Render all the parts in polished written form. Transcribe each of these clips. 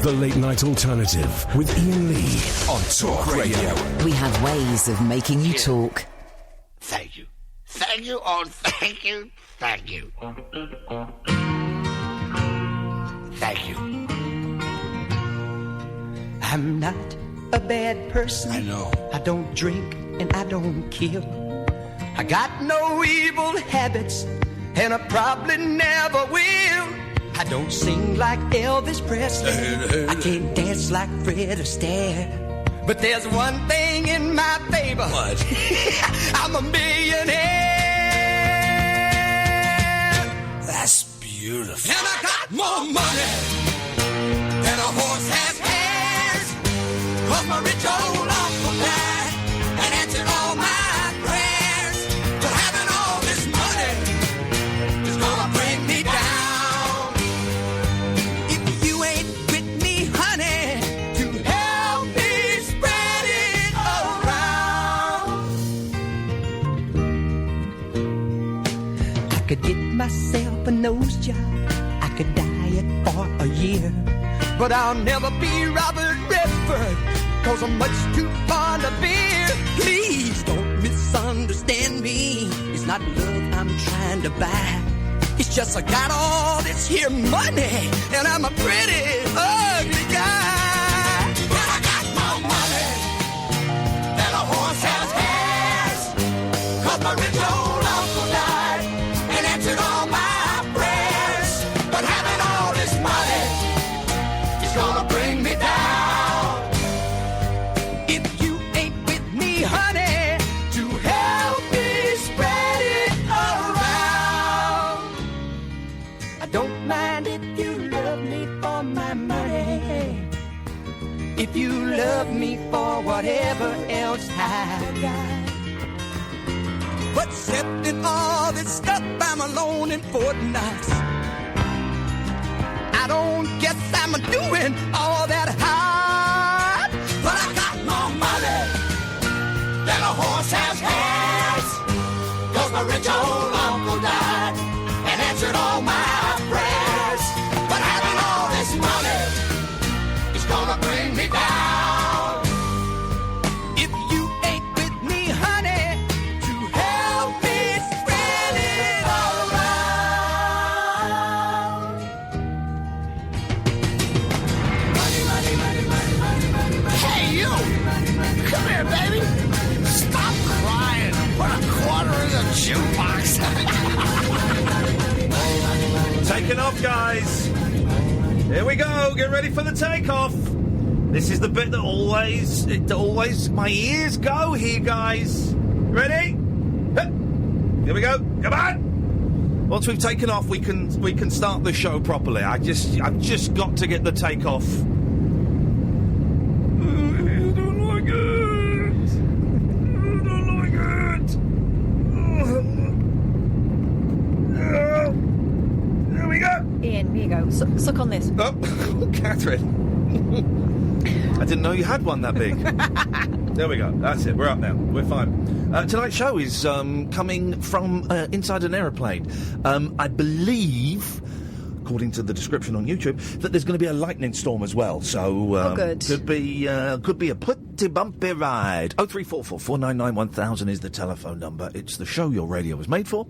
The Late Night Alternative with Iain Lee on Talk Radio. We have ways of making you talk. Thank you. Thank you. Oh, thank you. Thank you. Thank you. I'm not a bad person. I know. I don't drink and I don't kill. I got no evil habits and I probably never will. I don't sing like Elvis Presley. I can't dance like Fred Astaire. But there's one thing in my favor. What? I'm a millionaire. That's beautiful. And I got more money than a horse has hairs. 'Cause my rich old uncle died and answered all my prayers. But having all this money is gonna bring me down. If you ain't with me, honey, to help me spread it around. I could get myself a nose job. I could diet for a year. But I'll never be Robert Redford, 'cause I'm much too fond of beer. Please don't misunderstand me. It's not love I'm trying to buy. It's just I got all this here money, and I'm a pretty ugly guy. But I got more money than a horse has hairs. 'Cause my rich old uncle died and answered all my prayers. But having all this money is gonna bring me down. If you ain't with me, honey, to help me spread it around. I don't mind if you love me for my money. If you love me for whatever else I got. But accepting all this stuff, I'm alone in Fort Knox. I don't guess I'm doing all that hard. But I got more money than a horse has hairs. 'Cause my rich old uncle died and answered all my prayers. But having all this money is gonna bring me down. If you ain't with me, honey, to help me spread it around. Hey, you! Come here, baby! Stop crying! Put a quarter in the jukebox! Taking off, guys. Here we go. Get ready for the takeoff. This is the bit that always my ears go here, guys. Ready? Here we go. Come on. Once we've taken off, we can start the show properly. I've just got to get the takeoff. I don't like it. I don't like it. There we go. Iain, here you go. Suck on this. Oh, Catherine. I didn't know you had one that big. There we go. That's it. We're up now. We're fine. Tonight's show is coming from inside an aeroplane. I believe, according to the description on YouTube, that there's going to be a lightning storm as well. So good. Could be a pretty bumpy ride. 0344 499 1000 is the telephone number. It's the show your radio was made for.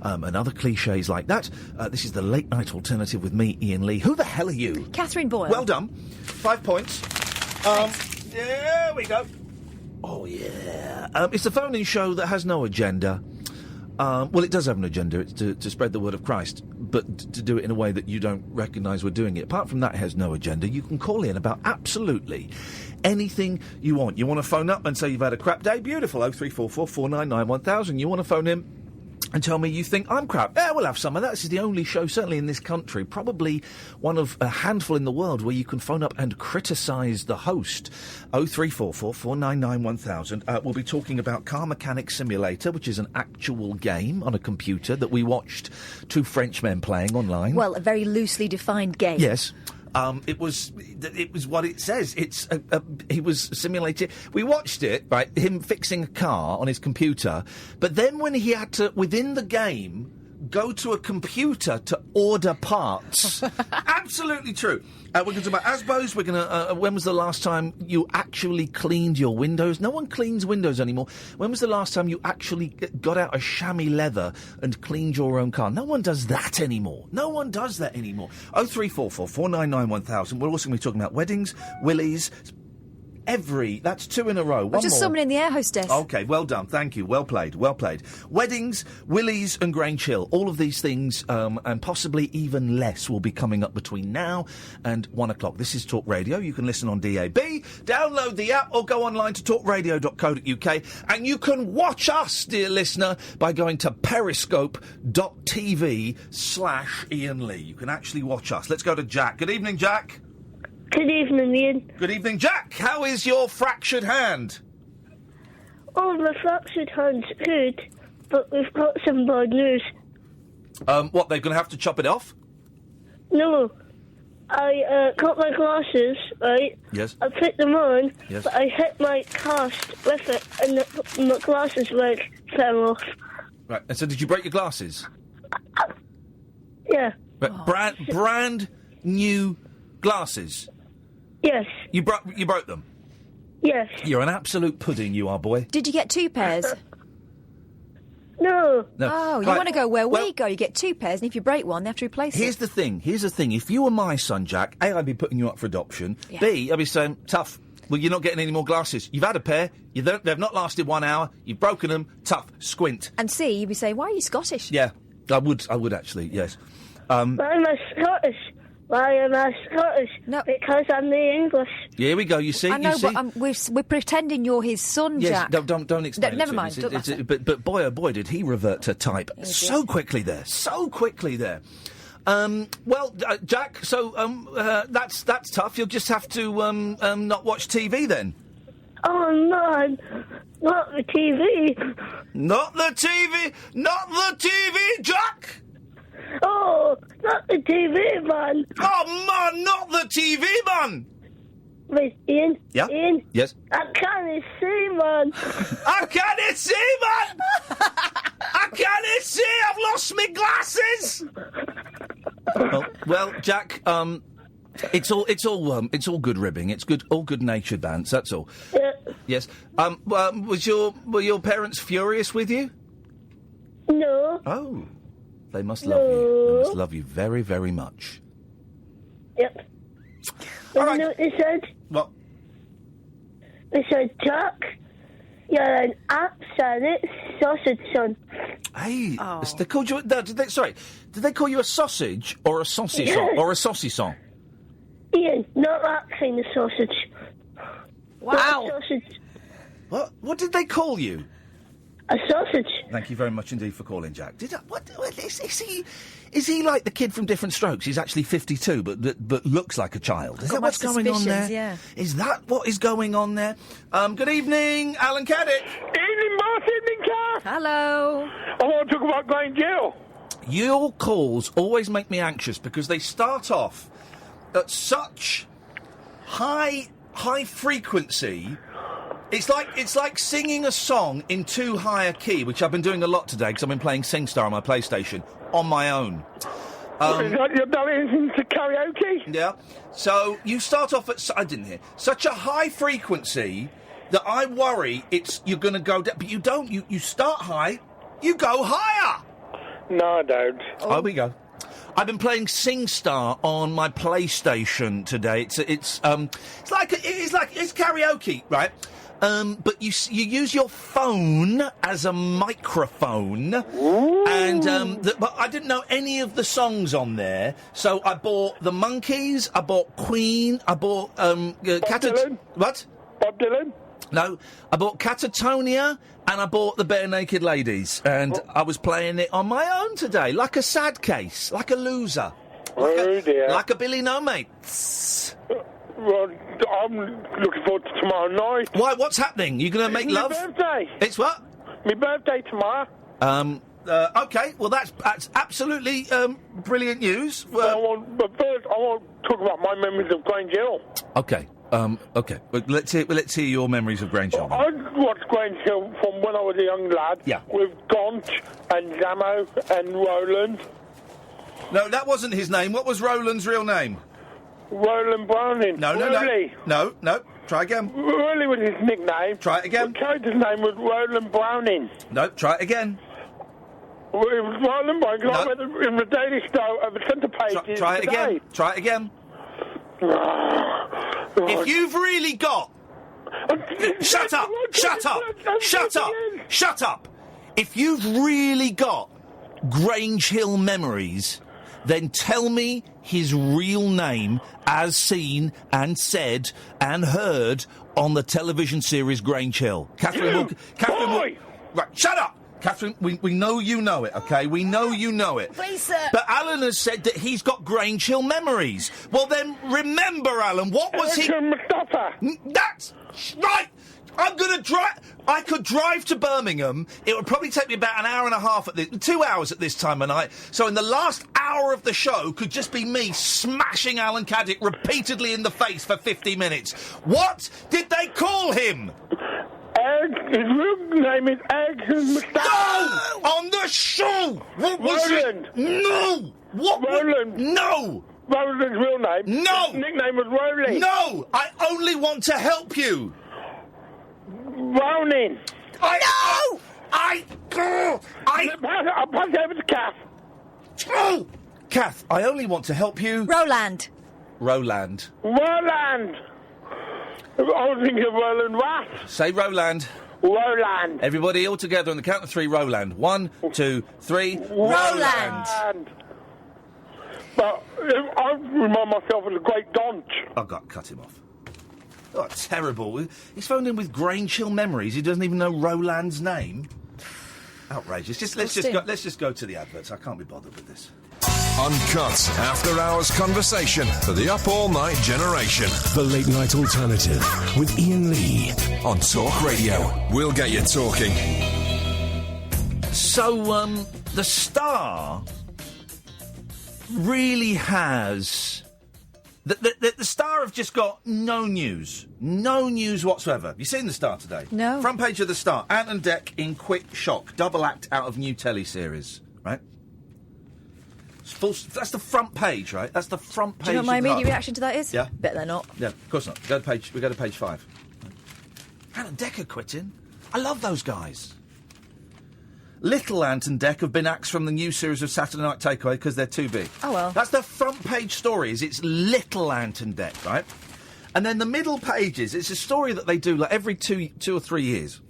And other cliches like that. This is the Late Night Alternative with me, Iain Lee. Who the hell are you? Catherine Boyle. Well done. 5 points. There we go. Oh, yeah. It's a phone-in show that has no agenda. Well, it does have an agenda. It's to spread the word of Christ, but to do it in a way that you don't recognise we're doing it. Apart from that, it has no agenda. You can call in about absolutely anything you want. You want to phone up and say you've had a crap day? Beautiful. 0344 499 1000. You want to phone in and tell me you think I'm crap? Yeah, we'll have some of that. This is the only show, certainly in this country, probably one of a handful in the world where you can phone up and criticise the host. 0344 499 1000. We'll be talking about Car Mechanic Simulator, which is an actual game on a computer that we watched two French men playing online. Well, a very loosely defined game. Yes. It was what it says. He was simulated. We watched it, right, him fixing a car on his computer, but then when he had to, within the game, go to a computer to order parts. Absolutely true. We're going to talk about Asbos. We're going to... when was the last time you actually cleaned your windows? No one cleans windows anymore. When was the last time you actually got out a chamois leather and cleaned your own car? No one does that anymore. No one does that anymore. 0344 499 1000. We're also going to be talking about weddings, willies... That's 2 in a row. One just more. summoning the air hostess. OK, well done. Thank you. Well played. Well played. Weddings, willies and Grange Hill. All of these things, and possibly even less, will be coming up between now and 1 o'clock. This is Talk Radio. You can listen on DAB, download the app or go online to talkradio.co.uk. And you can watch us, dear listener, by going to periscope.tv/Iain Lee. You can actually watch us. Let's go to Jack. Good evening, Jack. Good evening, Iain. Good evening, Jack. How is your fractured hand? Oh, my fractured hand's good, but we've got some bad news. What, they're going to have to chop it off? No. I got my glasses, right? Yes. I put them on, yes. But I hit my cast with it, and my glasses fell off. Right, and so did you break your glasses? Yeah. But brand new glasses? Yes. You broke them? Yes. You're an absolute pudding, you are, boy. Did you get 2 pairs? No. Oh, you want to go where we go. You get 2 pairs, and if you break one, they have to replace it. Here's the thing. If you were my son, Jack, A, I'd be putting you up for adoption. Yeah. B, I'd be saying, tough. Well, you're not getting any more glasses. You've had a pair. They've not lasted 1 hour. You've broken them. Tough. Squint. And C, you'd be saying, why are you Scottish? Yeah. I would actually, yes. Why am I Scottish? Why am I Scottish? No. Because I'm the English. Here we go, you see? I know, but we're pretending you're his son, yes, Jack. Don't explain it. Never mind. But boy, oh boy, did he revert to type so quickly there. Jack, so that's tough. You'll just have to not watch TV then. Oh, man. Not the TV. Not the TV! Not the TV, Jack! Oh, not the TV, man. Oh, man, not the TV, man! Wait, Iain? Yeah? Iain? Yes? I can't see, man. I can't see, man! I can't see! I've lost my glasses! Well, Jack, it's all good ribbing. It's all good-natured bands, that's all. Yeah. Yes. Were your parents furious with you? No. Oh. They must love you. They must love you very, very much. Yep. All right. You know what they said? What? They said, Jack, you're an absolute sausage son. Hey, they called you... Did they call you a sausage or a saucy song? Or a saucy song? Iain, not that kind of sausage. Wow. Sausage. What did they call you? A sausage. Thank you very much indeed for calling, Jack. Is he like the kid from Different Strokes? He's actually 52, but looks like a child. Is that what's going on there? Yeah. Is that what is going on there? Good evening, Alan Caddick. Evening, Martin. Evening, Car. Hello. I want to talk about Grange Hill. Your calls always make me anxious because they start off at such high frequency. It's like singing a song in too high a key, which I've been doing a lot today because I've been playing SingStar on my PlayStation on my own. You're going into karaoke? Yeah. So you start off at I didn't hear such a high frequency that I worry you're going to go down, but you don't. You start high, you go higher. No, I don't. Oh, we go. I've been playing SingStar on my PlayStation today. It's karaoke, right? But you use your phone as a microphone, and but I didn't know any of the songs on there, so I bought the Monkees, I bought Queen, I bought Dylan? What? Bob Dylan? No, I bought Catatonia and I bought the Bare Naked Ladies, and I was playing it on my own today, like a sad case, like a loser, dear, like a Billy No Mates. Well, I'm looking forward to tomorrow night. Why? What's happening? You going to make love? It's my birthday. It's what? My birthday tomorrow. Okay. Well, that's absolutely brilliant news. But first, I want to talk about my memories of Grange Hill. Okay. OK. But let's hear your memories of Grange Hill. I watched Grange Hill from when I was a young lad. Yeah. With Gonch and Zamo and Roland. No, that wasn't his name. What was Roland's real name? Roland Browning. No. Try again. Really was his nickname. Try it again. The character's name was Roland Browning. No, try it again. Well, it was Roland Browning, because I read in the Daily Star at the centre page. Try it again. Try it again. If you've really got... Shut up! Shut up! Shut up! Shut up! If you've really got Grange Hill memories, then tell me his real name as seen and said and heard on the television series Grange Hill. Catherine Right, shut up! Catherine, we know you know it, OK? We know you know it. Please, sir. But Alan has said that he's got Grange Hill memories. Well, then remember, Alan, what was he... Mustafa. That's right! I'm going to drive... I could drive to Birmingham. It would probably take me about an hour and a half 2 hours at this time of night. So in the last hour of the show could just be me smashing Alan Caddick repeatedly in the face for 50 minutes. What did they call him? Egg. His real name is Egg Mustafa. No! On the show! What was Roland. it? No! What? Roland. No! Roland's real name. No! His nickname was Roland. No! I only want to help you. Browning. No! I'll pass it over to Kath. Oh! Kath, I only want to help you. Roland. Roland. Roland. I was thinking of Roland Rath. Say Roland. Roland. Everybody all together on the count of three, Roland. 1, 2, 3. Roland. But I remind myself of the great Donch. I've got to cut him off. Oh, terrible. He's phoned in with Grange Hill memories. He doesn't even know Roland's name. Outrageous. Let's just go to the adverts. I can't be bothered with this. Uncut after-hours conversation for the up-all-night generation. The Late Night Alternative with Iain Lee on Talk Radio. We'll get you talking. So, the Star really has... The Star have just got no news. No news whatsoever. You seen the Star today? No. Front page of the Star. Ant and Dec in quick shock. Double act out of new telly-series. Right? That's the front page, right? That's the front page. Do you know what my immediate reaction to that is? Yeah. Bet they're not. Yeah, of course not. We go to page 5. Ant and Dec are quitting. I love those guys. Little Ant and Dec have been axed from the new series of Saturday Night Takeaway because they're too big. Oh, well. That's the front page story, it's Little Ant and Dec, right? And then the middle pages, it's a story that they do like every two or 3 years.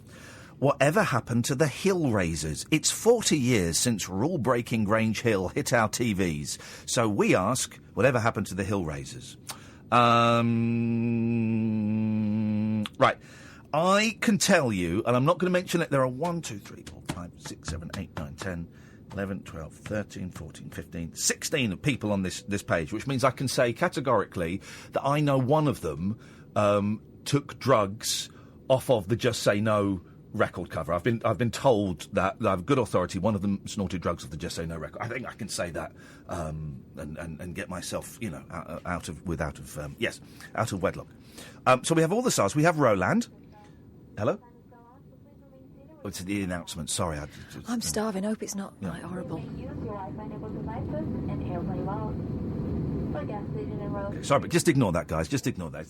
Whatever happened to the Hill Raisers? It's 40 years since rule-breaking Grange Hill hit our TVs. So we ask, whatever happened to the Hill Raisers? Right. I can tell you, and I'm not going to mention it, there are 1, 2, 3, 4, 5, 6, 7, 8, 9, 10, 11, 12, 13, 14, 15, 16 people on this page, which means I can say categorically that I know one of them took drugs off of the Just Say No record cover. I've been told that I have good authority. One of them snorted drugs off the Just Say No record. I think I can say that and get myself, out of wedlock. So we have all the stars. We have Roland. Hello. Oh, it's the announcement. Sorry, I'm starving. Hope it's not like horrible. Okay, sorry, but just ignore that, guys. Just ignore that.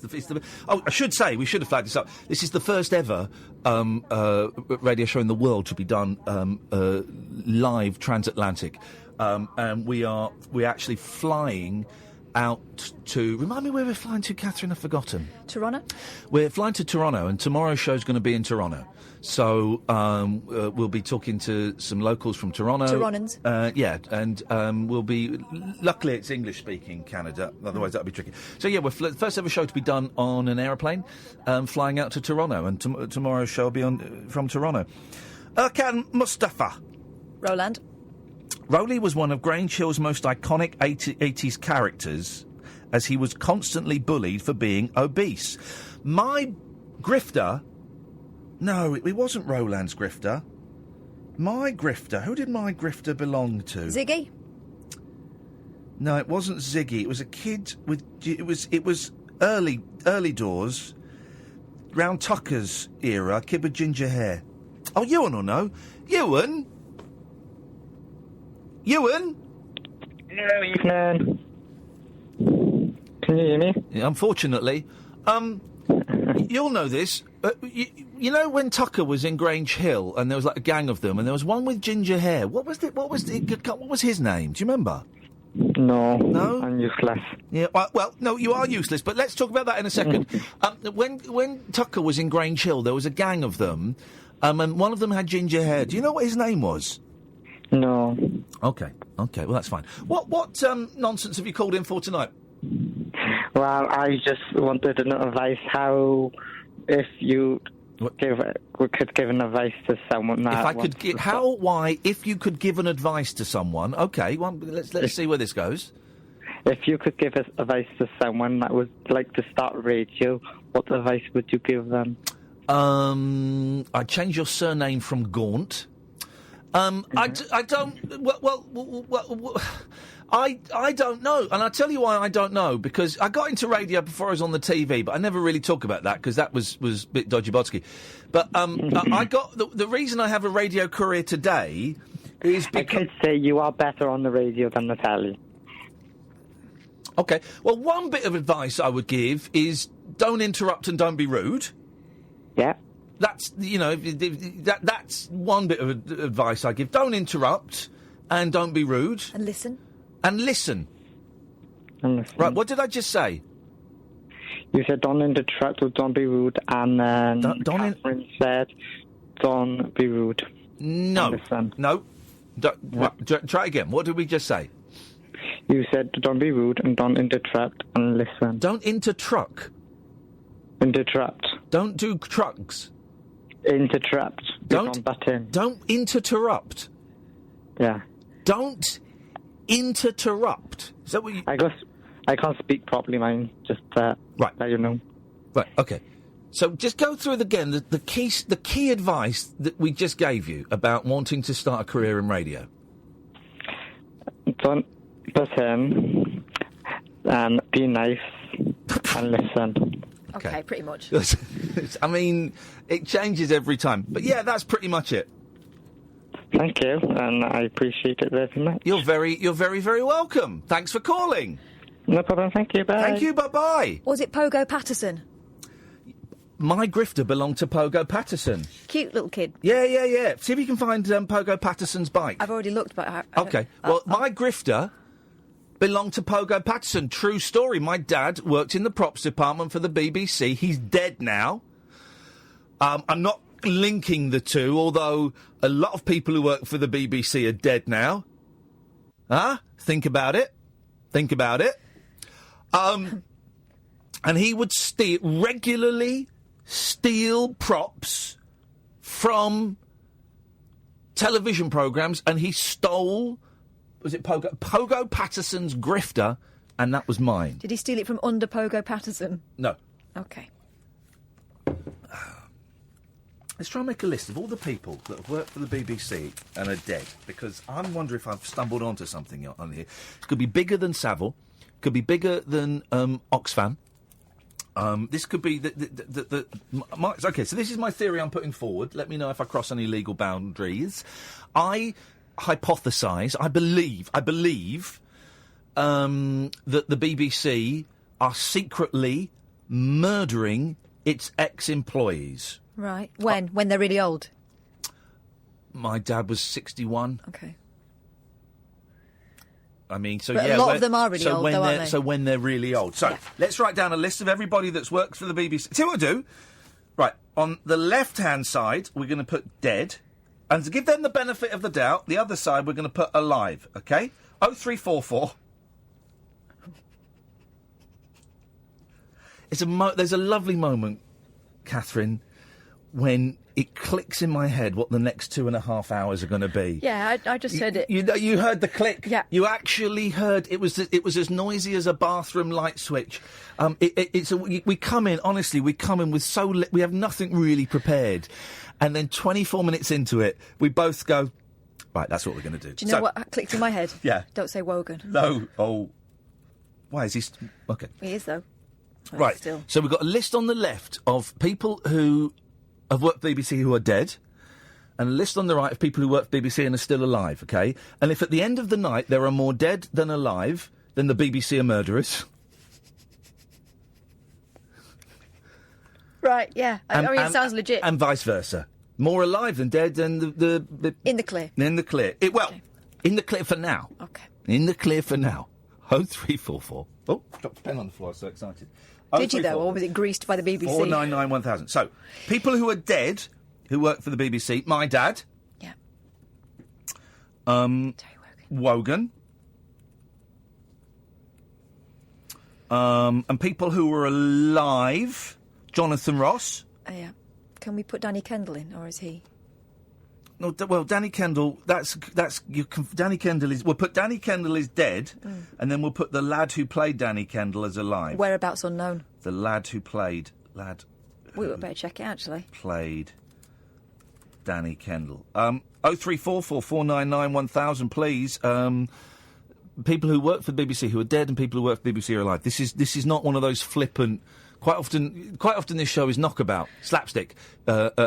I should say, we should have flagged this up. This is the first ever radio show in the world to be done live transatlantic. And we're actually flying out to... Remind me where we're flying to, Catherine, I've forgotten. Toronto? We're flying to Toronto, and tomorrow's show's going to be in Toronto. So we'll be talking to some locals from Toronto. Torontans. Yeah, and we'll be... Luckily, it's English-speaking Canada, otherwise that would be tricky. So, yeah, we're first ever show to be done on an aeroplane, flying out to Toronto, and tomorrow's show will be from Toronto. Erkan Mustafa. Roland. Rowley was one of Grange Hill's most iconic 80s characters, as he was constantly bullied for being obese. My grifter... No, it wasn't Roland's grifter. My grifter. Who did my grifter belong to? Ziggy? No, it wasn't Ziggy. It was a kid with... It was early doors, round Tucker's era, kid with ginger hair. Oh, Ewan will know. Ewan? Hello, evening. Can you hear me? Yeah, unfortunately. You'll know this. You know when Tucker was in Grange Hill and there was like a gang of them and there was one with ginger hair. What was his name? Do you remember? No? I'm useless. Yeah, well, no, you are useless, but let's talk about that in a second. When Tucker was in Grange Hill, there was a gang of them, and one of them had ginger hair. Do you know what his name was? No. Okay, well, that's fine. What nonsense have you called in for tonight? Well, I just wanted to know advice how, if you could give an advice to someone that... If I could give... if you could give an advice to someone... Okay, well, let's see where this goes. If you could give advice to someone that would like to start radio, what advice would you give them? I'd change your surname from Gaunt. I don't... Well, I don't know, and I'll tell you why I don't know, because I got into radio before I was on the TV, but I never really talk about that, because that was a bit dodgy-bodsky. But I got... The reason I have a radio career today is because... I could say you are better on the radio than the telly. Okay, well, one bit of advice I would give is don't interrupt and don't be rude. Yeah. That's, that's one bit of advice I give. Don't interrupt and don't be rude. And listen. Right, what did I just say? You said don't interrupt or don't be rude, and then Catherine said don't be rude. No. No. Right, try again. What did we just say? You said don't be rude and don't interrupt and listen. Don't intertruck. Interrupt. Don't do trucks. Interrupt. Don't butt in. Don't interrupt. Yeah. Don't interrupt. Is that what you... I can't speak properly, man. Just right. Let you know. Right. Okay. So just go through it again. The key advice that we just gave you about wanting to start a career in radio. Don't butt in. Be nice and listen. Okay, pretty much. I mean, it changes every time, but yeah, that's pretty much it. Thank you, and I appreciate it very much. You're very, very welcome. Thanks for calling. No problem. Thank you. Bye. Thank you. Bye-bye. Was it Pogo Patterson? My grifter belonged to Pogo Patterson. Cute little kid. Yeah. See if you can find Pogo Patterson's bike. I've already looked, but Okay. Well, my grifter belonged to Pogo Patterson. True story. My dad worked in the props department for the BBC. He's dead now. I'm not linking the two, although a lot of people who work for the BBC are dead now. Huh? Think about it. And he would regularly steal props from television programmes, and he stole... Was it Pogo Patterson's grifter, and that was mine. Did he steal it from under Pogo Patterson? No. Okay. Let's try and make a list of all the people that have worked for the BBC and are dead, because I wonder if I've stumbled onto something on here. It could be bigger than Saville, could be bigger than Oxfam. This could be okay, so this is my theory I'm putting forward. Let me know if I cross any legal boundaries. I hypothesise, I believe that the BBC are secretly murdering its ex-employees. Right. When? When they're really old? My dad was 61. Okay. I mean, so but yeah. a lot of them are really old, though, aren't they? So when they're really old. So let's write down a list of everybody that's worked for the BBC. See what I do? Right. On the left-hand side, we're going to put dead. And to give them the benefit of the doubt, the other side, we're going to put alive. Okay? 0344. There's a lovely moment, Catherine, when it clicks in my head what the next 2.5 hours are going to be. Yeah, I just heard it. You heard the click. Yeah. You actually heard it was as noisy as a bathroom light switch. We come in with we have nothing really prepared, and then 24 minutes into it, we both go, right, that's what we're going to do. Do you know what clicked in my head? Yeah. Don't say Wogan. No. Oh. Why is he? Okay. He is though. Well, Right. still. So we've got a list on the left of people who have worked for BBC who are dead, and a list on the right of people who work for BBC and are still alive, OK? And if at the end of the night there are more dead than alive, then the BBC are murderers. Right, yeah. I mean, it sounds legit. And vice versa. More alive than dead, then the In the clear. In the clear. In the clear for now. Okay. In the clear for now. 0344. Oh, dropped the pen on the floor, I was so excited. Did you, though, or was it greased by the BBC? 499 1000. So, people who are dead, who work for the BBC, my dad. Yeah. Wogan. And people who were alive, Jonathan Ross. Oh, yeah. Can we put Danny Kendall in, or is he? No, well, Danny Kendall. Danny Kendall is. We'll put Danny Kendall is dead, and then we'll put the lad who played Danny Kendall as alive. Whereabouts unknown. The lad who played We better check it, actually. Played Danny Kendall. 0344 499 1000, please. People who work for the BBC who are dead and people who work for the BBC are alive. This is not one of those flippant. Quite often this show is knockabout, slapstick,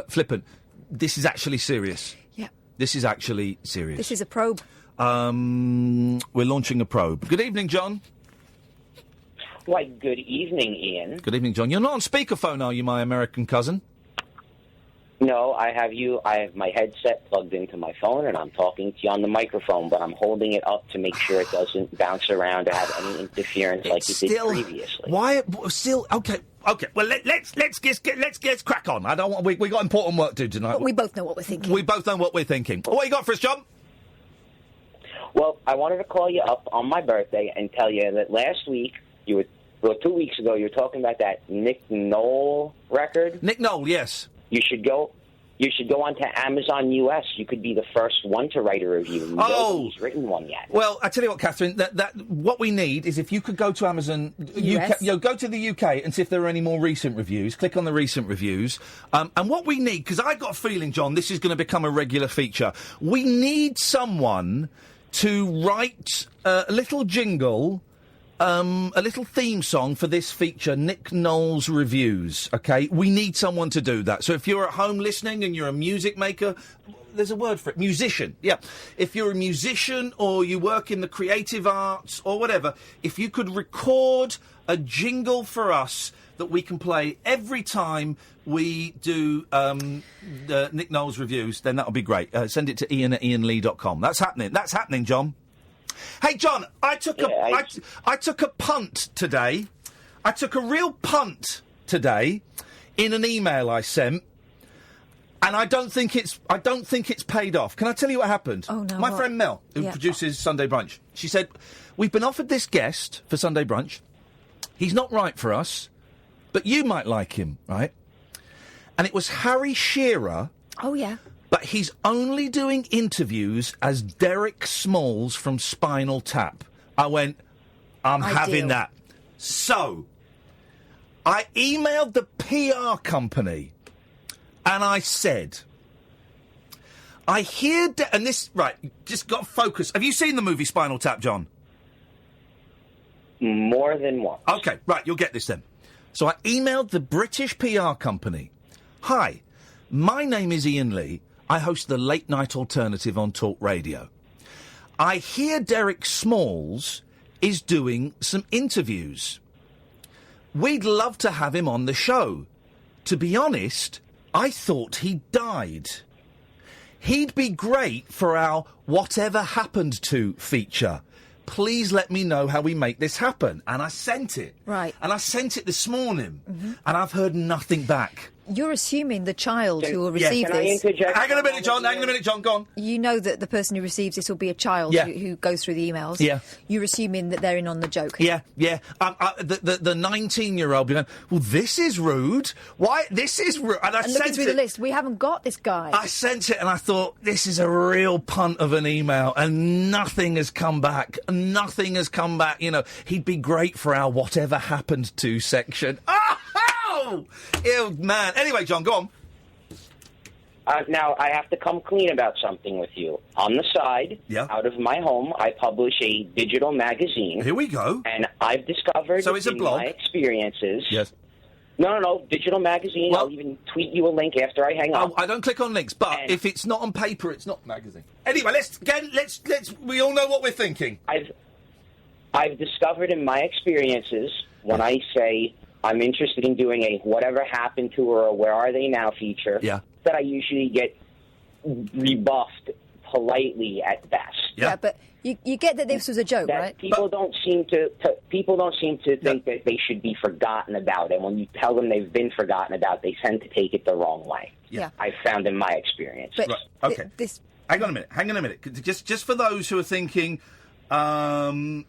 flippant. This is actually serious. Yeah. This is actually serious. This is a probe. We're launching a probe. Good evening, John. Why, good evening, Ian. Good evening, John. You're not on speakerphone, are you, my American cousin? No, I have my headset plugged into my phone, and I'm talking to you on the microphone, but I'm holding it up to make sure it doesn't bounce around or have any interference like it did previously. Why? Still, okay. Well, let's crack on. I don't want. We got important work to do tonight. But we both know what we're thinking. We both know what we're thinking. What you got for us, John? Well, I wanted to call you up on my birthday and tell you that last week 2 weeks ago, you were talking about that Nick Knoll record. Nick Knoll, yes. You should go onto Amazon US. You could be the first one to write a review. Nobody's written one yet. Well, I tell you what, Catherine, that what we need is if you could go to Amazon, go to the UK and see if there are any more recent reviews. Click on the recent reviews. And what we need, because I've got a feeling, John, this is going to become a regular feature. We need someone to write a little jingle. A little theme song for this feature, Nick Knoll's Reviews, OK? We need someone to do that. So if you're at home listening and you're a music maker, there's a word for it, musician, yeah. If you're a musician or you work in the creative arts or whatever, if you could record a jingle for us that we can play every time we do Nick Knoll's Reviews, then that would be great. Send it to Iain@iainlee.com. That's happening, John. Hey, John, I took a punt today. I took a real punt today in an email I sent, and I don't think it's paid off. Can I tell you what happened? Oh, no. My friend Mel, who produces Sunday Brunch, she said, we've been offered this guest for Sunday Brunch. He's not right for us, but you might like him, right? And it was Harry Shearer. Oh, yeah. But he's only doing interviews as Derek Smalls from Spinal Tap. I went, I'm having that. So, I emailed the PR company and I said, I hear... and this... Right, just got focus. Have you seen the movie Spinal Tap, John? More than once. OK, right, you'll get this then. So I emailed the British PR company. Hi, my name is Iain Lee. I host the Late Night Alternative on Talk Radio. I hear Derek Smalls is doing some interviews. We'd love to have him on the show. To be honest, I thought he died. He'd be great for our Whatever Happened To feature. Please let me know how we make this happen. And I sent it. Right. And I sent it this morning. Mm-hmm. And I've heard nothing back. You're assuming the child who will receive this... Hang on a minute, John, go on. You know that the person who receives this will be a child who goes through the emails. Yeah. You're assuming that they're in on the joke. Yeah. The 19-year-old be going, well, this is rude. Why? This is rude. And I and looking through the list, we haven't got this guy. I sent it and I thought, this is a real punt of an email and nothing has come back. Nothing has come back. You know, he'd be great for our Whatever Happened To section. Oh, man. Anyway, John, go on. Now, I have to come clean about something with you. On the side, out of my home, I publish a digital magazine. Here we go. And I've discovered so it's a blog. My experiences... Yes. No, digital magazine. I'll even tweet you a link after I hang up. I don't click on links, but if it's not on paper, it's not magazine. Anyway, let's we all know what we're thinking. I've discovered in my experiences, when I say I'm interested in doing a whatever happened to her or where are they now feature, that I usually get rebuffed politely at best. Yeah, but you get that this was a joke, right? People don't seem to think that they should be forgotten about, and when you tell them they've been forgotten about, they tend to take it the wrong way. Yeah, I've found in my experience. But okay. Hang on a minute. Just for those who are thinking, this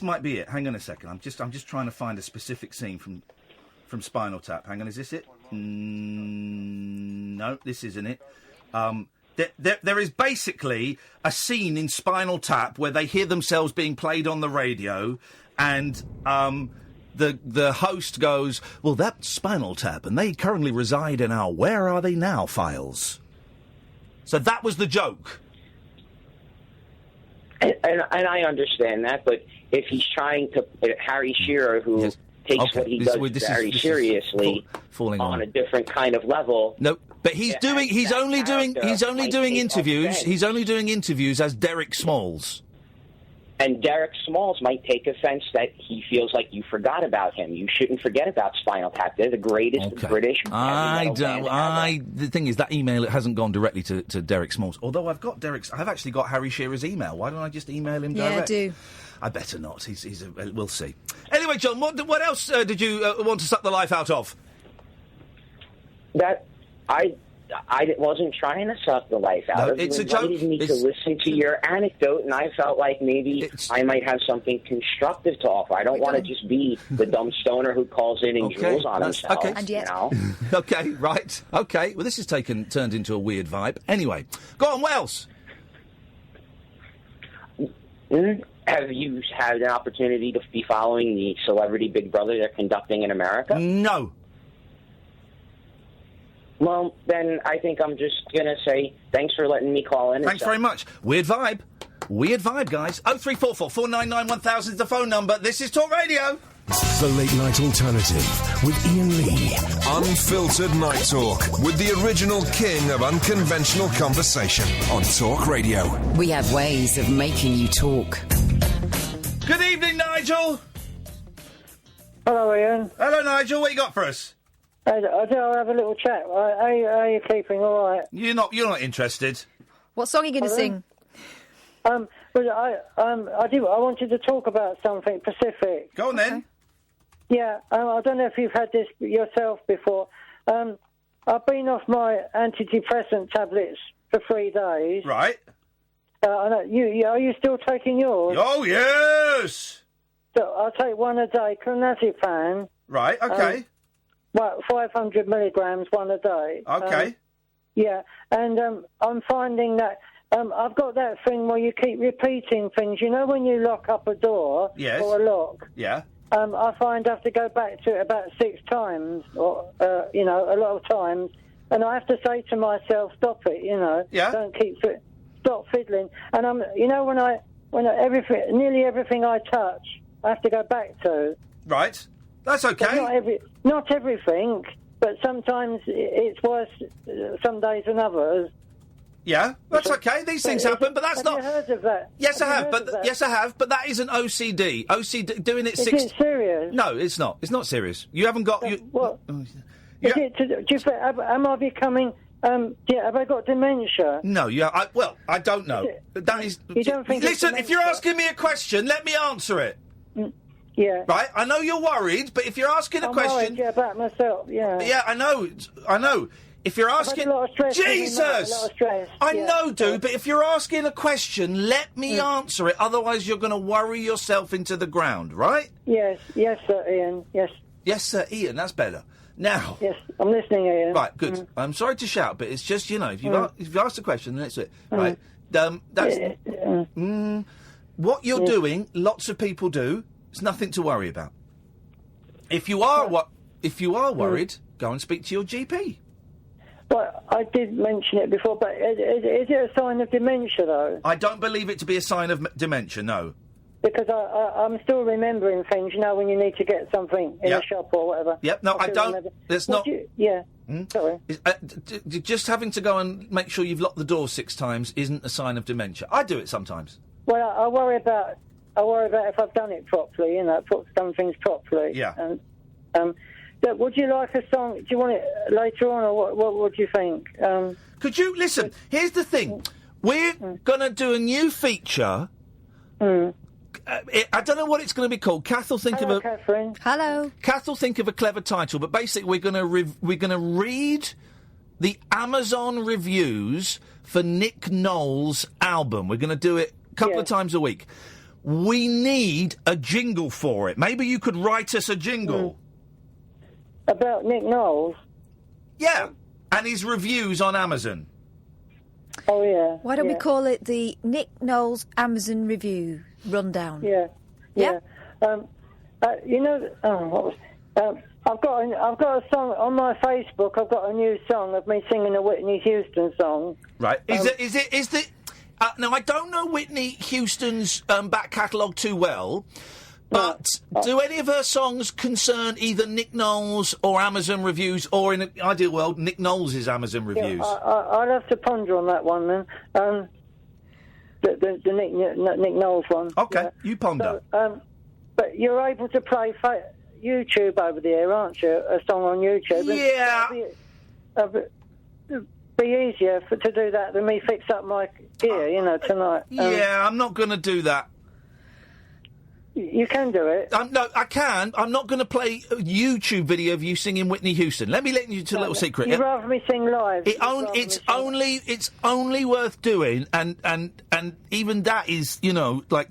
might be it. Hang on a second. I'm just trying to find a specific scene from Spinal Tap. Hang on, is this it? No, this isn't it. There is basically a scene in Spinal Tap where they hear themselves being played on the radio, and the host goes, "Well, that's Spinal Tap, and they currently reside in our Where Are They Now files." So that was the joke. And I understand that, but if he's trying to... Harry Shearer, who takes what he does very seriously on a different kind of level... No, but he's only doing interviews as Derek Smalls. And Derek Smalls might take offense that he feels like you forgot about him. You shouldn't forget about Spinal Tap. They're the greatest British... The thing is, that email hasn't gone directly to Derek Smalls. Although I've actually got Harry Shearer's email. Why don't I just email him direct? Yeah, do. I better not. We'll see. Anyway, John, what else did you want to suck the life out of? That I wasn't trying to suck the life out of. It's you a joke. invited me to listen to your anecdote, and I felt like maybe I might have something constructive to offer. I don't want to just be the dumb stoner who calls in and drools on himself. Okay. And yet. You know? Okay, right. Okay. Well, this has turned into a weird vibe. Anyway, go on. What else? Have you had an opportunity to be following the Celebrity Big Brother they're conducting in America? No. Well, then I think I'm just going to say thanks for letting me call in. Thanks very much. Weird vibe. Weird vibe, guys. 0344 499 1000 is the phone number. This is Talk Radio. The Late Night Alternative with Iain Lee. Unfiltered Night Talk with the original king of unconventional conversation on Talk Radio. We have ways of making you talk. Good evening, Nigel. Hello, Iain. Hello, Nigel. What you got for us? I'll have a little chat. Are you keeping all right? You're not interested. What song are you going to sing? Well, I wanted to talk about something specific. Go on then. Yeah, I don't know if you've had this yourself before. I've been off my antidepressant tablets for 3 days. Right. I know, are you still taking yours? Oh, yes! So I'll take one a day, clonazepam. Right, okay. 500 milligrams, one a day. Okay. Yeah, and I'm finding that I've got that thing where you keep repeating things. You know when you lock up a door or a lock? Yeah. I find I have to go back to it about 6 times, or, a lot of times, and I have to say to myself, stop it, don't stop fiddling. And nearly everything I touch, I have to go back to. Right. That's okay. Not everything, but sometimes it's worse some days than others. Yeah, that's okay. These things happen, but that's not... Have you heard of that? Yes, I have. But that isn't OCD. OCD, doing it... Is it serious? No, it's not. It's not serious. You haven't got... What? Am I becoming... have I got dementia? No, I don't know. That is... You don't think... Listen, if you're asking me a question, let me answer it. Yeah. Right? I know you're worried, but if you're asking a question... I'm worried, about myself, yeah. Yeah, I know. If you're asking... I've had a lot of stress. Jesus! A lot of stress. I know, dude, but if you're asking a question, let me answer it. Otherwise, you're going to worry yourself into the ground, right? Yes, sir, Iain, yes. Yes, sir, Iain, that's better. Now... Yes, I'm listening, Iain. Right, good. I'm sorry to shout, but it's just, if you've asked a question, then that's it. Right? That's... what you're doing, lots of people do. It's nothing to worry about. If you are worried, go and speak to your GP. Well, I did mention it before, but is it a sign of dementia, though? I don't believe it to be a sign of dementia, no. Because I'm still remembering things, when you need to get something in a shop or whatever. Yep, no, I don't. It's not. Sorry. Just having to go and make sure you've locked the door 6 times isn't a sign of dementia. I do it sometimes. Well, I worry about if I've done it properly, done things properly. Yeah. And, would you like a song? Do you want it later on, or what would you think? Could you listen? Here's the thing: we're gonna do a new feature. I don't know what it's going to be called. Kath will think Hello, of a. Catherine. Hello. Kath will think of a clever title, but basically we're going to read the Amazon reviews for Nick Knowles' album. We're going to do it a couple of times a week. We need a jingle for it. Maybe you could write us a jingle. About Nick Knowles? Yeah, and his reviews on Amazon. Oh, yeah. Why don't we call it the Nick Knowles Amazon Review Rundown? Yeah. What was... I've got a song on my Facebook. I've got a new song of me singing a Whitney Houston song. Right. Now, I don't know Whitney Houston's back catalogue too well, but do any of her songs concern either Nick Knowles or Amazon reviews, or in an ideal world, Nick Knowles' Amazon reviews? I'll have to ponder on that one then. The Nick Knowles one. Okay, you ponder. So, but you're able to play YouTube over the air, aren't you? A song on YouTube. Yeah. It'd be easier to do that than me fix up my gear, tonight. Yeah, I'm not going to do that. You can do it. No, I can. I'm not going to play a YouTube video of you singing Whitney Houston. Let me let you to a little secret. You'd rather me sing live. It's only worth doing, and even that is,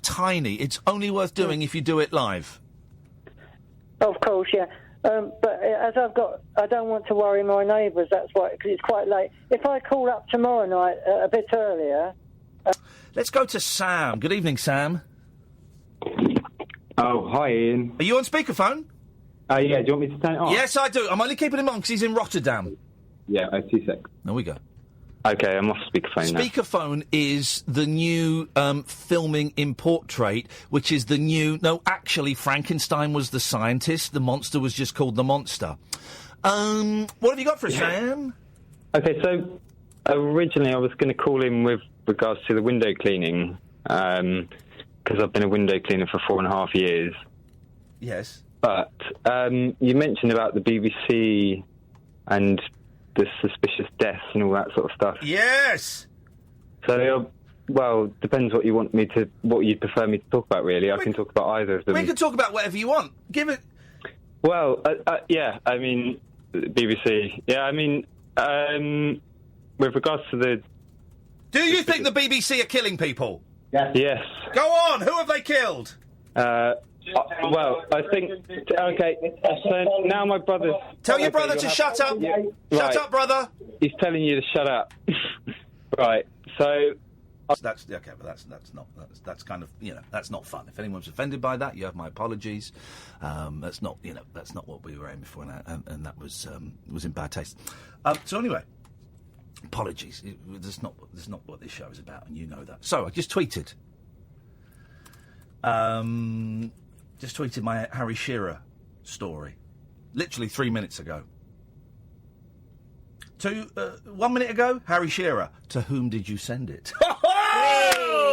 tiny. It's only worth doing if you do it live. Of course, yeah. But as I don't want to worry my neighbours. That's why, because it's quite late. If I call up tomorrow night a bit earlier. Let's go to Sam. Good evening, Sam. Oh, hi, Ian. Are you on speakerphone? Yeah, do you want me to turn it off? Yes, I do. I'm only keeping him on because he's in Rotterdam. Yeah, 2 seconds. There we go. Okay, I'm off speakerphone now. Speakerphone is the new filming in portrait, which is the new... No, actually, Frankenstein was the scientist. The monster was just called the monster. What have you got for us, Sam? Okay, so originally I was going to call in with regards to the window cleaning, because I've been a window cleaner for 4.5 years. Yes. But you mentioned about the BBC and the suspicious deaths and all that sort of stuff. Yes! So, depends what you'd prefer me to talk about, really. I can talk about either of them. We can talk about whatever you want. Give it... Well, yeah, I mean, BBC. Yeah, I mean, with regards to the... Do you think the BBC are killing people? Yes. Go on! Who have they killed? I think... Okay, so now my brother's... Tell your brother to shut up! Yeah, shut up, brother! He's telling you to shut up. Right, so... That's okay, but that's kind of, that's not fun. If anyone's offended by that, you have my apologies. That's not what we were aiming for, and that was in bad taste. So anyway, apologies. That's not what this show is about, and you know that. So I just tweeted. Just tweeted my Harry Shearer story, literally 3 minutes ago. 1 minute ago, Harry Shearer. To whom did you send it?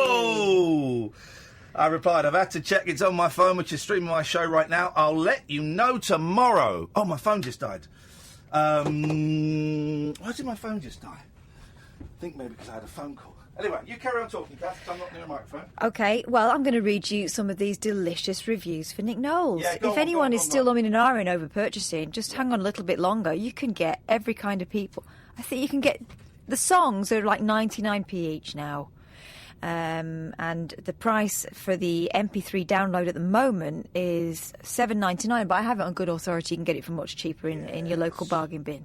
Oh! I replied, I've had to check. It's on my phone, which is streaming my show right now. I'll let you know tomorrow. Oh, my phone just died. Why did my phone just die? I think maybe because I had a phone call. Anyway, you carry on talking, Kath, because I'm not near a microphone. OK, well, I'm going to read you some of these delicious reviews for Nick Knowles. Yeah, if anyone is still umming and ahhing over purchasing, just hang on a little bit longer. You can get every kind of people. I think you can get... The songs are like 99p each now. And the price for the MP3 download at the moment is $7.99, but I have it on good authority. You can get it for much cheaper in your local bargain bin.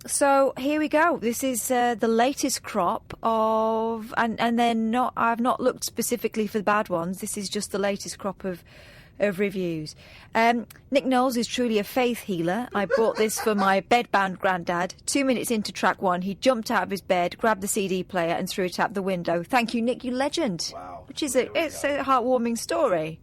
So here we go. This is the latest crop of, and then I've not looked specifically for the bad ones. This is just the latest crop of of reviews. Nick Knowles is truly a faith healer. I bought this for my bedbound granddad. 2 minutes into track 1, he jumped out of his bed, grabbed the CD player and threw it out the window. Thank you, Nick, you legend. Wow. Which is it's a heartwarming story.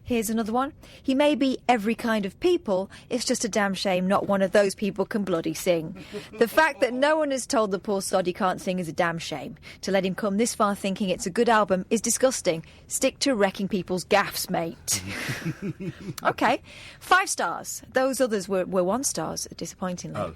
Here's another one. He may be every kind of people. It's just a damn shame not one of those people can bloody sing. The fact that no one has told the poor sod he can't sing is a damn shame. To let him come this far thinking it's a good album is disgusting. Stick to wrecking people's gaffs, mate. OK. 5 stars. Those others were 1 stars, disappointingly. Oh.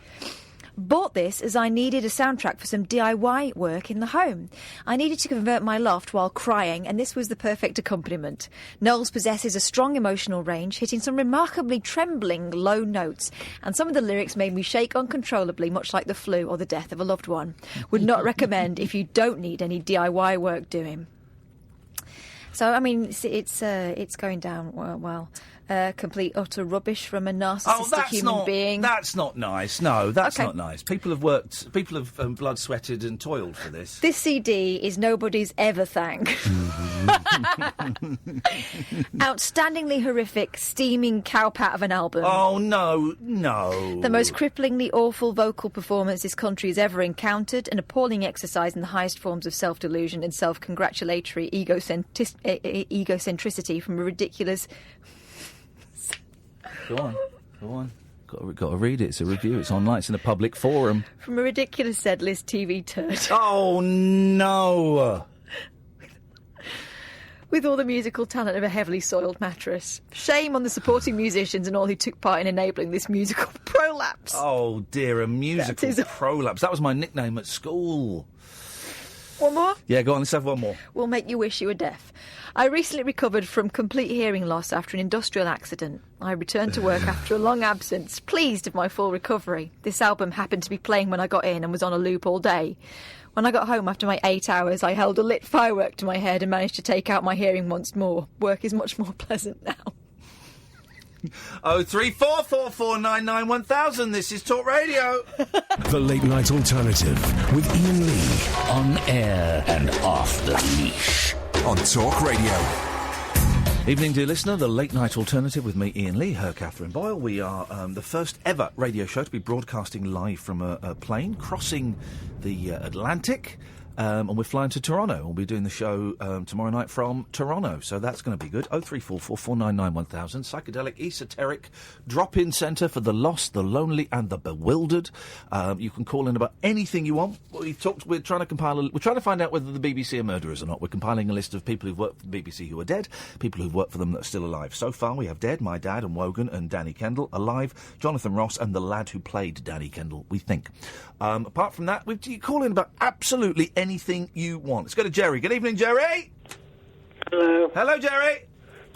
Bought this as I needed a soundtrack for some DIY work in the home. I needed to convert my loft while crying, and this was the perfect accompaniment. Knowles possesses a strong emotional range, hitting some remarkably trembling low notes, and some of the lyrics made me shake uncontrollably, much like the flu or the death of a loved one. Would not recommend if you don't need any DIY work doing. So, I mean, it's going down well. Complete utter rubbish from a narcissistic human being. That's not nice. No, that's not nice. People have worked. People have blood sweated and toiled for this. This CD is nobody's ever thank. Outstandingly horrific, steaming cowpat of an album. Oh no. The most cripplingly awful vocal performance this country has ever encountered. An appalling exercise in the highest forms of self-delusion and self-congratulatory egocentricity from a ridiculous. Go on. Got to read it. It's a review. It's online. It's in a public forum. From a ridiculous Z-list TV turd. Oh, no. With all the musical talent of a heavily soiled mattress. Shame on the supporting musicians and all who took part in enabling this musical prolapse. Oh, dear, a musical prolapse. That was my nickname at school. One more? Yeah, go on. Let's have one more. Will make you wish you were deaf. I recently recovered from complete hearing loss after an industrial accident. I returned to work after a long absence, pleased of my full recovery. This album happened to be playing when I got in and was on a loop all day. When I got home after my 8 hours, I held a lit firework to my head and managed to take out my hearing once more. Work is much more pleasant now. 03444991000. This is Talk Radio. The Late Night Alternative with Iain Lee. On air and off the leash. On Talk Radio. Evening, dear listener. The Late Night Alternative with me, Iain Lee, her Catherine Boyle. We are the first ever radio show to be broadcasting live from a plane crossing the Atlantic. And we're flying to Toronto. We'll be doing the show tomorrow night from Toronto, so that's going to be good. 03444991000, psychedelic, esoteric, drop-in centre for the lost, the lonely, and the bewildered. You can call in about anything you want. We're trying to find out whether the BBC are murderers or not. We're compiling a list of people who've worked for the BBC who are dead, people who've worked for them that are still alive. So far, we have dead, my dad and Wogan and Danny Kendall, alive, Jonathan Ross, and the lad who played Danny Kendall, we think. Apart from that, you call in about absolutely anything you want. Let's go to Gerry. Good evening, Gerry. Hello. Hello, Gerry.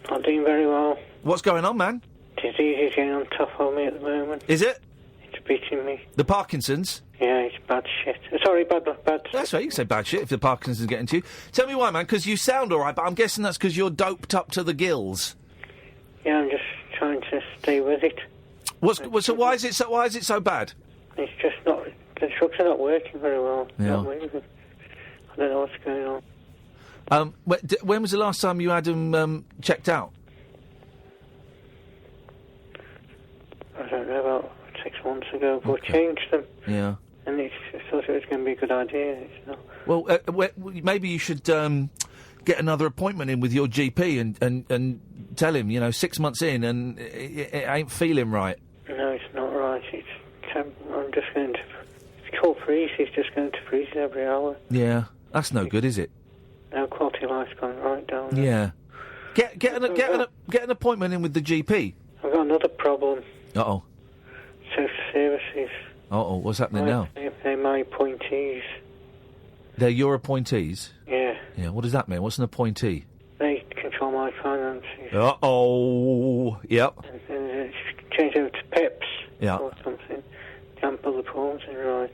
I'm doing very well. What's going on, man? Disease is getting on top of me at the moment. Is it? It's beating me. The Parkinson's? Yeah, it's bad shit. Sorry, bad. That's right, you can say bad shit if the Parkinson's getting to you. Tell me why, man, because you sound all right, but I'm guessing that's because you're doped up to the gills. Yeah, I'm just trying to stay with it. So why is it so bad? It's just not... The drugs are not working very well. Yeah. Not working. I don't know what's going on. When was the last time you had them checked out? I don't know, about 6 months ago, but changed them. Yeah. And I thought it was going to be a good idea. It's not. Well, maybe you should get another appointment in with your GP and tell him, 6 months in and it ain't feeling right. No, it's not right. I'm just going to... It's called freeze. He's just going to freeze every hour. Yeah. That's no good, is it? No, quality of life's gone right down. Yeah. Get an appointment in with the GP. I've got another problem. Uh-oh. Social services. Uh-oh, what's happening now? They're my appointees. They're your appointees? Yeah. Yeah, what does that mean? What's an appointee? They control my finances. Uh-oh. Yep. And change over to PEPs. Yeah. Or something. Can't pull the forms in right.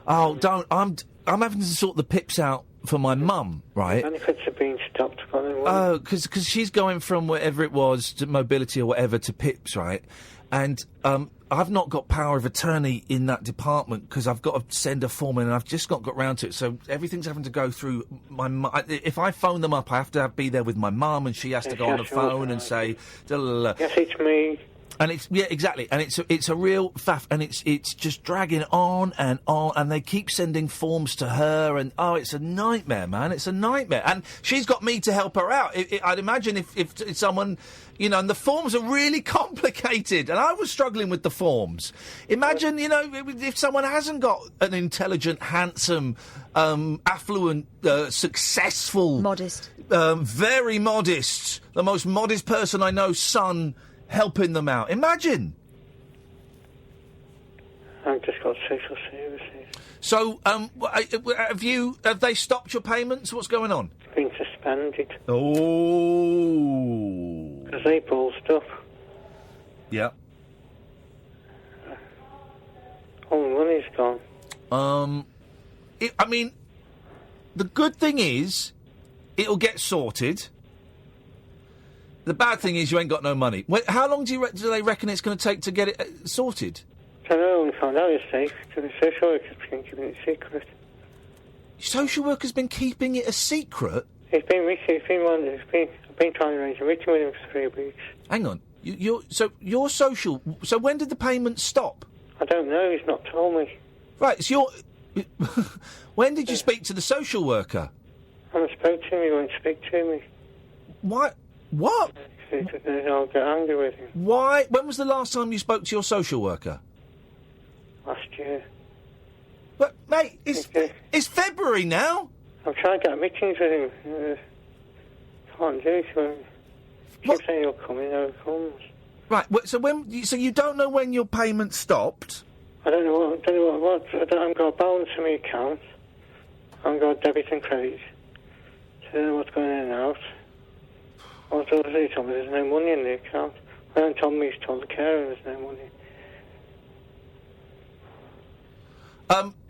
Oh, don't. I'm having to sort the pips out for my mum, right? Benefits are being stopped. I've got no Oh, because she's going from whatever it was to mobility or whatever to PIPs, right? And I've not got power of attorney in that department because I've got to send a form in and I've just not got round to it. So everything's having to go through my mum. If I phone them up, I have to be there with my mum and she has to go on the phone and say... Yes, it's me. And exactly, and it's a real faff, and it's just dragging on, and they keep sending forms to her, and it's a nightmare, man, it's a nightmare, and she's got me to help her out. I'd imagine if someone, and the forms are really complicated, and I was struggling with the forms. Imagine, if someone hasn't got an intelligent, handsome, affluent, successful, modest, very modest, the most modest person I know, son. Helping them out. Imagine. I've just got social services. So, have they stopped your payments? What's going on? It's been suspended. Oh. Because they pulled stuff. Yeah. All the money's gone. The good thing is, it'll get sorted. The bad thing is you ain't got no money. How long do they reckon it's going to take to get it sorted? I don't know. We found out yesterday because the social worker's been keeping it secret. Social worker's been keeping it a secret? I've been trying to arrange a meeting with him for 3 weeks. Hang on. So when did the payments stop? I don't know. He's not told me. Right. So when did you speak to the social worker? I haven't spoke to him. He won't speak to me. Why? What? I'll get angry with him. Why? When was the last time you spoke to your social worker? Last year. But, mate, it's February now. I'm trying to get meetings with him. Can't do it. He keeps saying he'll come, he never comes. Right, so you don't know when your payment stopped? I don't know what it was. I haven't got a balance in my account. I haven't got debit and credit. So I don't know what's going in and out. Also, he told me there's no money in the account. He hasn't told me, he's told the carer there's no money.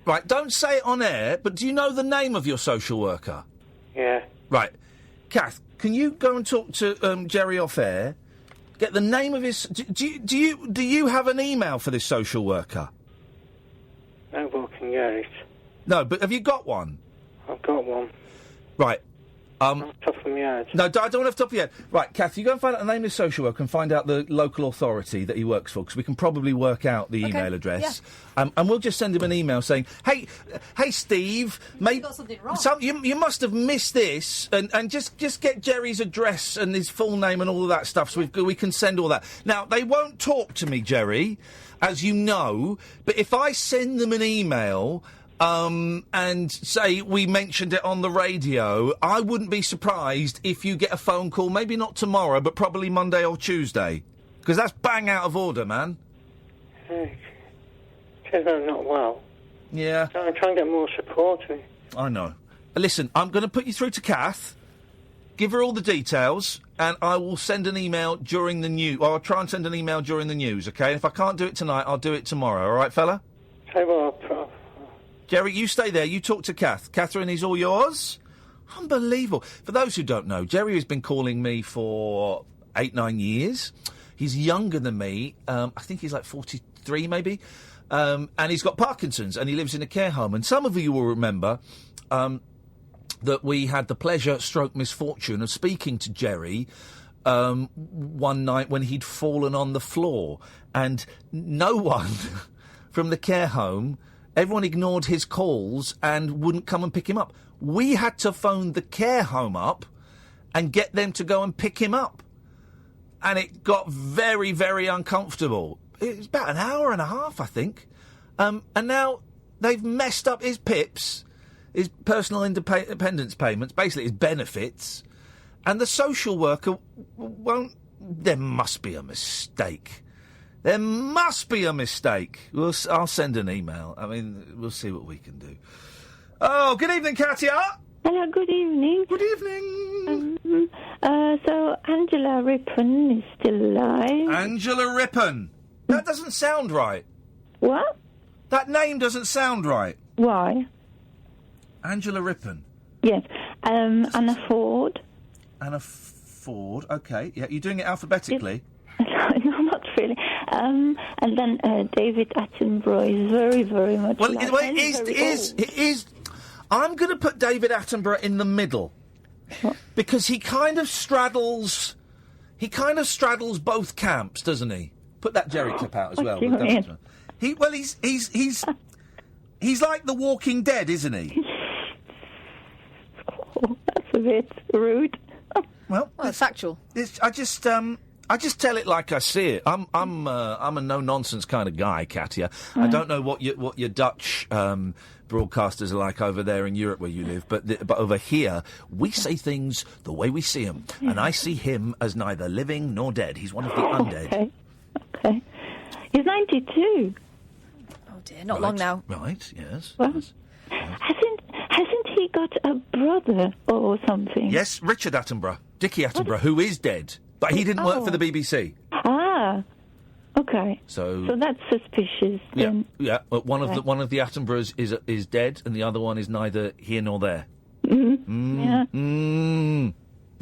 Right, don't say it on air, but do you know the name of your social worker? Yeah. Right. Kath, can you go and talk to Gerry off air? Get the name of his... Do you have an email for this social worker? No, but I can get it. No, but have you got one? I've got one. Right. Off the top of my head. No, I don't want to have the top of your head. Right, Kath, you go and find out the name of the social worker and find out the local authority that he works for, because we can probably work out the email address. Yeah. And we'll just send him an email saying, hey, Steve, you got something wrong. You must have missed this, and just get Gerry's address and his full name and all of that stuff, so we can send all that. Now, they won't talk to me, Gerry, as you know, but if I send them an email... and say we mentioned it on the radio, I wouldn't be surprised if you get a phone call, maybe not tomorrow, but probably Monday or Tuesday. Because that's bang out of order, man. Because I'm not well. Yeah. I'm trying to get more support. I know. Listen, I'm going to put you through to Kath, give her all the details, and I will send an email during the news. Or I'll try and send an email during the news, OK? And if I can't do it tonight, I'll do it tomorrow, all right, fella? Okay, well, Gerry, you stay there. You talk to Kath. Catherine, he's all yours. Unbelievable. For those who don't know, Gerry has been calling me for 8-9 years. He's younger than me. I think he's like 43, maybe. And he's got Parkinson's, and he lives in a care home. And some of you will remember that we had the pleasure, stroke misfortune, of speaking to Gerry one night when he'd fallen on the floor. And no one from the care home... Everyone ignored his calls and wouldn't come and pick him up. We had to phone the care home up and get them to go and pick him up. And it got very, very uncomfortable. It was about an hour and a half, I think. And now they've messed up his PIPs, his personal independence payments, basically his benefits. And the social worker won't... There must be a mistake. There must be a mistake. I'll send an email. I mean, we'll see what we can do. Oh, good evening, Katia. Hello, good evening. Good evening. So Angela Rippon is still alive. Angela Rippon. That doesn't sound right. What? That name doesn't sound right. Why? Angela Rippon. Yes. Anna Ford. Anna Ford. Okay, yeah, you're doing it alphabetically. No, not really. And then David Attenborough is very, very much. Well, it is. I'm going to put David Attenborough in the middle because he kind of straddles. He kind of straddles both camps, doesn't he? Put that Gerry clip out as well. He's like The Walking Dead, isn't he? Oh, that's a bit rude. Well, it's factual. I just tell it like I see it. I'm a no nonsense kind of guy, Katia. I don't know what your Dutch broadcasters are like over there in Europe where you live, but over here we say things the way we see them, and I see him as neither living nor dead. He's one of the undead. Okay. He's 92. Oh dear, not long now. Right. Yes. Well, yes. Hasn't he got a brother or something? Yes, Richard Attenborough, Dickie Attenborough, who is dead, but he didn't work for the BBC. Ah. Okay. So that's suspicious. Then. Yeah. But one of the Attenboroughs is dead, and the other one is neither here nor there. Yeah.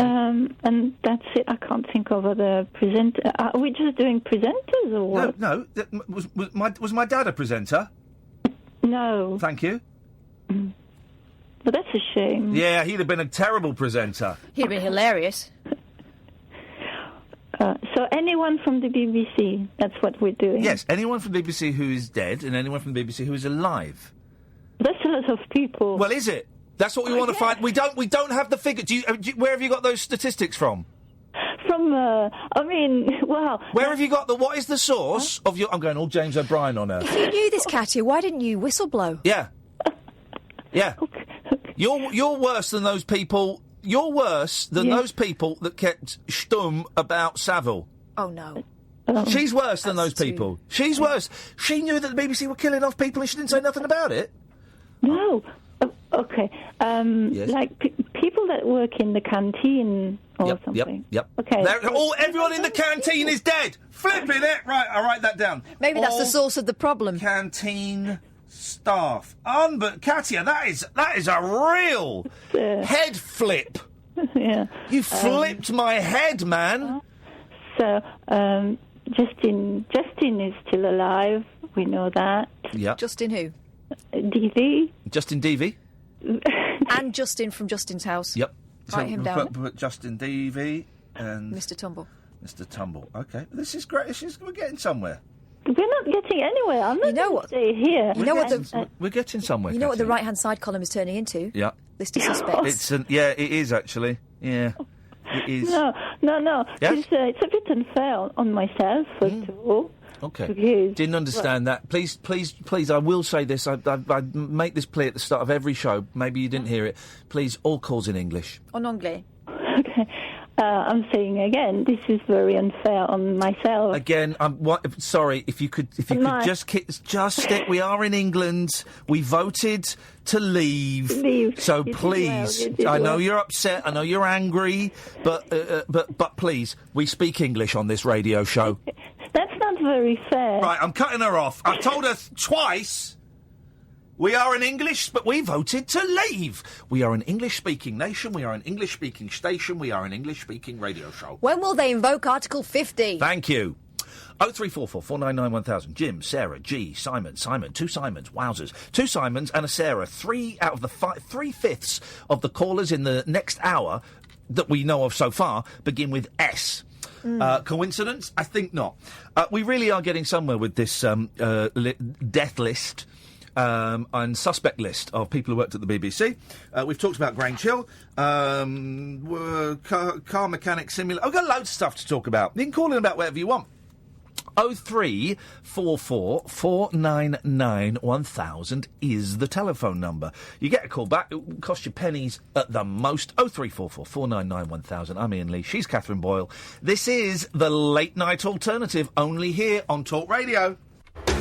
And that's it. I can't think of other presenter. Are we just doing presenters or what? No. Was my dad a presenter? No. Thank you. But that's a shame. Yeah, he'd have been a terrible presenter. He'd have been hilarious. So anyone from the BBC, that's what we're doing? Yes, anyone from the BBC who is dead and anyone from the BBC who is alive. That's a lot of people. Well, is it? That's what we want to find. We don't have the figure. Where have you got those statistics from? From, well... Where have you got what is the source of your... I'm going all James O'Brien on her. If you knew this, Katia, why didn't you whistleblow? Yeah. Yeah. Okay. You're worse than those people... You're worse than those people that kept stum about Saville. Oh, no. She's worse than those people. She's worse. She knew that the BBC were killing off people and she didn't say nothing about it. No. Okay. Yes. Like people that work in the canteen or something. Yep. Okay. Everyone in the canteen is dead. Flipping it. Right, I'll write that down. Maybe that's the source of the problem. Canteen staff. But Katia, that is a real head flip. Yeah. You flipped my head, man. So, Justin is still alive. We know that. Yeah. Justin who? Deavy. Justin Deavy. And Justin from Justin's house. Yep. Write him down. Put Justin Deavy and... Mr. Tumble. Mr. Tumble. Okay. This is great. We're getting somewhere. We're not getting anywhere. I'm not going to stay here. We're getting somewhere. You know what the right-hand side column is turning into? Yeah. List of suspects. It is actually. Yeah. It is. No. Yes? It's a bit unfair on myself, first of all. Okay. Because, didn't understand that. Please, I will say this. I make this plea at the start of every show. Maybe you didn't hear it. Please, all calls in English. En anglais. Okay. I'm saying again, this is very unfair on myself. Again, sorry. If you could just stick. We are in England. We voted to leave. So please, I know you're upset. I know you're angry. But please, we speak English on this radio show. That's not very fair. Right, I'm cutting her off. I've told her twice. We are an English, but we voted to leave. We are an English-speaking nation. We are an English-speaking station. We are an English-speaking radio show. When will they invoke Article 50? Thank you. 0344 499 1000. Jim, Sarah, G, Simon, two Simons, wowzers. Two Simons and a Sarah. 3 out of the 3/5 of the callers in the next hour that we know of so far begin with S. Coincidence? I think not. We really are getting somewhere with this death list. And suspect list of people who worked at the BBC. We've talked about Grange Hill, car mechanic simulator. I've got loads of stuff to talk about. You can call in about whatever you want. 0344 499 1000 is the telephone number. You get a call back. It will cost you pennies at the most. 0344 499 1000. I'm Iain Lee. She's Catherine Boyle. This is the Late Night Alternative, only here on Talk Radio.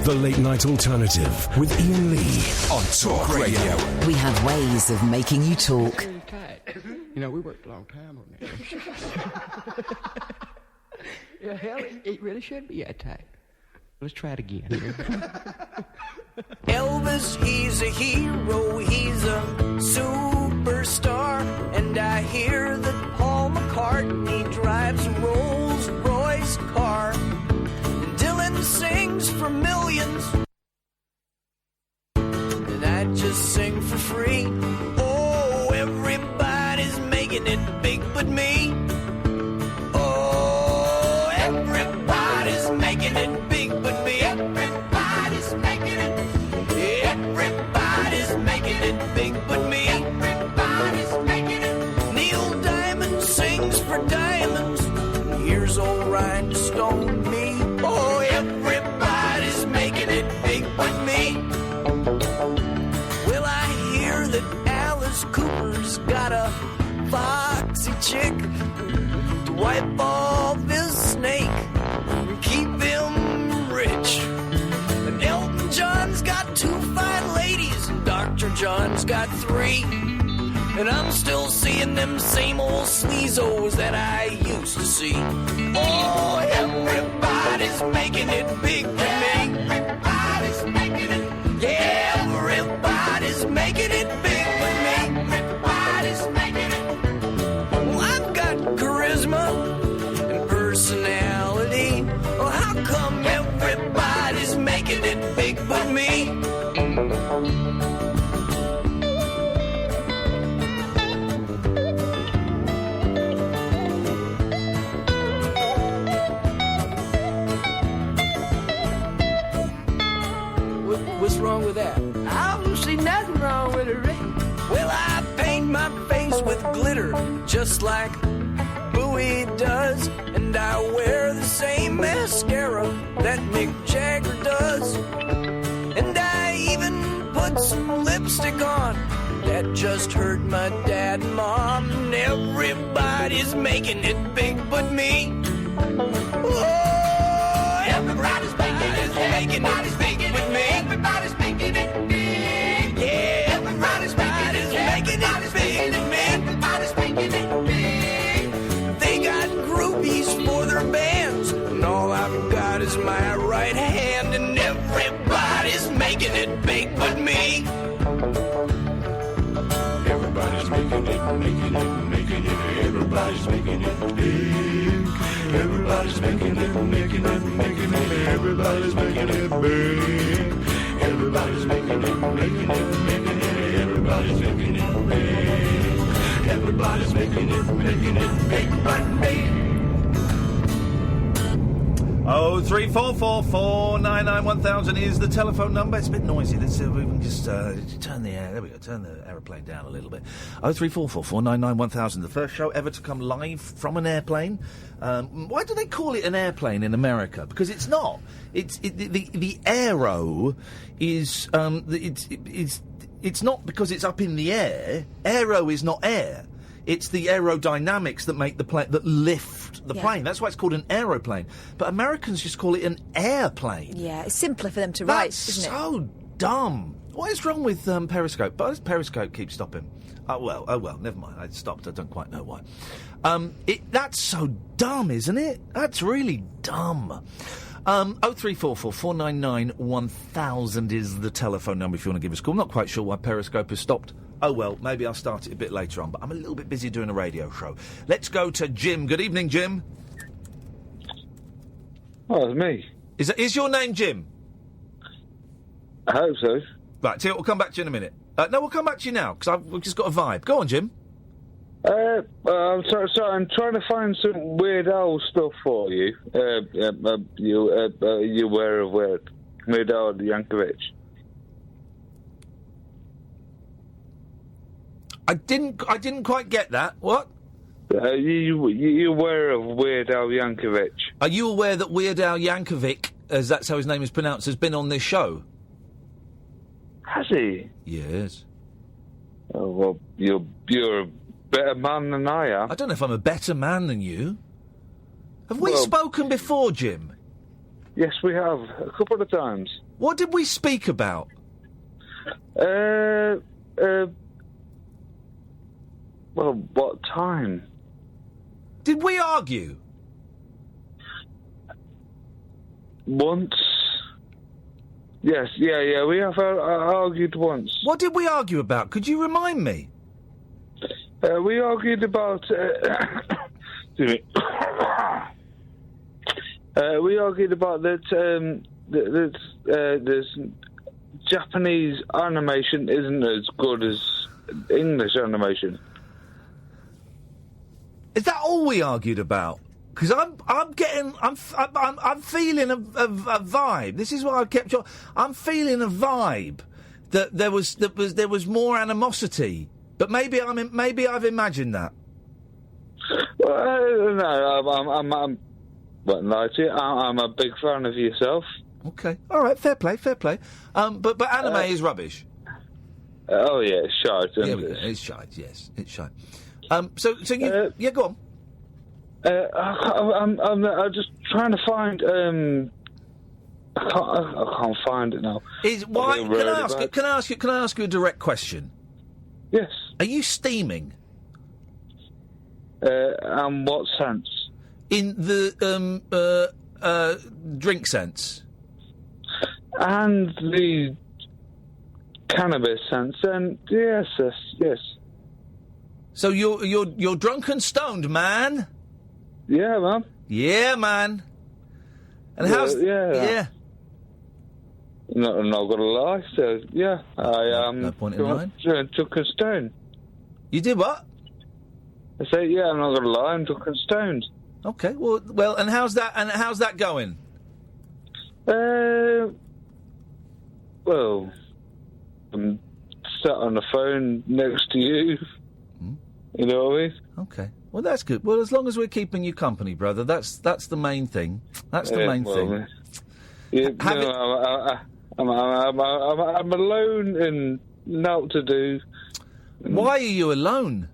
The Late Night Alternative with Iain Lee on Talk Radio. We have ways of making you talk. You know, we worked a long time on that. Yeah, hell, it really should be attacked. Let's try it again. Elvis, he's a hero, he's a super superstar, and I hear that Paul McCartney drives a Rolls-Royce car, and Dylan sings for millions, and I just sing for free. Oh, everybody's making it big but me. Oh, everybody's making it big but me. Everybody's making it. Everybody's making it big but me. Everybody's making it. Neil Diamond sings for diamonds. Here's old rhinestone me. Oh, everybody's making it big but me. Well, I hear that Alice Cooper's got a foxy chick to wipe off his snake and keep him rich. And Elton John's got 2 fine ladies, and Dr. John's got 3. And I'm still seeing them same old sleazos that I used to see. Oh, everybody's making it big for me. Everybody's making it. Yeah, everybody's making it big for me. Everybody's making it. Well, I've got charisma and personality. Well, how come everybody's making it big but me? What's wrong with that? I don't see nothing wrong with it, Rick. Well, I paint my face with glitter, just like Bowie does. And I wear the same mascara that Mick Jagger does. And I even put some lipstick on that just hurt my dad and mom. And everybody's making it big but me. Oh, everybody's making it big but me. Everybody's making it big. Yeah, everybody's making it big but me. Everybody's making it big. They got groupies for their bands, and all I've got is my right hand, and everybody's making it big but me. Everybody's making it. Everybody's making it big. Everybody's making it. Everybody's making it big. Everybody's making it. Everybody's making it big. Everybody's making it big but me. 03444991000 is the telephone number. It's a bit noisy. Let's we can just turn the air. There we go. Turn the aeroplane down a little bit. 03444991000. The first show ever to come live from an airplane. Why do they call it an airplane in America? Because it's not. The aero is it's not because it's up in the air. Aero is not air. It's the aerodynamics that make the plane, that lift the plane. That's why it's called an aeroplane. But Americans just call it an airplane. Yeah, it's simpler for them to write, isn't it? That's so dumb. What is wrong with Periscope? But Periscope keeps stopping. Oh well, never mind. I stopped. I don't quite know why. That's so dumb, isn't it? That's really dumb. 03444991000 is the telephone number if you want to give us a call. I'm not quite sure why Periscope has stopped. Oh well, maybe I'll start it a bit later on, but I'm a little bit busy doing a radio show. Let's go to Jim. Good evening, Jim. Oh, it's me. Is your name Jim? I hope so. Right, so we'll come back to you in a minute. No, we'll come back to you now, because we've just got a vibe. Go on, Jim. I'm sorry, I'm trying to find some Weird Al stuff for you. You aware of Weird Al Yankovic? I didn't quite get that. What? You aware of Weird Al Yankovic? Are you aware that Weird Al Yankovic, as that's how his name is pronounced, has been on this show? Has he? Yes. Oh, well, you're a better man than I am. I don't know if I'm a better man than you. Have we spoken before, Jim? Yes, we have. A couple of times. What did we speak about? Well, what time? Did we argue? Once. Yes, yeah, we have argued once. What did we argue about? Could you remind me? We argued about... excuse me. We argued about that there's Japanese animation isn't as good as English animation. Is that all we argued about? Because I'm feeling a vibe. This is what I kept. I'm feeling a vibe that there was more animosity. But maybe I've imagined that. Well, no, But lie to you, I'm a big fan of yourself. Okay, all right, fair play. But anime is rubbish. Oh yeah, it's shite. Yeah, it's shite. Yes, it's shite. So you, yeah, go on. I'm just trying to find. I can't find it now. Can I ask you a direct question? Yes. Are you steaming? In what sense? In the drink sense. And the cannabis sense, and yes. So you're drunk and stoned, man. Yeah, man. Yeah, man. And how's yeah? No, I'm not gonna lie. So yeah, I no point in lying. Took and stoned. You did what? I say yeah. I'm not gonna lie. I'm took and stoned. Okay. Well, and how's that going? Well, I'm sat on the phone next to you. You know what I mean? Okay. Well, that's good. Well, as long as we're keeping you company, brother, that's the main thing. That's the main thing. Yeah, I'm alone and not to do. Why are you alone?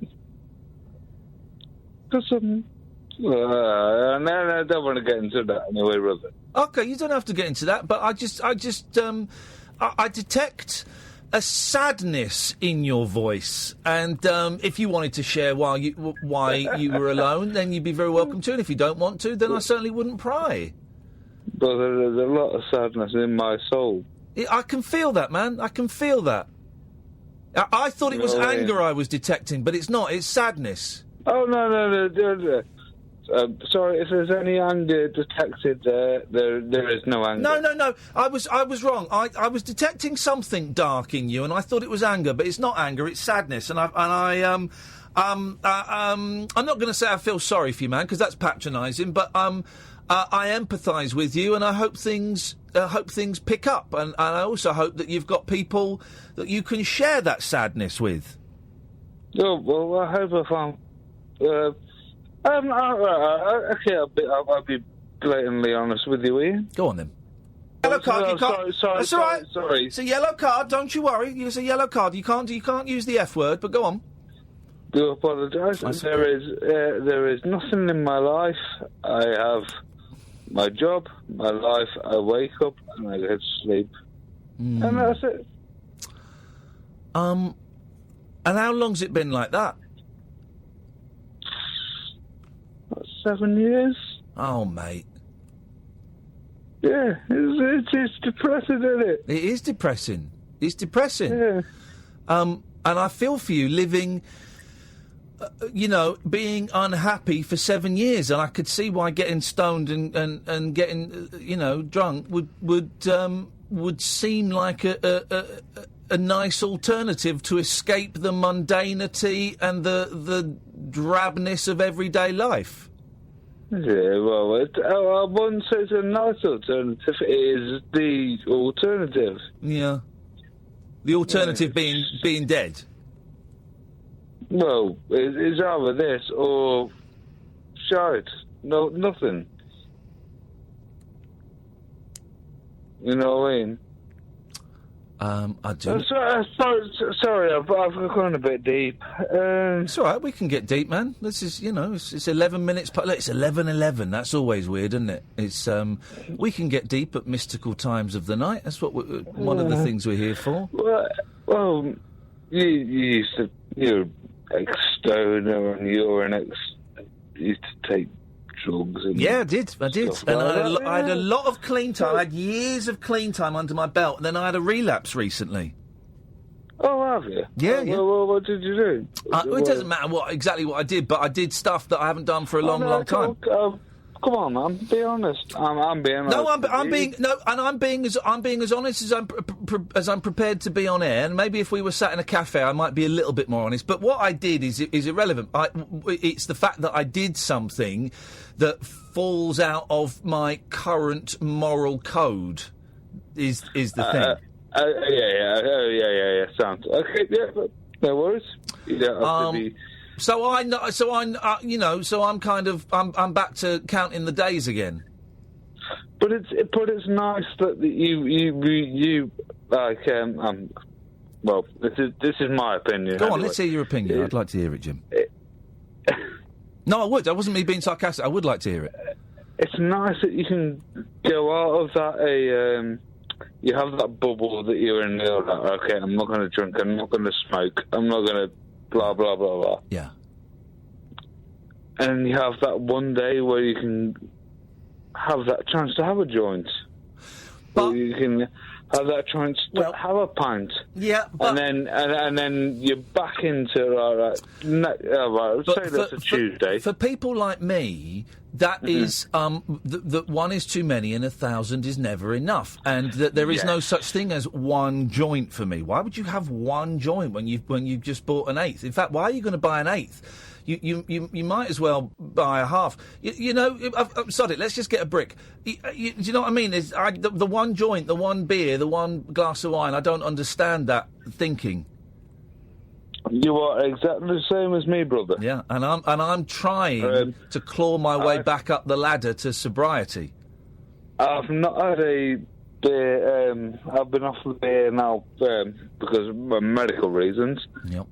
Because I'm. No, I don't want to get into that anyway, brother. Okay, you don't have to get into that, but I detect a sadness in your voice, and if you wanted to share why you were alone, then you'd be very welcome to. And if you don't want to, then I certainly wouldn't pry. But there's a lot of sadness in my soul. I can feel that, man. I can feel that. I thought it was anger I was detecting, but it's not. It's sadness. Oh no. Sorry, if there's any anger detected there is no anger. No. I was wrong. I was detecting something dark in you, and I thought it was anger, but it's not anger. It's sadness, and I'm not going to say I feel sorry for you, man, because that's patronising. But I empathise with you, and I hope things pick up, and I also hope that you've got people that you can share that sadness with. Oh well, I hope I found. Okay, I'll be blatantly honest with you, Ian. Go on then. Yellow card. You can't. That's all right. Sorry. It's a yellow card. Don't you worry. It's a yellow card. You can't use the F word. But go on. Do apologise. There is nothing in my life. I have my job, my life. I wake up and I go to sleep, and that's it. And how long's it been like that? 7 years. Oh, mate. Yeah, it's depressing, isn't it? It is depressing. It's depressing. Yeah. And I feel for you living, being unhappy for 7 years, and I could see why getting stoned and getting, drunk would seem like a nice alternative to escape the mundanity and the drabness of everyday life. Yeah, well, I wouldn't say it's a nice alternative. It is the alternative. Yeah. The alternative being dead. Well, it's either this or shite. No, nothing. You know what I mean? I do. Sorry, I've gone a bit deep. It's all right. We can get deep, man. This is, it's 11 minutes. It's 11:11. That's always weird, isn't it? It's we can get deep at mystical times of the night. That's what one of the things we're here for. Well, you're ex-stoner and you're you used to take drugs. And yeah, I did. And I had a lot of clean time. I had years of clean time under my belt, and then I had a relapse recently. Oh, have you? Yeah, yeah. Well, what did you do? It doesn't matter exactly what I did, but I did stuff that I haven't done for a long time. Come on, man. Be honest. I'm being honest. No, I'm being as honest as I'm prepared to be on air. And maybe if we were sat in a cafe, I might be a little bit more honest. But what I did is irrelevant. It's the fact that I did something that falls out of my current moral code. Is the thing. Yeah. Sounds okay. Yeah, but no worries. You don't have to be. So I'm back to counting the days again. But it's nice that you like well, this is my opinion. Go on, let's hear your opinion. I'd like to hear it, Jim. No, I would. That wasn't me being sarcastic. I would like to hear it. It's nice that you can go out of that you have that bubble that you're in. You're like, okay, I'm not going to drink. I'm not going to smoke. I'm not going to blah blah blah blah. Yeah. And you have that one day where you can have that chance to have a joint. But you can have that chance to have a pint. Yeah, but and then you're back into right. Say that's a Tuesday. For people like me, that is that one is too many and 1,000 is never enough, and that there is no such thing as one joint for me. Why would you have one joint when you've just bought an eighth? In fact, why are you going to buy an eighth? You might as well buy a half. Sod it, let's just get a brick. Do you know what I mean? The one joint, the one beer, the one glass of wine, I don't understand that thinking. You are exactly the same as me, brother. Yeah, and I'm trying to claw my way back up the ladder to sobriety. I've not had a beer. I've been off the beer now because of medical reasons. Yep.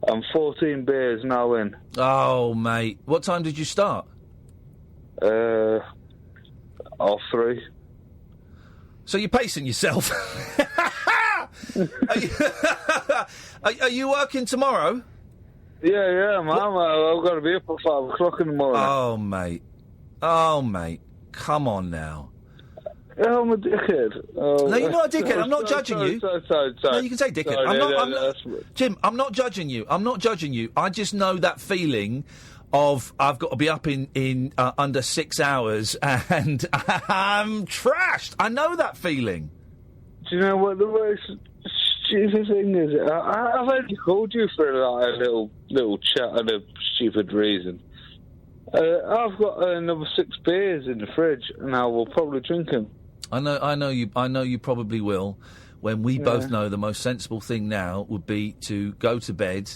I'm 14 beers now in. Oh, mate. What time did you start? 3. So you're pacing yourself. Are you working tomorrow? Yeah, man. I've got to be up at 5 o'clock in the morning. Oh, mate. Come on now. Yeah, I'm a dickhead. No, you're not a dickhead. I'm not judging you. Sorry. No, you can say dickhead. Jim, I'm not judging you. I just know that feeling of I've got to be up in under 6 hours and I'm trashed. I know that feeling. Do you know what the most stupid thing is? I've only called you for a little chat and a stupid reason. I've got another 6 beers in the fridge, and I will probably drink them. I know you probably will. When we both know the most sensible thing now would be to go to bed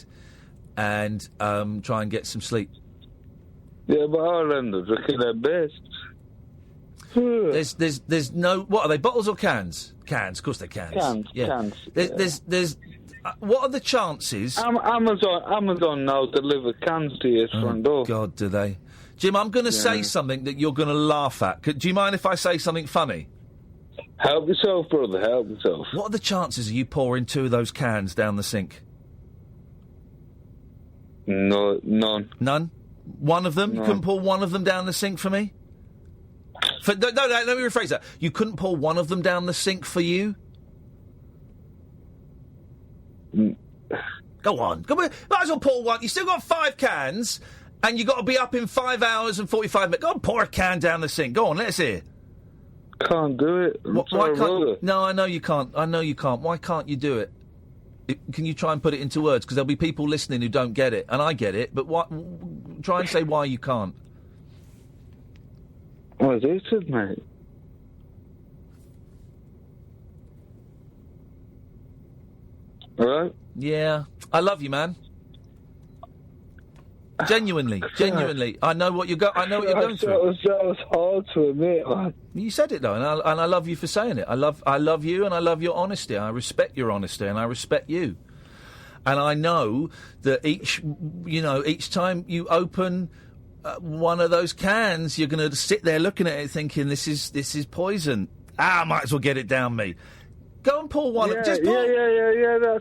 and try and get some sleep. Yeah, but I'll end up drinking their beers. There's no. What are they? Bottles or cans? Cans, of course they're cans. Cans. There's. What are the chances? Amazon now deliver cans to your front door. God, do they? Jim, I'm going to say something that you're going to laugh at. Do you mind if I say something funny? Help yourself, brother. Help yourself. What are the chances of you pouring 2 of those cans down the sink? No, none. None? One of them? No. You couldn't pour one of them down the sink for me? No, let me rephrase that. You couldn't pour one of them down the sink for you? Go on. Might as well pour one. You still got 5 cans, and you got to be up in 5 hours and 45 minutes. Go on, pour a can down the sink. Go on, let's hear. Can't do it. Why can't you? No, I know you can't. Why can't you do it? Can you try and put it into words? Because there'll be people listening who don't get it, and I get it. But try and say why you can't. What is it, mate? All right? Yeah. I love you, man. Genuinely. I know what you're going through. That was hard to admit, man. You said it, though, and I love you for saying it. I love you, and I love your honesty. I respect your honesty, and I respect you. And I know that each time you open one of those cans, you're going to sit there looking at it thinking, this is poison. I might as well get it down me. Go and pour one. Yeah, that's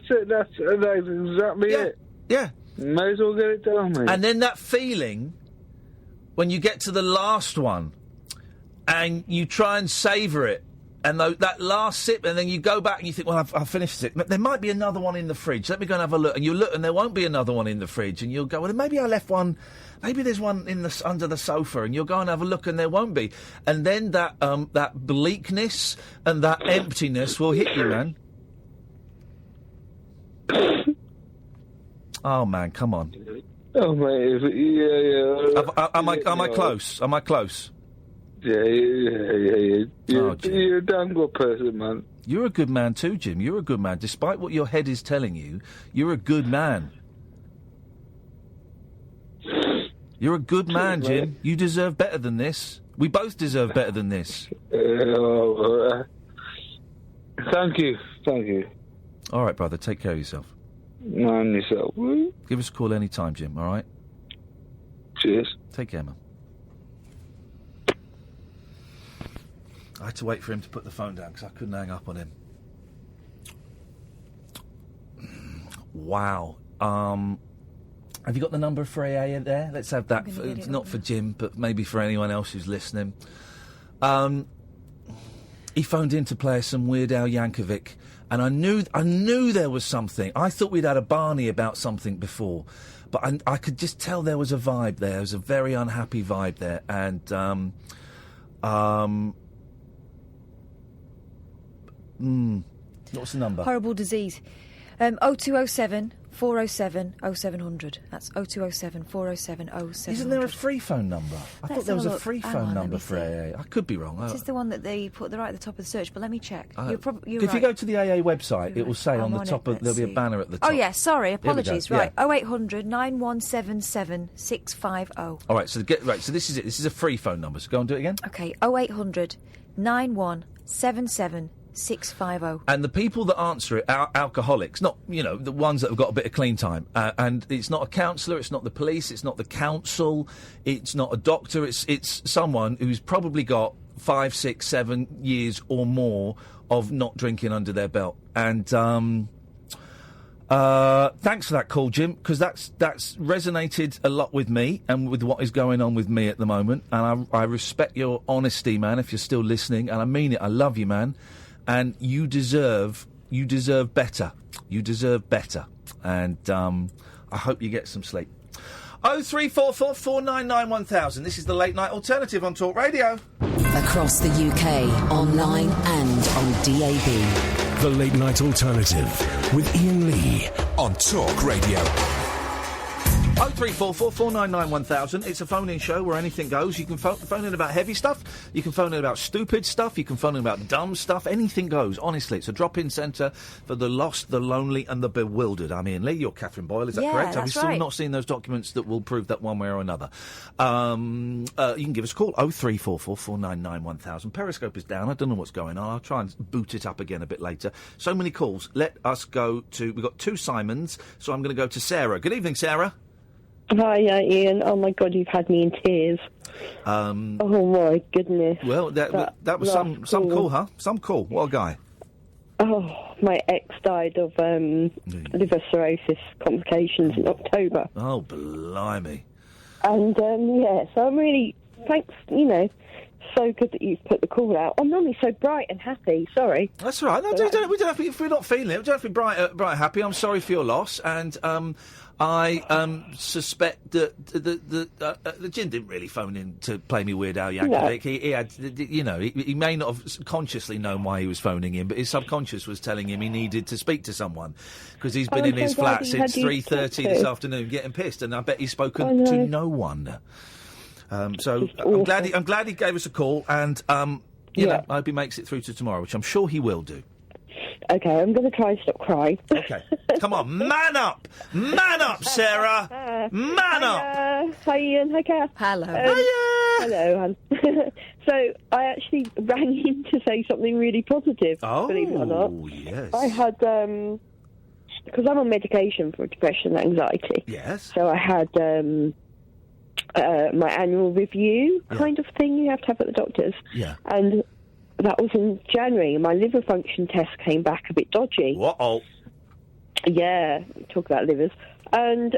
it. That's exactly it. Yeah. May as well get it down, mate. And then that feeling when you get to the last one and you try and savour it And that last sip, and then you go back and you think, well, I've finished it. There might be another one in the fridge. Let me go and have a look. And you look, and there won't be another one in the fridge. And you'll go, well, maybe I left one. Maybe there's one under the sofa. And you'll go and have a look, and there won't be. And then that bleakness and that emptiness will hit you, man. Oh, man, come on. Oh, mate, yeah. Am I close? Am I close? Yeah. You're a damn good person, man. You're a good man too, Jim. You're a good man. Despite what your head is telling you, you're a good man. You're a good man, Jim. You deserve better than this. We both deserve better than this. Thank you. All right, brother. Take care of yourself. And yourself. Give us a call any time, Jim, all right? Cheers. Take care, man. I had to wait for him to put the phone down because I couldn't hang up on him. Wow. Have you got the number for AA there? Let's have that. It's not for Jim, but maybe for anyone else who's listening. He phoned in to play some Weird Al Yankovic, and I knew there was something. I thought we'd had a Barney about something before, but I could just tell there was a vibe there. There was a very unhappy vibe there, and what's the number? Horrible disease. 0207 407 0700. That's 0207 407 0700. Isn't there a free phone number? I thought there was a free phone number for AA. I could be wrong. This is the one that they put right at the top of the search, but let me check. You're if you go to the AA website, it will say on the top there'll be a banner at the top. Oh, yeah, sorry, apologies. Right, 0800 9177 650. All right, so this is it. This is a free phone number, so go and do it again. OK, 0800 9177 650. And the people that answer it are alcoholics, not, the ones that have got a bit of clean time. And it's not a counsellor, it's not the police, it's not the council, it's not a doctor, it's someone who's probably got 5, 6, 7 years or more of not drinking under their belt. And thanks for that call, Jim, because that's resonated a lot with me and with what is going on with me at the moment. And I respect your honesty, man, if you're still listening. And I mean it, I love you, man. And you deserve better. You deserve better. And I hope you get some sleep. 0344 499 1000. This is the Late Night Alternative on Talk Radio. Across the UK, online and on DAB. The Late Night Alternative with Iain Lee on Talk Radio. 0344 499 1000. It's a phone-in show where anything goes. You can phone in about heavy stuff. You can phone in about stupid stuff. You can phone in about dumb stuff. Anything goes. Honestly, it's a drop-in centre for the lost, the lonely and the bewildered. I'm Iain Lee. You're Catherine Boyle. Is that correct? That's Have you still not seen those documents that will prove that one way or another? You can give us a call. 0344 499 1000. Periscope is down. I don't know what's going on. I'll try and boot it up again a bit later. So many calls. Let us go to... We've got 2 Simons, so I'm going to go to Sarah. Good evening, Sarah. Hi, Iain. Oh, my God, you've had me in tears. Oh, my goodness. Well, that was some call, huh? Some call. What a guy. Oh, my ex died of liver cirrhosis complications in October. Oh, blimey. And, so I'm really... Thanks, so good that you've put the call out. I'm normally so bright and happy. Sorry. That's all right. No, we don't have to be, if we're not feeling it, we don't have to be bright and happy. I'm sorry for your loss, and I suspect that the Jim didn't really phone in to play me Weird Al Yankovic. No. He had, he may not have consciously known why he was phoning in, but his subconscious was telling him he needed to speak to someone because he's been in his flat since 3:30 this afternoon, getting pissed, and I bet he's spoken to no one. So I'm glad he gave us a call, and I hope he makes it through to tomorrow, which I'm sure he will do. Okay, I'm going to try and stop crying. Okay, come on, man up, Sarah, man up. Hi, Iain. Hi, Kath. Hello. Hello, hon. So I actually rang in to say something really positive. Oh, believe it or not. Yes. I had because I'm on medication for depression and anxiety. Yes. So I had my annual review kind of thing you have to have at the doctor's. Yeah. And that was in January. My liver function test came back a bit dodgy. Uh-oh. Yeah, talk about livers. And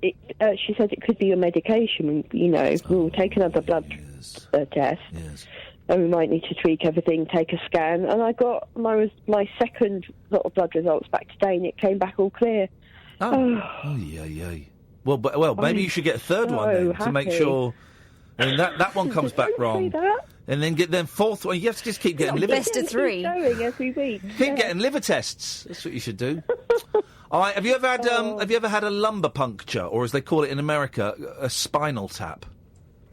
she said it could be your medication. We'll take another blood test. Yes. and we might need to tweak everything, take a scan. And I got my second lot of blood results back today, and it came back all clear. Oh, yeah. Well, maybe you should get a third one then to make sure. I mean, that one comes back wrong. And then fourth one, you have to just keep getting liver tests. Best of three. Showing every week. Keep getting liver tests. That's what you should do. All right, have you ever had a lumbar puncture, or as they call it in America, a spinal tap?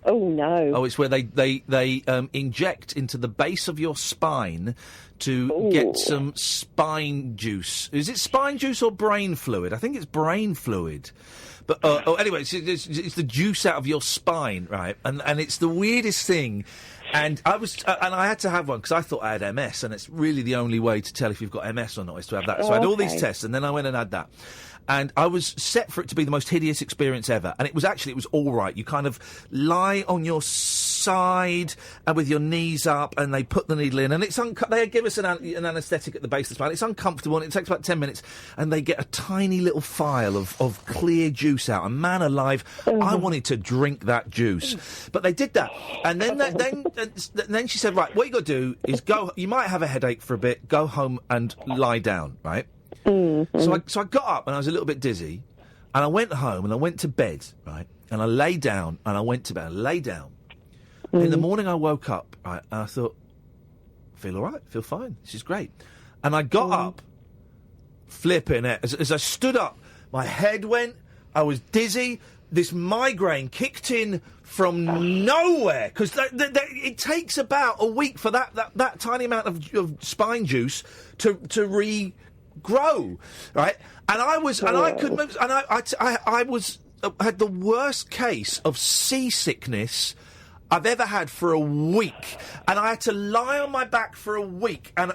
Oh no! Oh, it's where they inject into the base of your spine to get some spine juice. Is it spine juice or brain fluid? I think it's brain fluid. But anyway, it's the juice out of your spine, right? And it's the weirdest thing. And I had to have one because I thought I had MS, and it's really the only way to tell if you've got MS or not is to have that. So I had all these tests, and then I went and had that. And I was set for it to be the most hideous experience ever. And it was all right. You kind of lie on your side and with your knees up, and they put the needle in, and they give us an anaesthetic at the base of the spine. It's uncomfortable, and it takes about 10 minutes, and they get a tiny little phial of clear juice out. And man alive, I wanted to drink that juice. But they did that. And then she said, right, what you got to do is go, you might have a headache for a bit, go home and lie down, right? So I got up, and I was a little bit dizzy, and I went home, and I went to bed, right? And I lay down, and I went to bed. I lay down. In the morning, I woke up, right, and I thought, feel all right, feel fine. This is great. And I got up, flipping it. As I stood up, my head went, I was dizzy. This migraine kicked in from nowhere, because it takes about a week for that tiny amount of spine juice to regrow, right? And I couldn't move, and I had the worst case of seasickness I've ever had for a week, and I had to lie on my back for a week. And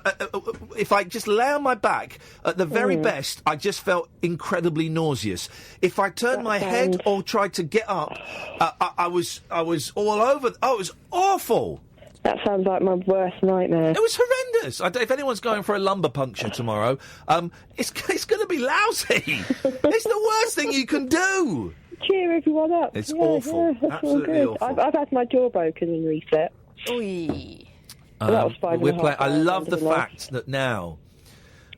if I just lay on my back, at the very best, I just felt incredibly nauseous. If I turned my head or tried to get up, I was all over. Oh, it was awful. That sounds like my worst nightmare. It was horrendous. If anyone's going for a lumbar puncture tomorrow, it's going to be lousy. It's the worst thing you can do. Cheer everyone up. It's awful. Yeah, absolutely awful. I've had my jaw broken and reset. Oy. That was 5.5 hours. I love the fact that now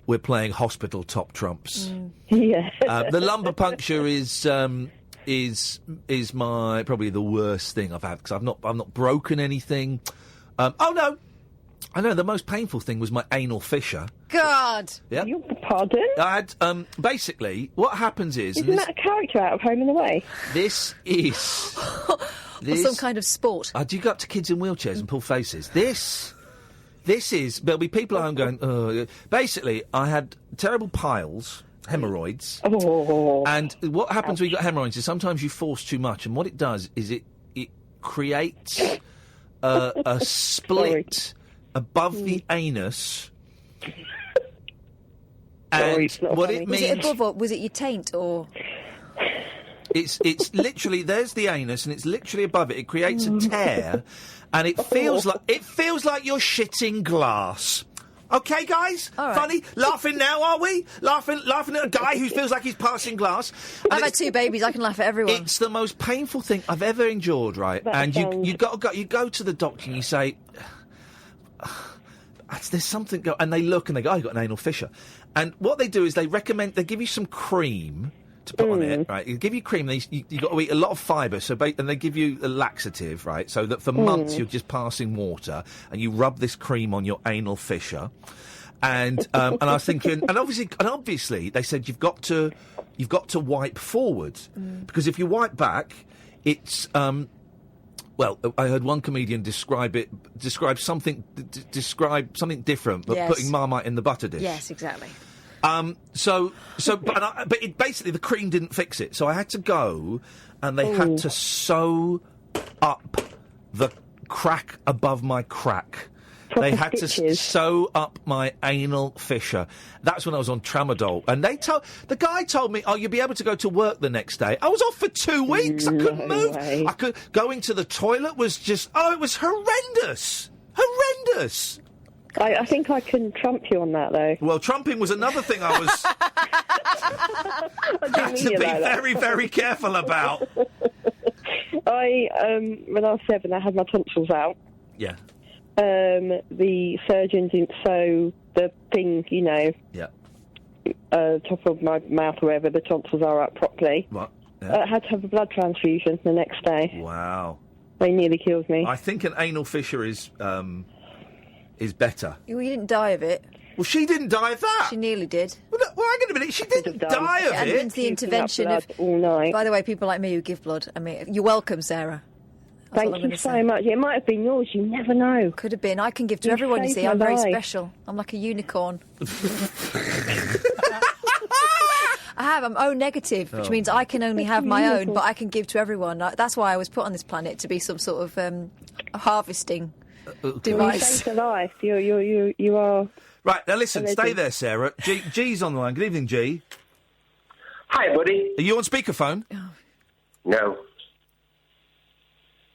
we're playing hospital top trumps. Yeah. The lumbar puncture is my probably the worst thing I've had, because I've not broken anything. Oh no, I know the most painful thing was my anal fissure. God. Yeah. Pardon? I had basically what happens is. Isn't that a character out of Home and Away? This is. Or some kind of sport. Do you go up to kids in wheelchairs and pull faces? This is. There'll be people at home going. Oh. Basically, I had terrible piles. Hemorrhoids. Oh. And what happens when you've got hemorrhoids is sometimes you force too much, and what it does is it creates a split above the anus. And what it means... Was it above, or was it your taint, or...? It's literally, there's the anus, and it's literally above it. It creates a tear, and it feels like you're shitting glass. Okay, guys? All right. Funny? Laughing now, are we? Laughing at a guy who feels like he's passing glass. I've had 2 babies. I can laugh at everyone. It's the most painful thing I've ever endured, right? And you go to the doctor and you say, there's something and they look and they go, you've got an anal fissure. And what they do is they give you some cream to put on it, right? They give you cream, you've got to eat a lot of fibre, and they give you a laxative, right? So that for months you're just passing water, and you rub this cream on your anal fissure. And I was thinking, and obviously they said you've got to wipe forward, because if you wipe back, it's well, I heard one comedian describe something different, but putting Marmite in the butter dish. Yes, exactly. But basically the cream didn't fix it, so I had to go, and they had to sew up the crack above my crack. They had to sew up my anal fissure. That's when I was on tramadol, and the guy told me, you'll be able to go to work the next day. I was off for 2 weeks. I couldn't move. I could go into the toilet. Was just it was horrendous. I think I can trump you on that, though. Well, trumping was another thing I was had to be very, very careful about. When I was 7, I had my tonsils out. Yeah. the surgeon didn't sew the thing, Yeah. Top of my mouth, wherever the tonsils are, up properly. What? Yeah. I had to have a blood transfusion the next day. Wow. They nearly killed me. I think an anal fissure is better. You didn't die of it. Well, she didn't die of that. She nearly did. Well, hang on a minute. She didn't die of And it. it's the intervention of... all night. By the way, people like me who give blood. I mean, you're welcome, Sarah. That's all Thank I'm you gonna so say. much. It might have been yours. You never know. Could have been. I can give to You everyone, you saved see. my I'm very life. special. I'm like a unicorn. I'm O negative, which means I can only have my own, but I can give to everyone. That's why I was put on this planet, to be some sort of harvesting device. You saved a life. You are... Right, now listen, a stay legend. there, Sarah. G's on the line. Good evening, G. Hi, buddy. Are you on speakerphone? No.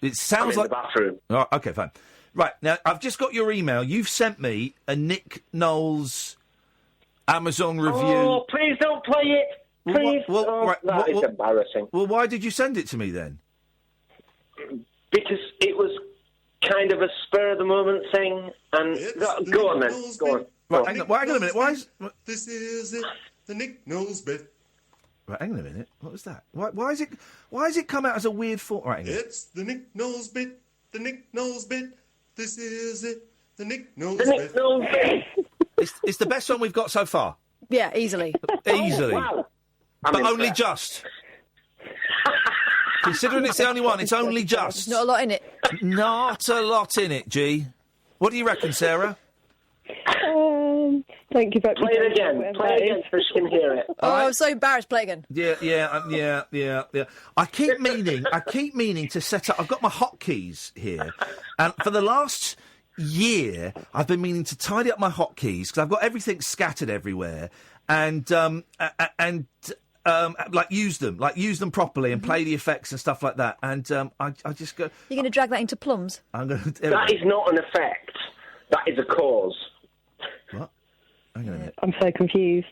It sounds I'm in like... the bathroom. Oh, OK, fine. Right, now, I've just got your email. You've sent me a Nick Knowles Amazon review. Oh, please don't play it. Please. That is embarrassing. Well, why did you send it to me, then? Because it was kind of a spur-of-the-moment thing, and... Go on, then. Go on. Right, hang on a minute. Why is... This is it, the Nick Knowles bit. Right, hang on a minute. What was that? Why is it come out as a weird form? Right, hang on. It's the Nick Knowles bit, the Nick Knowles bit. This is it, the Nick Knowles The Nick Knowles bit. It's the best one we've got so far. Yeah, easily. Easily. Wow. But I'm only impressed. just. Considering it's the only one, it's only just. There's not a lot in it. Not a lot in it, G. What do you reckon, Sarah? Thank you very much. Play it again. Play it again so she can hear it. Oh, I'm so embarrassed. Play again. Yeah. I keep meaning to set up... I've got my hotkeys here. And for the last year, I've been meaning to tidy up my hotkeys because I've got everything scattered everywhere and use them properly and play the effects and stuff like that. And I just go... You're going to drag that into plums? I'm going to... That is not an effect. That is a cause. What? Hang on a minute. I'm so confused.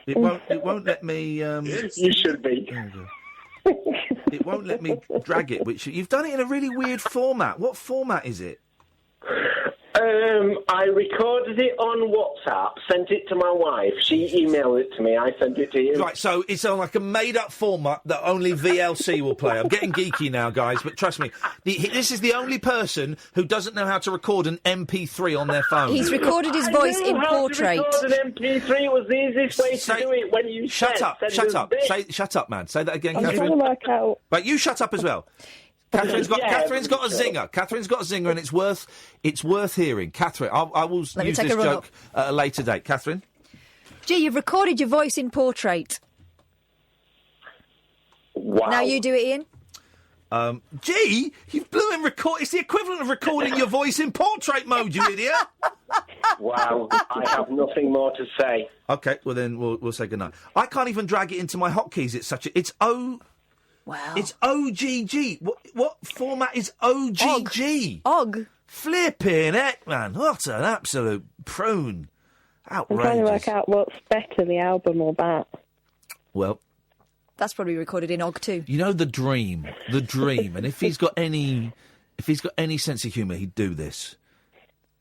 It won't let me... You should be. It won't let me drag it, which... You've done it in a really weird format. What format is it? I recorded it on WhatsApp, sent it to my wife. She emailed it to me. I sent it to you. Right, so it's on like a made-up format that only VLC will play. I'm getting geeky now, guys, but trust me, this is the only person who doesn't know how to record an MP3 on their phone. He's recorded his voice in portrait. I knew how to record an MP3. It was the easiest way to do it when you Shut up. Shut up, man. Say that again, I'm Catherine. trying to work out. Right, you shut up as well. Catherine's got a sure. zinger. Catherine's got a zinger, and it's worth hearing. Catherine, I will use me this take a run joke at a later date. Catherine? Gee, you've recorded your voice in portrait. Wow. Now you do it, Ian. Gee, you've blew in record. It's the equivalent of recording your voice in portrait mode, you idiot. Wow, I have nothing more to say. Okay, well then we'll say goodnight. I can't even drag it into my hotkeys. Wow. It's OGG. What format is OGG? OG. Flipping heck, man. What an absolute prune. I'm trying to work out what's better, the album or that. Well, that's probably recorded in OG too. You know the dream, and if he's got any sense of humour, he'd do this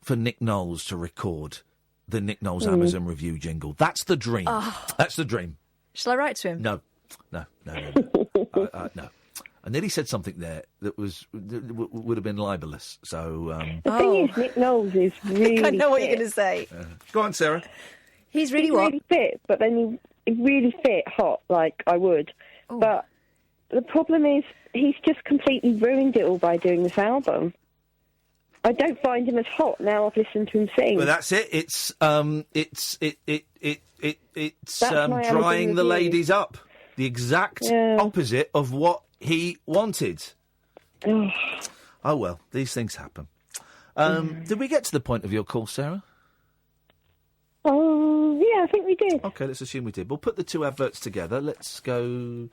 for Nick Knowles to record the Nick Knowles Amazon review jingle. That's the dream. Oh. That's the dream. Shall I write to him? No. No. I nearly said something there that would have been libelous. So the thing is, Nick Knowles is really. I know what fit. you're going to say. Go on, Sarah. He's really fit, but then he's really fit, hot, like I would. Oh. But the problem is, he's just completely ruined it all by doing this album. I don't find him as hot now. I've listened to him sing. Well, that's it. It's drying the ladies up. The exact opposite of what he wanted. Oh, well, these things happen. Did we get to the point of your call, Sarah? Oh, yeah, I think we did. OK, let's assume we did. We'll put the two adverts together. Let's go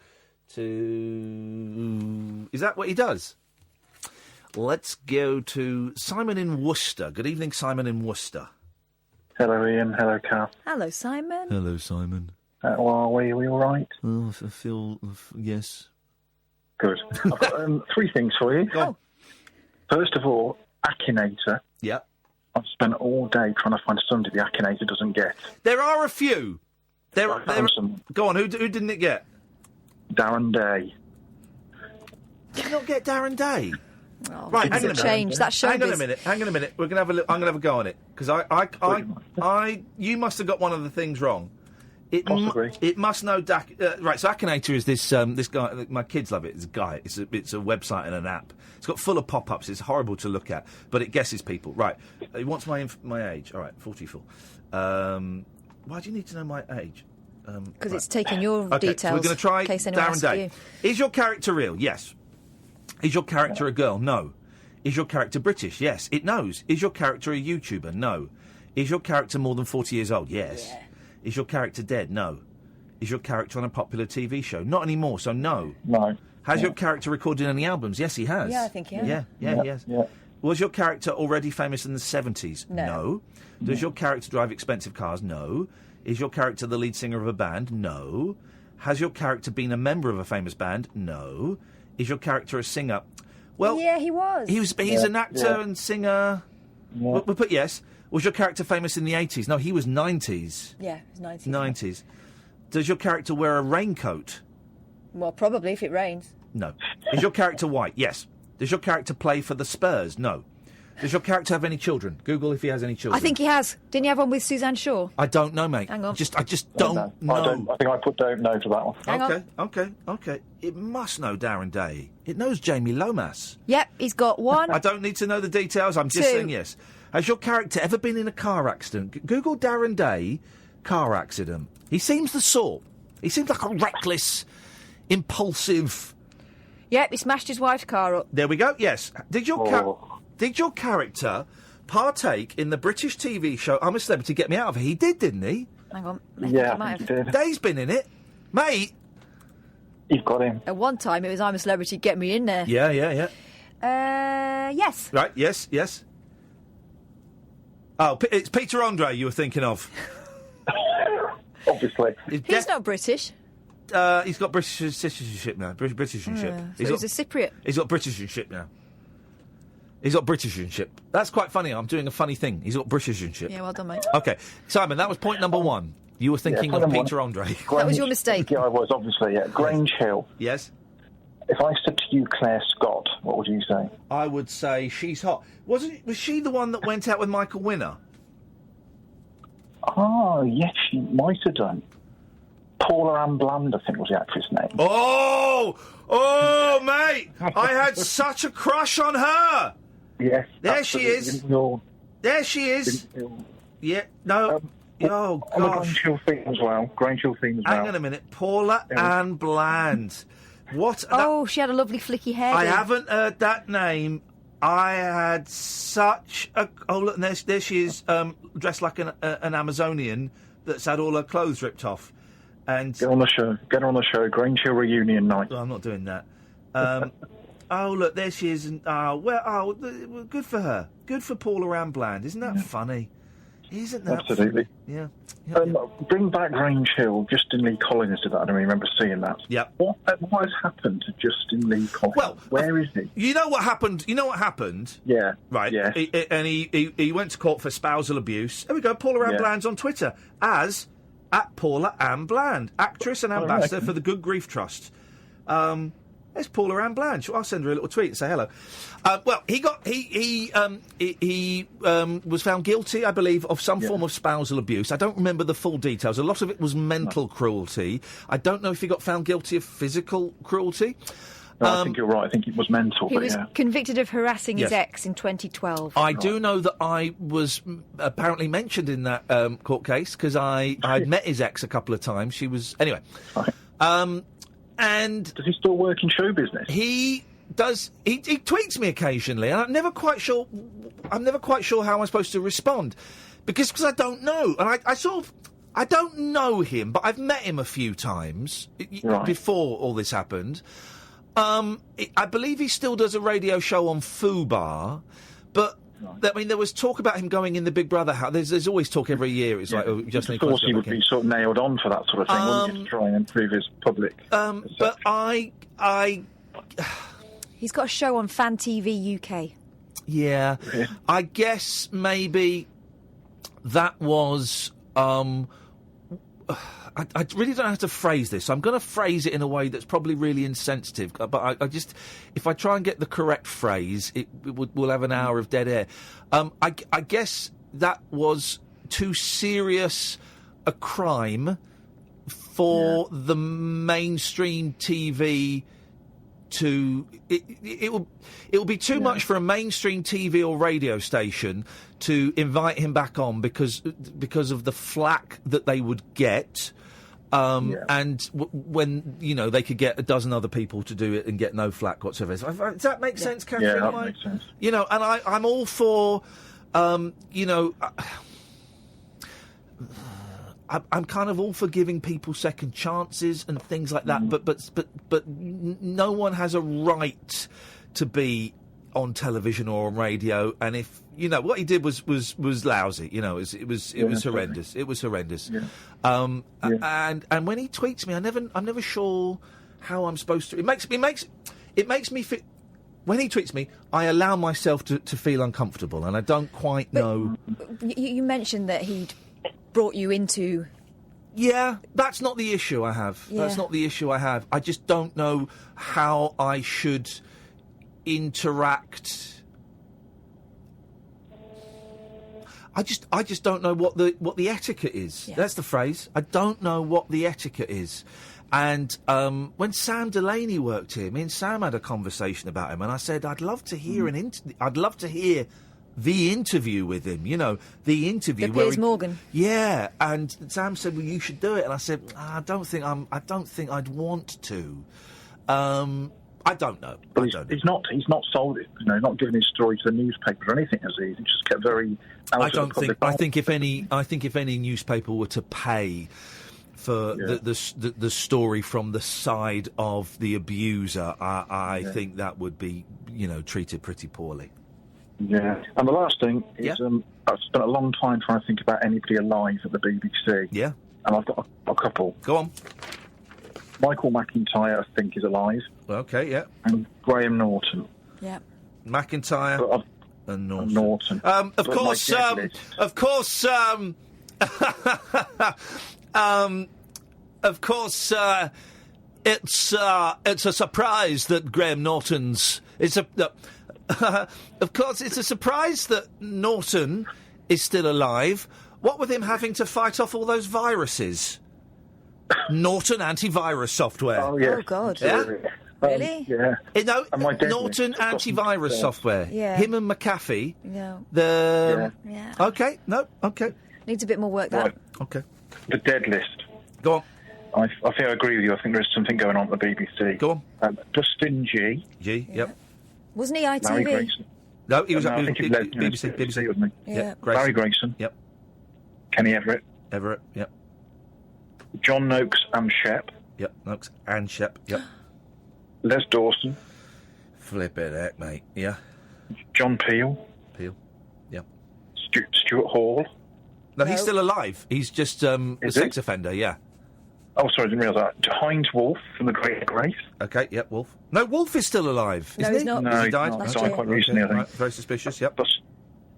to... Is that what he does? Let's go to Simon in Worcester. Good evening, Simon in Worcester. Hello, Ian. Hello, Carl. Hello, Simon. Hello, Simon. How are we? Are we all right? Oh, I feel... yes. Good. I've got 3 things for you. Go on. First of all, Akinator. Yep. I've spent all day trying to find somebody the Akinator doesn't get. There are a few. Go on, who didn't it get? Darren Day. Did you not get Darren Day? Oh, right, hang on a minute. Change. That's hang on a minute. We're gonna have a look. I'm gonna have a go on it because you must have got one of the things wrong. It must know right. So Akinator is this guy. My kids love it. It's a guy. It's a website and an app. It's got full of pop-ups. It's horrible to look at, but it guesses people. Right. He wants my age. All right, 44. Why do you need to know my age? Because it's taking your details. So we're going to try in case anyone Darren asks Day. you. Is your character real? Yes. Is your character a girl? No. Is your character British? Yes. It knows. Is your character a YouTuber? No. Is your character more than 40 years old? Yes. Yeah. Is your character dead? No. Is your character on a popular TV show? Not anymore, so no. No. Has your character recorded any albums? Yes, he has. Yeah, I think he has. Yeah, he has. Yeah. Was your character already famous in the 70s? No. Does your character drive expensive cars? No. Is your character the lead singer of a band? No. Has your character been a member of a famous band? No. Is your character a singer? Well, yeah, he was. He's an actor and singer. Yeah. We'll put yes. Was your character famous in the 80s? No, he was 90s. Yeah, it was 90s. 90s. Does your character wear a raincoat? Well, probably if it rains. No. Is your character white? Yes. Does your character play for the Spurs? No. Does your character have any children? Google if he has any children. I think he has. Didn't he have one with Suzanne Shaw? I don't know, mate. Hang on. I just don't know. I think I put don't know to that one. Hang on. Okay. It must know Darren Day. It knows Jamie Lomas. Yep, he's got one. I don't need to know the details. I'm just saying yes. Has your character ever been in a car accident? Google Darren Day, car accident. He seems the sort. He seems like a reckless, impulsive... Yep, he smashed his wife's car up. There we go, yes. Did your character partake in the British TV show I'm a Celebrity, Get Me Out of Here? He did, didn't he? Hang on. Yeah, he did. Day's been in it. Mate! You've got him. At one time, it was I'm a Celebrity, Get Me In There. Yeah. Yes. Right, yes. Oh, it's Peter Andre you were thinking of. Obviously. He's not British. He's got British citizenship now. British citizenship. He's a Cypriot. He's got British citizenship now. He's got British citizenship. That's quite funny. I'm doing a funny thing. He's got British citizenship. Yeah, well done, mate. Okay, Simon, that was point number one. You were thinking of Peter Andre. That was your mistake. Yeah, I was, obviously, yeah. Grange Hill. Yes? If I said to you Claire Scott, what would you say? I would say she's hot. Was she the one that went out with Michael Winner? Oh, yes, she might have done. Paula Ann Bland, I think, was the actress' name. Oh, mate! I had such a crush on her! Yes. There she is. There she is. Yeah, no. Oh, gosh. On the Grange Hill theme as well. Hang on a minute. Paula Ann Bland. What? She had a lovely flicky hair. I haven't heard that name. I had such a... Oh, look, there she is, dressed like an Amazonian that's had all her clothes ripped off. And Get her on the show. Grange Hill reunion night. I'm not doing that. Oh, look, there she is. And, good for her. Good for Paula Ann Bland. Isn't that funny? Isn't that Absolutely. Yeah. Bring back Grange Hill. Justin Lee Collins did that. I don't remember seeing that. Yeah. What has happened to Justin Lee Collins? Well, where is he? You know what happened? Yeah. Right. Yeah. He went to court for spousal abuse. There we go. Paula Ann Bland's on Twitter as @Paula Ann Bland, actress and ambassador for the Good Grief Trust. There's Paula Ann Bland. I'll send her a little tweet and say hello. Well, he was found guilty, I believe, of some form of spousal abuse. I don't remember the full details. A lot of it was mental cruelty. I don't know if he got found guilty of physical cruelty. No, I think you're right. I think it was mental. He was convicted of harassing his ex in 2012. I do know that I was apparently mentioned in that court case because I'd met his ex a couple of times. She was... Anyway. Right. And does he still work in show business? He does. He tweets me occasionally, and I'm never quite sure how I'm supposed to respond because I don't know, and I don't know him, but I've met him a few times before all this happened. I believe he still does a radio show on Fubar, but. I mean, there was talk about him going in the Big Brother house. There's always talk every year. It's like, just of course, he would be sort of nailed on for that sort of thing, wouldn't he, to try and improve his public. But He's got a show on Fan TV UK. Yeah. I guess maybe that was... I really don't know how to phrase this. I'm going to phrase it in a way that's probably really insensitive. But I just, if I try and get the correct phrase, we'll have an hour of dead air. I guess that was too serious a crime for the mainstream TV to... It will be too much for a mainstream TV or radio station to invite him back on because of the flack that they would get. And when, they could get a dozen other people to do it and get no flack whatsoever. Does that make sense, Catherine? Yeah, that makes sense. And I'm all for, I'm kind of all for giving people second chances and things like that, but no one has a right to be on television or on radio, and if what he did was lousy. It was horrendous. It was horrendous. Yeah. And when he tweets me, I'm never sure how I'm supposed to. It makes me feel. When he tweets me, I allow myself to feel uncomfortable, and I don't quite know. You mentioned that he'd brought you into. Yeah, that's not the issue I have. Yeah. That's not the issue I have. I just don't know how I should interact. I just don't know what the etiquette is. Yeah. That's the phrase. I don't know what the etiquette is. And when Sam Delaney worked here, me and Sam had a conversation about him, and I said I'd love to hear I'd love to hear the interview with him. The interview. The Piers Morgan. Yeah, and Sam said, "Well, you should do it," and I said, "I don't think I'd want to." I don't know. But he's not sold it. Not given his story to the newspaper or anything, has he? He just kept very. I think if any newspaper were to pay for the story from the side of the abuser, I think that would be treated pretty poorly. Yeah, and the last thing is I've spent a long time trying to think about anybody alive at the BBC. Yeah, and I've got a couple. Go on. Michael McIntyre, I think, is alive. Okay, yeah. And Graham Norton. Yeah. McIntyre and Norton. Of course, it's a surprise that Graham Norton's. Of course, it's a surprise that Norton is still alive. What with him having to fight off all those viruses? Norton antivirus software. Oh, yeah. Oh, God. Yeah? Really? Yeah. Norton antivirus software. Yeah. Him and McAfee. No. Yeah. Okay. No. Okay. Needs a bit more work, that. Right. Okay. The dead list. Go on. I think I agree with you. I think there's something going on at the BBC. Go on. Dustin G. Yep. Wasn't he ITV? Larry Grayson. No, he was I think he led BBC, wasn't he? Yeah. Grayson. Larry Grayson. Yep. Kenny Everett. Yep. John Noakes and Shep. Yep, Noakes and Shep. Yep. Les Dawson. Flippin' heck, mate. Yeah. John Peel. Yep. Stuart Hall. No, he's still alive. He's just a sex offender, yeah. Oh, sorry, I didn't realise that. Heinz Wolf from The Great Grace. Okay, yep, Wolf. No, Wolf is still alive, No, isn't he's he? not. No, he died? He died quite recently, I think. Right, very suspicious, yep.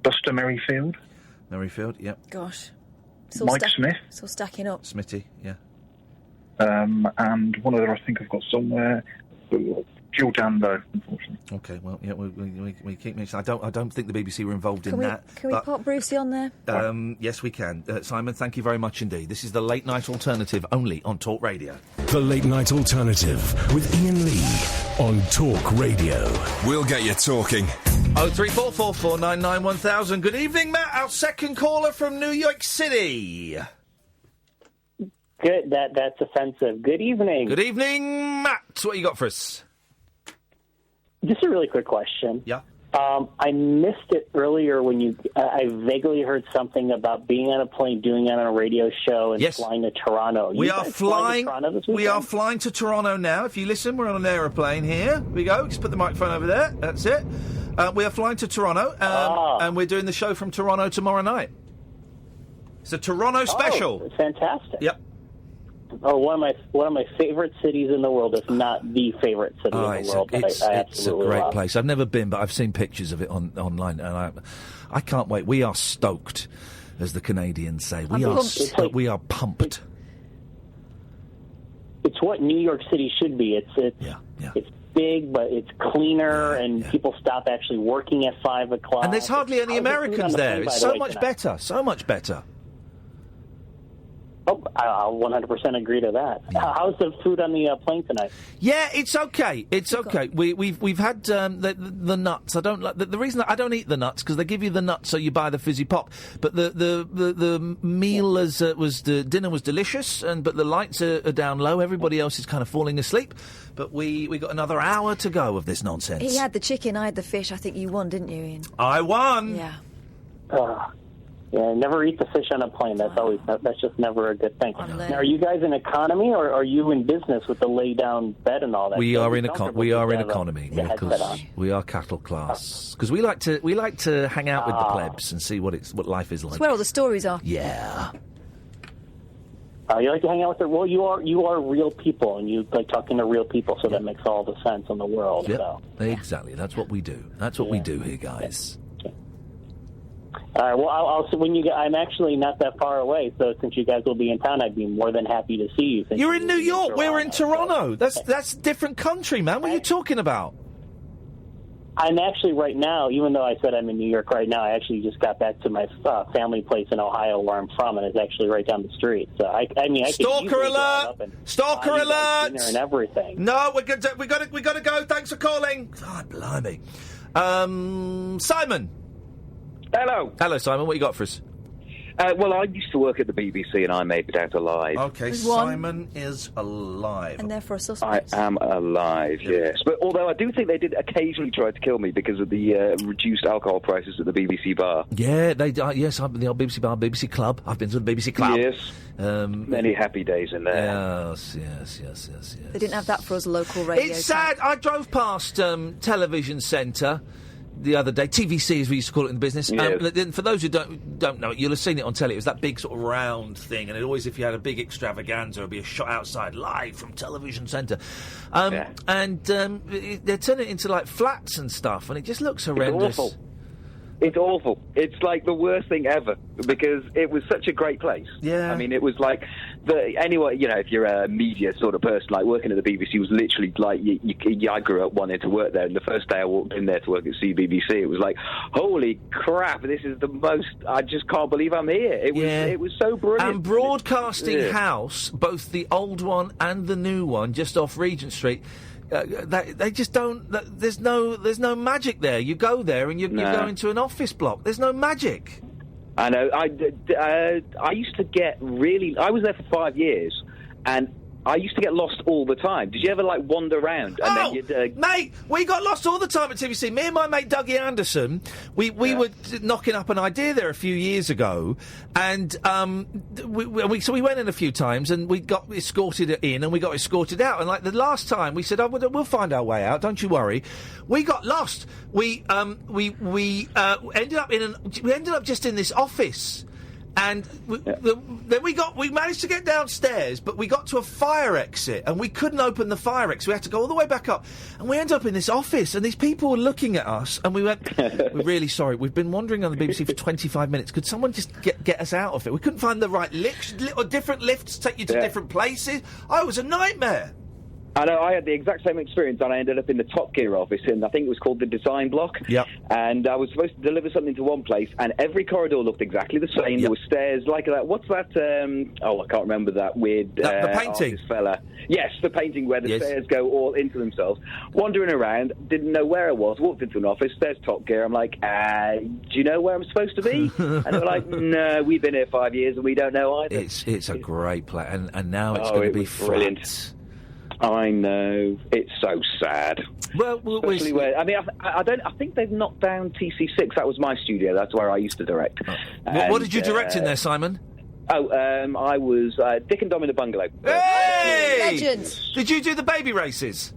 Buster Merrifield. Yep. Gosh. Mike Smith. Still stacking up. Smitty, yeah. And one other I think I've got somewhere. Jill Danbo, unfortunately. Okay, well, yeah, we keep mixing. I don't think the BBC were involved in that. Can we pop Brucey on there? Yes, we can. Simon, thank you very much indeed. This is the Late Night Alternative, only on Talk Radio. The Late Night Alternative with Iain Lee on Talk Radio. We'll get you talking. 03444991000. Good evening, Matt. Our second caller from New York City. Good. That's offensive. Good evening. Good evening, Matt. What you got for us? Just a really quick question. Yeah. I missed it earlier when I vaguely heard something about being on a plane, doing it on a radio show, and flying to Toronto. We are flying to Toronto this weekend? We are flying to Toronto now. If you listen, we're on an aeroplane here. Here we go. Just put the microphone over there. That's it. We are flying to Toronto, and we're doing the show from Toronto tomorrow night. It's a Toronto special. Fantastic. Yep. one of my favorite cities in the world, if not the favorite city in the world. It's a great love. place. I've never been, but I've seen pictures of it online, and I can't wait. We are stoked, as the Canadians say. We are pumped. It's what New York City should be. It's big, but it's cleaner, and people stop actually working at 5 o'clock. And there's hardly any Americans there. It's so much better. So much better. Oh, I'll 100% agree to that. Yeah. How's the food on the plane tonight? Yeah, it's okay. It's okay. We've had the nuts. I don't like the reason that I don't eat the nuts because they give you the nuts so you buy the fizzy pop. But the meal dinner was delicious, but the lights are down low. Everybody else is kind of falling asleep. But we got another hour to go of this nonsense. He had the chicken, I had the fish. I think you won, didn't you, Ian? I won. Yeah. Yeah, never eat the fish on a plane. That's just never a good thing. Now, are you guys in economy or are you in business with the lay down bed and all that? We are in economy. We are cattle class because we like to hang out with the plebs and see what life is like. It's where all the stories are. Yeah. You like to hang out with them. Well, you are real people, and you like talking to real people, so that makes all the sense in the world. Yep. So. Exactly. That's what we do. That's what we do here, guys. All right. Well, I'm actually not that far away, so since you guys will be in town, I'd be more than happy to see you. You're in New York. We're in Toronto. That's a different country, man. What are you talking about? I'm actually right now, even though I said I'm in New York right now, I actually just got back to my family place in Ohio, where I'm from, and it's actually right down the street. So I Stalker alert! Stalker alert! Dinner and everything. No, we got to go. Thanks for calling. God, blimey. Simon. Hello, Simon. What you got for us? Well, I used to work at the BBC and I made it out alive. Okay, Simon is alive. And therefore a suspect. I am alive, yes. But although I do think they did occasionally try to kill me because of the reduced alcohol prices at the BBC bar. Yeah, yes, I'm at the old BBC bar, BBC Club. I've been to the BBC Club. Yes. Many happy days in there. Yes. They didn't have that for us local radio. It's sad. I drove past Television Centre the other day, TVC as we used to call it in the business. Yes. For those who don't know it, you'll have seen it on telly. It was that big sort of round thing, and it always, if you had a big extravaganza, it would be a shot outside live from Television Centre. And they turn it into like flats and stuff, and it just looks horrendous. It's awful. It's like the worst thing ever because it was such a great place. Yeah. I mean, it was like if you're a media sort of person, like working at the BBC was literally like I grew up wanting to work there. And the first day I walked in there to work at CBBC, it was like, holy crap! This is the most. I just can't believe I'm here. It was so brilliant. And Broadcasting House, both the old one and the new one, just off Regent Street. They just don't. There's no magic there. You go there and you go into an office block. There's no magic. I know. I used to get really. I was there for 5 years, and I used to get lost all the time. Did you ever wander around? And then mate, we got lost all the time at TVC. Me and my mate Dougie Anderson, we were knocking up an idea there a few years ago, and we went in a few times, and we got escorted in, and we got escorted out. And the last time, we said, we'll find our way out. Don't you worry. We got lost. We ended up just in this office. And then we managed to get downstairs, but we got to a fire exit, and we couldn't open the fire exit. We had to go all the way back up, and we ended up in this office, and these people were looking at us, and we went, "We're really sorry. We've been wandering on the BBC for 25 minutes. Could someone just get us out of it? We couldn't find the right lift, or different lifts to take you to different places. Oh, it was a nightmare." I know, I had the exact same experience, and I ended up in the Top Gear office, and I think it was called the Design Block. Yep. And I was supposed to deliver something to one place, and every corridor looked exactly the same. Yep. There were stairs like that. What's that? I can't remember that weird... the painting? Fella. Yes, the painting where the stairs go all into themselves. Wandering around, didn't know where I was, walked into an office, there's Top Gear. I'm like, do you know where I'm supposed to be? And they were like, no, we've been here 5 years, and we don't know either. It's a great place, and now it's going to be brilliant. I know, it's so sad. Well, especially where I think they've knocked down TC6. That was my studio. That's where I used to direct. What did you direct in there, Simon? I was Dick and Dom in the Bungalow. Hey, legends! Did you do the baby races?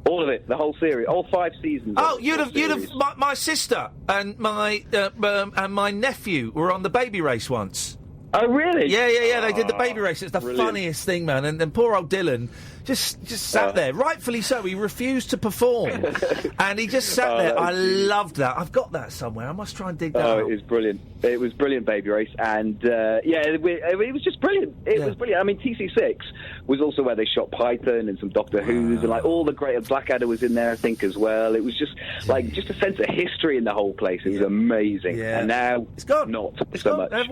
All of it, the whole series, all 5 seasons. Oh, you'd have. My sister and my nephew were on the baby race once. Oh, really? Yeah. They did the baby race. It's the funniest thing, man. And then poor old Dylan just sat there, rightfully so. He refused to perform, and he just sat there. I loved that. I've got that somewhere. I must try and dig that out. It was brilliant. It was brilliant, baby race, and it was just brilliant. It was brilliant. I mean, TC6 was also where they shot Python and some Doctor Who's, and like all the great Blackadder was in there, I think, as well. It was just just a sense of history in the whole place. It was amazing. Yeah. And now it's gone. It's so gone. Much.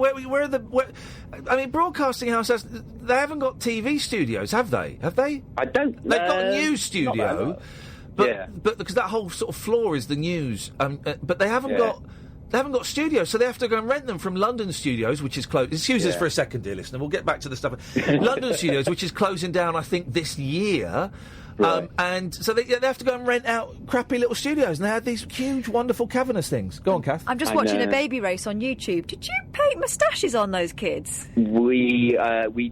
I mean, Broadcasting House they haven't got TV studios, have they? Have they? I don't. They've got a news studio, but because that whole sort of floor is the news. But they haven't got. They haven't got studios, so they have to go and rent them from London Studios, which is closed. Excuse us for a second, dear listener. We'll get back to the stuff. London Studios, which is closing down, I think, this year. Right. And so they have to go and rent out crappy little studios, and they had these huge, wonderful cavernous things. Go on, Kath. I'm just watching a baby race on YouTube. Did you paint moustaches on those kids? We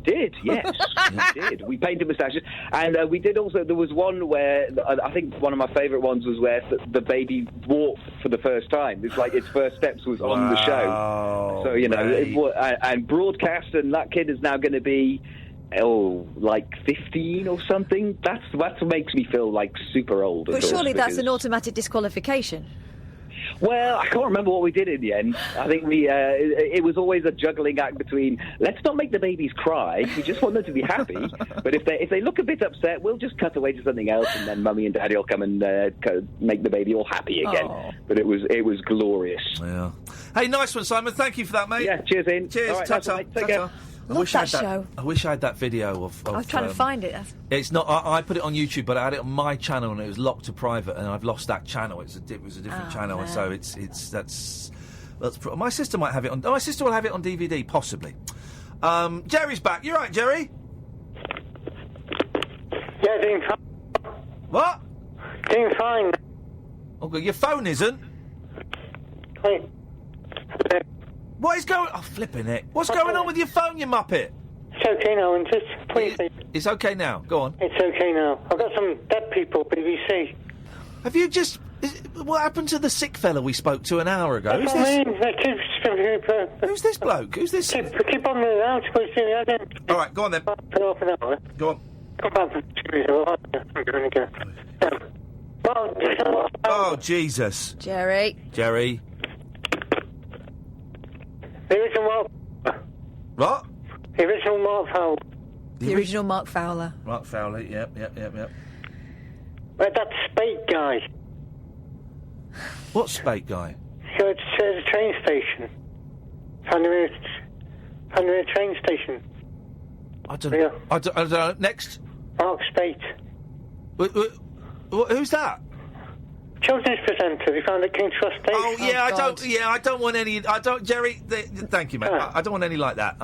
did, yes. We did. We painted moustaches. And we did also, there was one where, I think one of my favourite ones was where the baby walked for the first time. It's like its first steps was on the show. So, and broadcast, and that kid is now going to be... like 15 or something. That's what makes me feel like super old. But surely that's an automatic disqualification. Well, I can't remember what we did in the end. I think it was always a juggling act between let's not make the babies cry. We just want them to be happy. But if they look a bit upset, we'll just cut away to something else, and then Mummy and Daddy will come and make the baby all happy again. Oh. But it was glorious. Yeah. Hey, nice one, Simon. Thank you for that, mate. Yeah. Cheers, Ian. Cheers. All right, ta-ta. Take care. I wish I had show. I wish I had that video of I was trying to find it. It's not. I put it on YouTube, but I had it on my channel, and it was locked to private, and I've lost that channel. It was a different channel, and so that's. My sister might have it on. My sister will have it on DVD, possibly. Gerry's back. You're right, Gerry. Yeah, doing fine. What? Doing fine. Okay, your phone isn't. Hey. What is going... Oh, flipping it. What's going on with your phone, you muppet? It's okay now, and just please... It's okay now. Go on. It's okay now. I've got some dead people, BBC. Have you just... What happened to the sick fella we spoke to an hour ago? Who's this bloke? Who's this? Keep on the out. All right, go on then. For half an hour. Go on. Come back for 2 minutes. I'm going to go. Oh, Jesus. Gerry. The original Mark... What? The original Mark Fowler. The original Mark Fowler. Mark Fowler, yep. But that Spate guy. What Spate guy? So it's a train station. Found him in a train station. I don't know. Next. Mark Spate. Who's that? Children's presenter. We found at King Trust Station. Oh yeah, I don't want any. Gerry. Thank you, mate. I don't want any like that.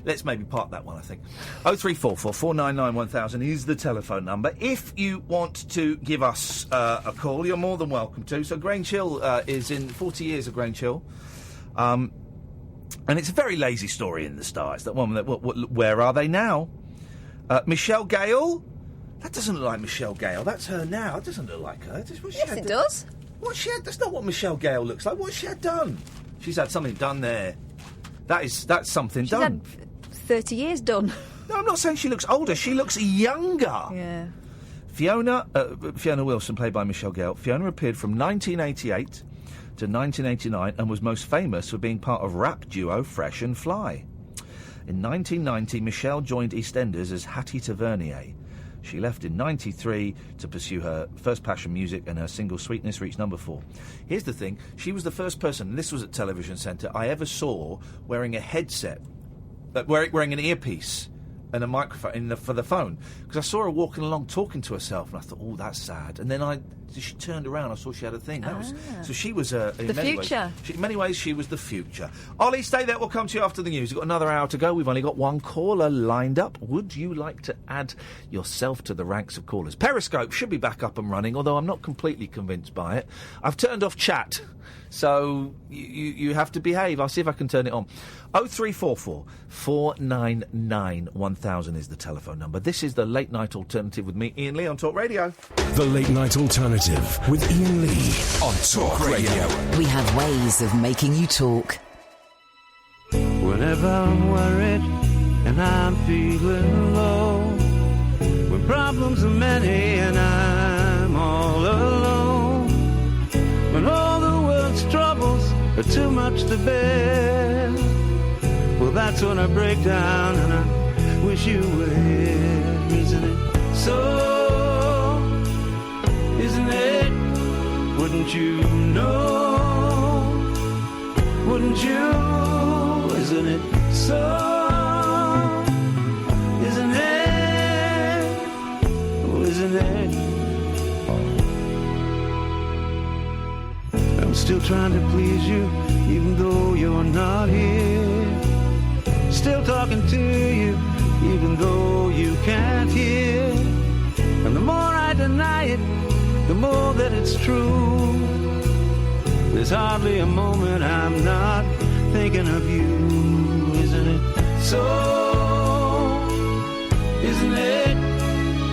Let's maybe park that one, I think. 0344 499 1000 is the telephone number. If you want to give us a call, you're more than welcome to. So Grange Hill is in 40 years of Grange Hill. And it's a very lazy story in the Star. It's that one that, where are they now? Michelle Gale? That doesn't look like Michelle Gale. That's her now. It doesn't look like her. Yes, it does. What she had? That's not what Michelle Gale looks like. What she had done? She's had something done there. That's something done. She's had 30 years done. No, I'm not saying she looks older. She looks younger. Yeah. Fiona Wilson, played by Michelle Gale. Fiona appeared from 1988 to 1989 and was most famous for being part of rap duo Fresh and Fly. In 1990, Michelle joined EastEnders as Hattie Tavernier. She left in 93 to pursue her first passion, music, and her single Sweetness reached number 4. Here's the thing. She was the first person, and this was at Television Centre, I ever saw wearing a headset, wearing an earpiece and a microphone for the phone. Because I saw her walking along talking to herself, and I thought, oh, that's sad. And then she turned around, I saw she had a thing. So she was... in the future. In many ways, she was the future. Ollie, stay there. We'll come to you after the news. We've got another hour to go. We've only got one caller lined up. Would you like to add yourself to the ranks of callers? Periscope should be back up and running, although I'm not completely convinced by it. I've turned off chat, so you have to behave. I'll see if I can turn it on. 0344 499 1000 is the telephone number. This is the Late Night Alternative with me, Iain Lee, on Talk Radio. The Late Night Alternative with Iain Lee on Talk Radio. We have ways of making you talk. whenever I'm worried and I'm feeling low. When problems are many and I'm all alone. When all the world's troubles are too much to bear. Well, that's when I break down and I wish you were here, isn't it? So, isn't it? Wouldn't you know? Wouldn't you? Isn't it so? Isn't it? Oh, isn't it? I'm still trying to please you, even though you're not here. Still talking to you, even though you can't hear. And the more I deny it, the more that it's true. There's hardly a moment I'm not thinking of you, isn't it? So, isn't it?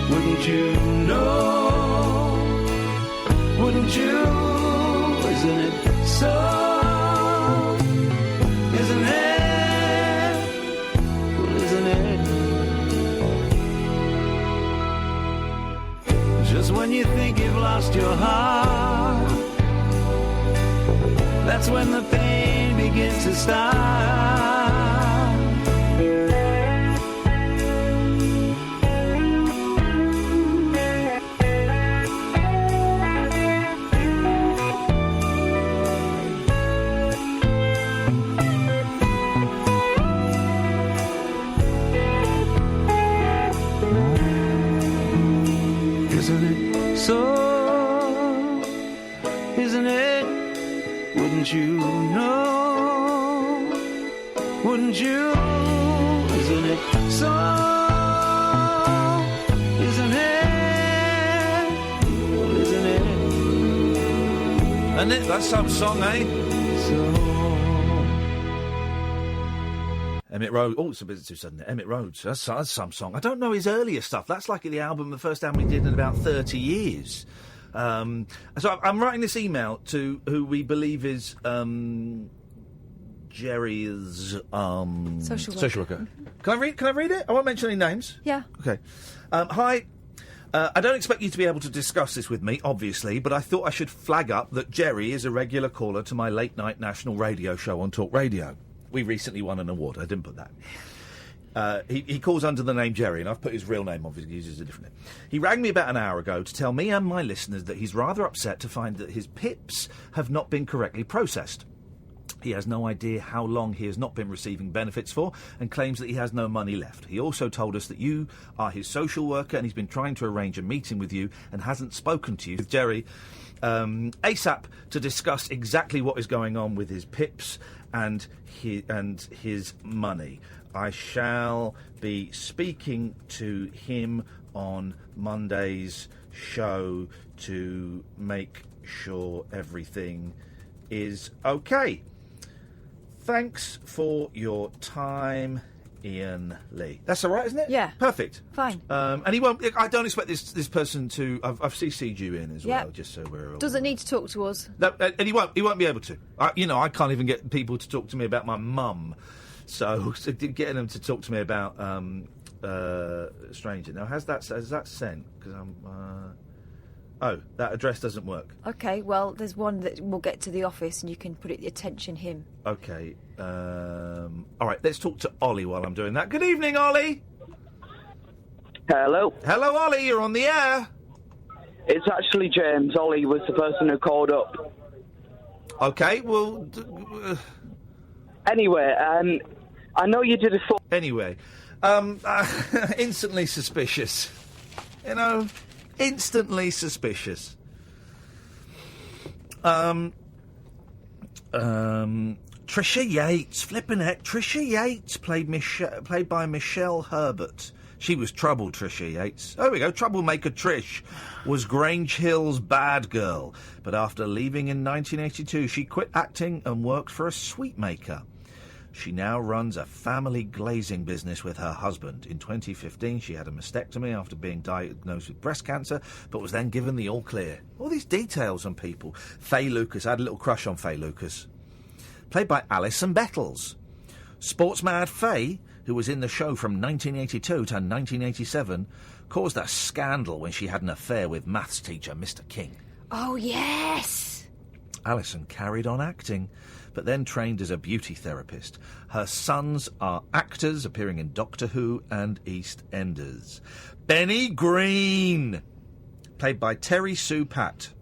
Wouldn't you know? Wouldn't you? Isn't it so? Isn't it? Well, isn't it? Just when you think you've lost your heart, that's when the pain begins to start. Isn't it so? Isn't it? Wouldn't you know? Wouldn't you? Isn't it so? Isn't it? Well, isn't it? And that's some song, eh? So. Emmett Rhodes. Oh, it's a bit too sudden. Emmett Rhodes. That's some song. I don't know his earlier stuff. That's like the first album he did in about 30 years. So I'm writing this email to who we believe is Gerry's social worker. Can I read it? I won't mention any names. Yeah. Okay. Hi. I don't expect you to be able to discuss this with me, obviously, but I thought I should flag up that Gerry is a regular caller to my late-night national radio show on Talk Radio. We recently won an award. I didn't put that. He calls under the name Gerry, and I've put his real name, obviously, he uses a different name. He rang me about an hour ago to tell me and my listeners that he's rather upset to find that his PIPs have not been correctly processed. He has no idea how long he has not been receiving benefits for and claims that he has no money left. He also told us that you are his social worker and he's been trying to arrange a meeting with you and hasn't spoken to you, with Gerry, ASAP to discuss exactly what is going on with his PIPs and his money. I shall be speaking to him on Monday's show to make sure everything is okay. Thanks for your time, Iain Lee. That's all right, isn't it? Yeah. Perfect. Fine. And he won't. I don't expect this person to. I've CC'd you in as well, just so we're all. Doesn't need to talk to us. No, and he won't. He won't be able to. I can't even get people to talk to me about my mum. So getting them to talk to me about a stranger. Now, has that sent? Because I'm. That address doesn't work. Okay, well, there's one that will get to the office and you can put it attention him. Okay. All right, let's talk to Ollie while I'm doing that. Good evening, Ollie. Hello. Hello, Ollie, you're on the air. It's actually James. Ollie was the person who called up. Okay, well... Anyway, I know you did a... Anyway, instantly suspicious. You know... Instantly suspicious. Trisha Yates, flipping heck. Trisha Yates played by Michelle Herbert. She was trouble, Trisha Yates. There we go, troublemaker Trish was Grange Hill's bad girl. But after leaving in 1982, she quit acting and worked for a sweet maker. She now runs a family glazing business with her husband. In 2015, she had a mastectomy after being diagnosed with breast cancer, but was then given the all clear. All these details on people. Faye Lucas, I had a little crush on Faye Lucas. Played by Alison Bettles. Sports-mad Faye, who was in the show from 1982 to 1987, caused a scandal when she had an affair with maths teacher Mr. King. Oh, yes! Alison carried on acting, but then trained as a beauty therapist. Her sons are actors appearing in Doctor Who and EastEnders. Benny Green, played by Terry Sue Patt.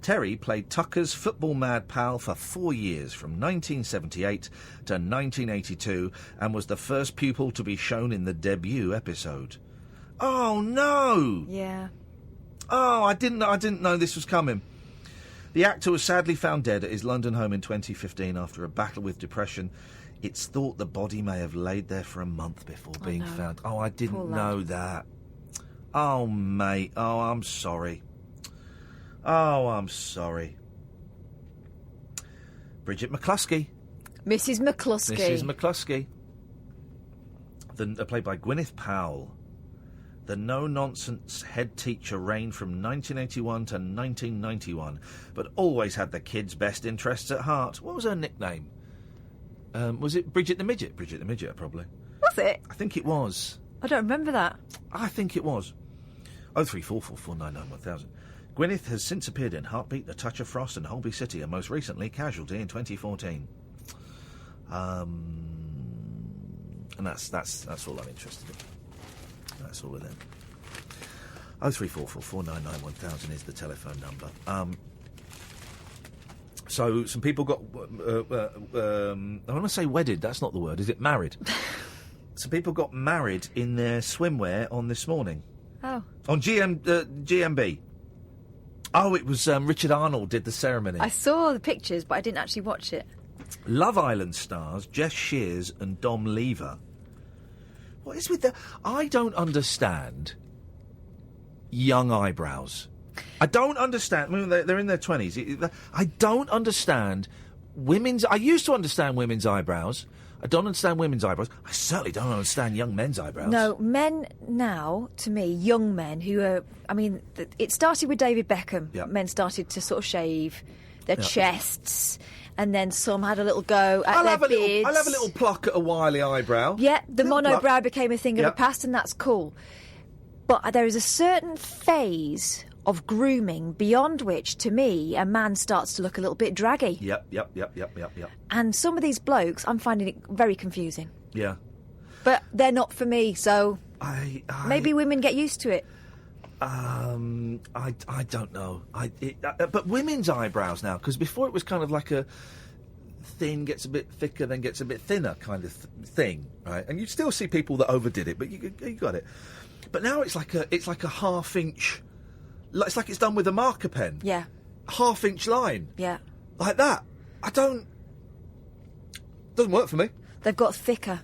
Terry played Tucker's football-mad pal for 4 years, from 1978 to 1982, and was the first pupil to be shown in the debut episode. Oh, no! Yeah. Oh, I didn't know this was coming. The actor was sadly found dead at his London home in 2015 after a battle with depression. It's thought the body may have laid there for a month before being found. Oh, I didn't know that. Oh, mate. Oh, I'm sorry. Oh, I'm sorry. Bridget McCluskey. Mrs. McCluskey. Mrs. McCluskey. Played by Gwyneth Powell. The no-nonsense head teacher reigned from 1981 to 1991, but always had the kids' best interests at heart. What was her nickname? Was it Bridget the Midget? Bridget the Midget, probably. Was it? I think it was. I don't remember that. I think it was. 03444991000. Gwyneth has since appeared in Heartbeat, The Touch of Frost and Holby City, and most recently Casualty in 2014. And that's all I'm interested in. That's all of them. 03444991000 is the telephone number. So some people got I want to say wedded. That's not the word. Is it married? Some people got married in their swimwear on this morning. Oh. On GMB. Oh, it was Richard Arnold did the ceremony. I saw the pictures, but I didn't actually watch it. Love Island stars Jess Shears and Dom Lever. What is with the... I don't understand young eyebrows. I don't understand... I mean, they're in their 20s. I don't understand women's... I used to understand women's eyebrows. I don't understand women's eyebrows. I certainly don't understand young men's eyebrows. No, men now, to me, young men who are... I mean, it started with David Beckham. Yeah. Men started to sort of shave their Yeah. chests, and then some had a little go at their beards. I'll have a little pluck at a wily eyebrow. Yeah, the monobrow pluck. became a thing of Yep. the past, and that's cool. But there is a certain phase of grooming beyond which, to me, a man starts to look a little bit draggy. Yep. And some of these blokes, I'm finding it very confusing. Yeah. But they're not for me, so maybe women get used to it. I don't know. But women's eyebrows now, because before it was kind of like a thin, gets a bit thicker, then gets a bit thinner kind of thing, right? And you still see people that overdid it, but you got it. But now it's like a half-inch... It's like it's done with a marker pen. Yeah. Half-inch line. Yeah. Like that. Doesn't work for me. They've got thicker.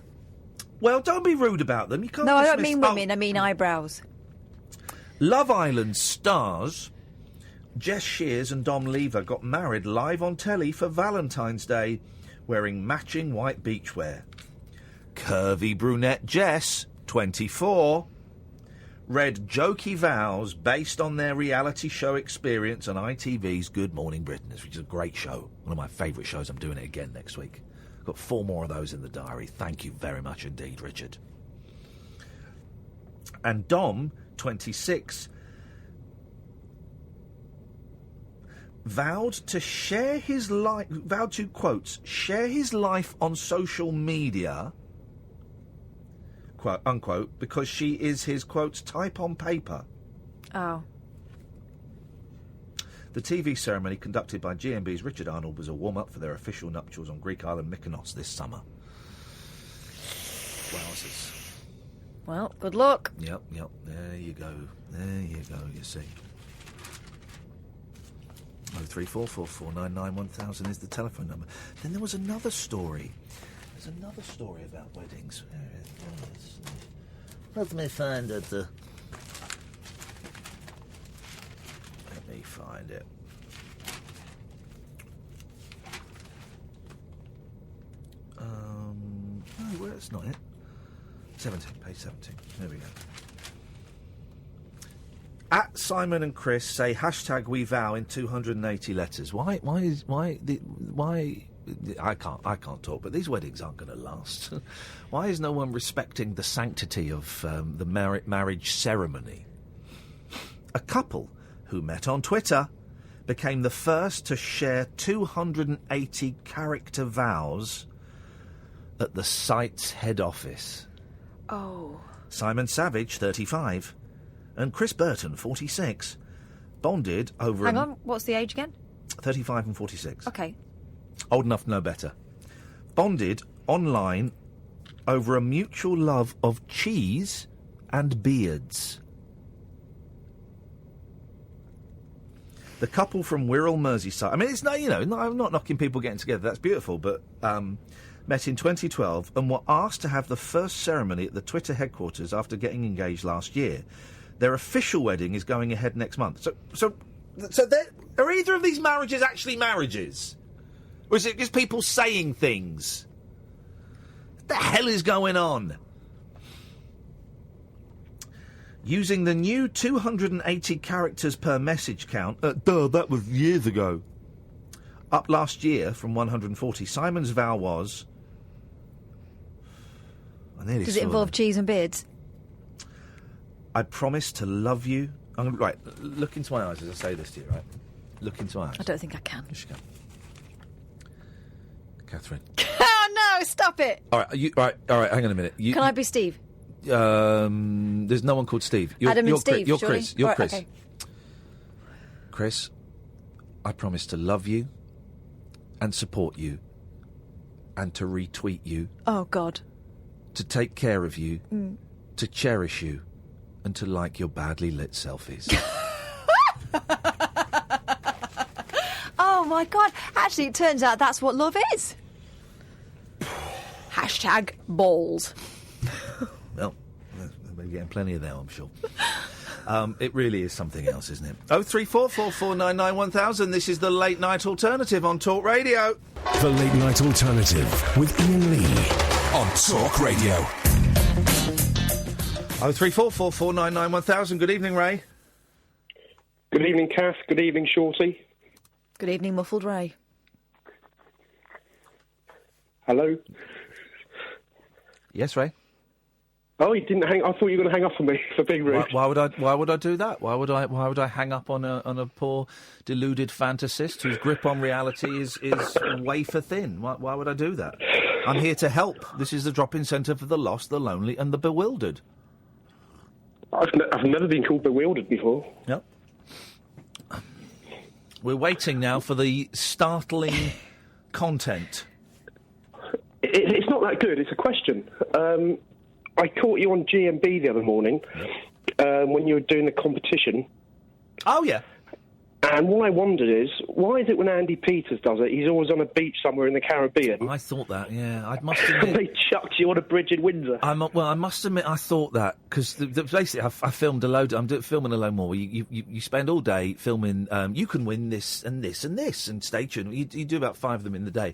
Well, don't be rude about them. You can't No, I don't dismiss- mean women, I mean eyebrows. Love Island stars Jess Shears and Dom Lever got married live on telly for Valentine's Day, wearing matching white beachwear. Curvy brunette Jess, 24, read jokey vows based on their reality show experience on ITV's Good Morning Britain, which is a great show. One of my favourite shows. I'm doing it again next week. Got 4 more of those in the diary. Thank you very much indeed, Richard. And Dom, 26, vowed to, quotes, share his life on social media, quote unquote, because she is his, quotes, type on paper. Oh. The TV ceremony conducted by GMB's Richard Arnold was a warm-up for their official nuptials on Greek island Mykonos this summer. Wowzers. Well, good luck. Yep. There you go, you see. 03444991000 is the telephone number. Then there was another story. There's another story about weddings. Let me find it. Let me find it. No, that's not it. 17, page 17. There we go. At Simon and Chris say #WeVow in 280 letters. Why I can't talk, but these weddings aren't going to last. Why is no one respecting the sanctity of the marriage ceremony? A couple who met on Twitter became the first to share 280 character vows at the site's head office. Oh. Simon Savage, 35, and Chris Burton, 46, bonded over... Hang on, what's the age again? 35 and 46. Okay. Old enough to know better. Bonded online over a mutual love of cheese and beards. The couple from Wirral, Merseyside... I mean, it's not, I'm not knocking people getting together, that's beautiful, but met in 2012 and were asked to have the first ceremony at the Twitter headquarters after getting engaged last year. Their official wedding is going ahead next month. So are either of these marriages actually marriages? Or is it just people saying things? What the hell is going on? Using the new 280 characters per message count... that was years ago. Up last year from 140. Simon's vow was... Does it involve cheese and beards? I promise to love you... Right, look into my eyes as I say this to you, right? Look into my eyes. I don't think I can. Yes, you can. Catherine. Oh, no, stop it. All right, hang on a minute. Can I be Steve? There's no one called Steve. Adam and Steve, You're surely? Chris. You're Right, Chris. okay. Chris, I promise to love you and support you and to retweet you. Oh, God. To take care of you, Mm. to cherish you, and to like your badly lit selfies. Oh, my God. Actually, it turns out that's what love is. Hashtag balls. Well, we're getting plenty of that, I'm sure. It really is something else, isn't it? 03444991000. This is the Late Night Alternative on Talk Radio. The Late Night Alternative with Iain Lee on Talk Radio. 03444991000. Good evening, Ray. Good evening, Kath. Good evening, Shorty. Good evening, Muffled Ray. Hello. Yes, Ray. Oh, you didn't hang. I thought you were going to hang up on me for being rude. Why would I do that? Why would I hang up on a poor deluded fantasist whose grip on reality is wafer thin? Why would I do that? I'm here to help. This is the drop-in centre for the lost, the lonely, and the bewildered. I've never been called bewildered before. Yep. We're waiting now for the startling content. It's not that good. It's a question. I caught you on GMB the other morning when you were doing the competition. Oh, yeah. And what I wondered is, why is it when Andy Peters does it, he's always on a beach somewhere in the Caribbean? I thought that, yeah. I must admit... And they chucked you on a bridge in Windsor. I must admit I thought that, because basically I filmed a load... I'm filming a load more. You spend all day filming, you can win this and this and this, and stay tuned. You do about 5 of them in the day.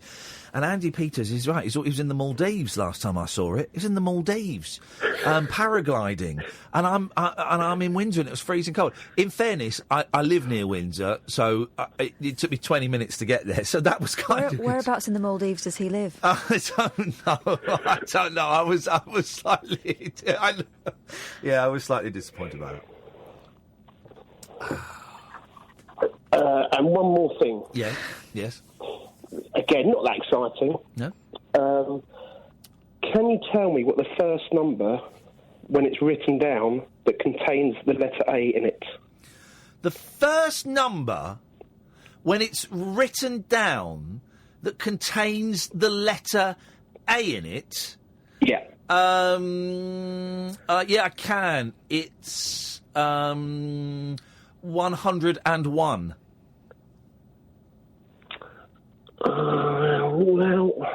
And Andy Peters is right. He was in the Maldives last time I saw it. He was in the Maldives, paragliding. And I'm in Windsor and it was freezing cold. In fairness, I live near Windsor, so it took me 20 minutes to get there. So that was kind of... Whereabouts in the Maldives does he live? I don't know. I was slightly... I was slightly disappointed about it. And one more thing. Yeah, yes. Again, not that exciting. No. Can you tell me what the first number, when it's written down, that contains the letter A in it? The first number, when it's written down, that contains the letter A in it? Yeah. Yeah, I can. It's 101. Well,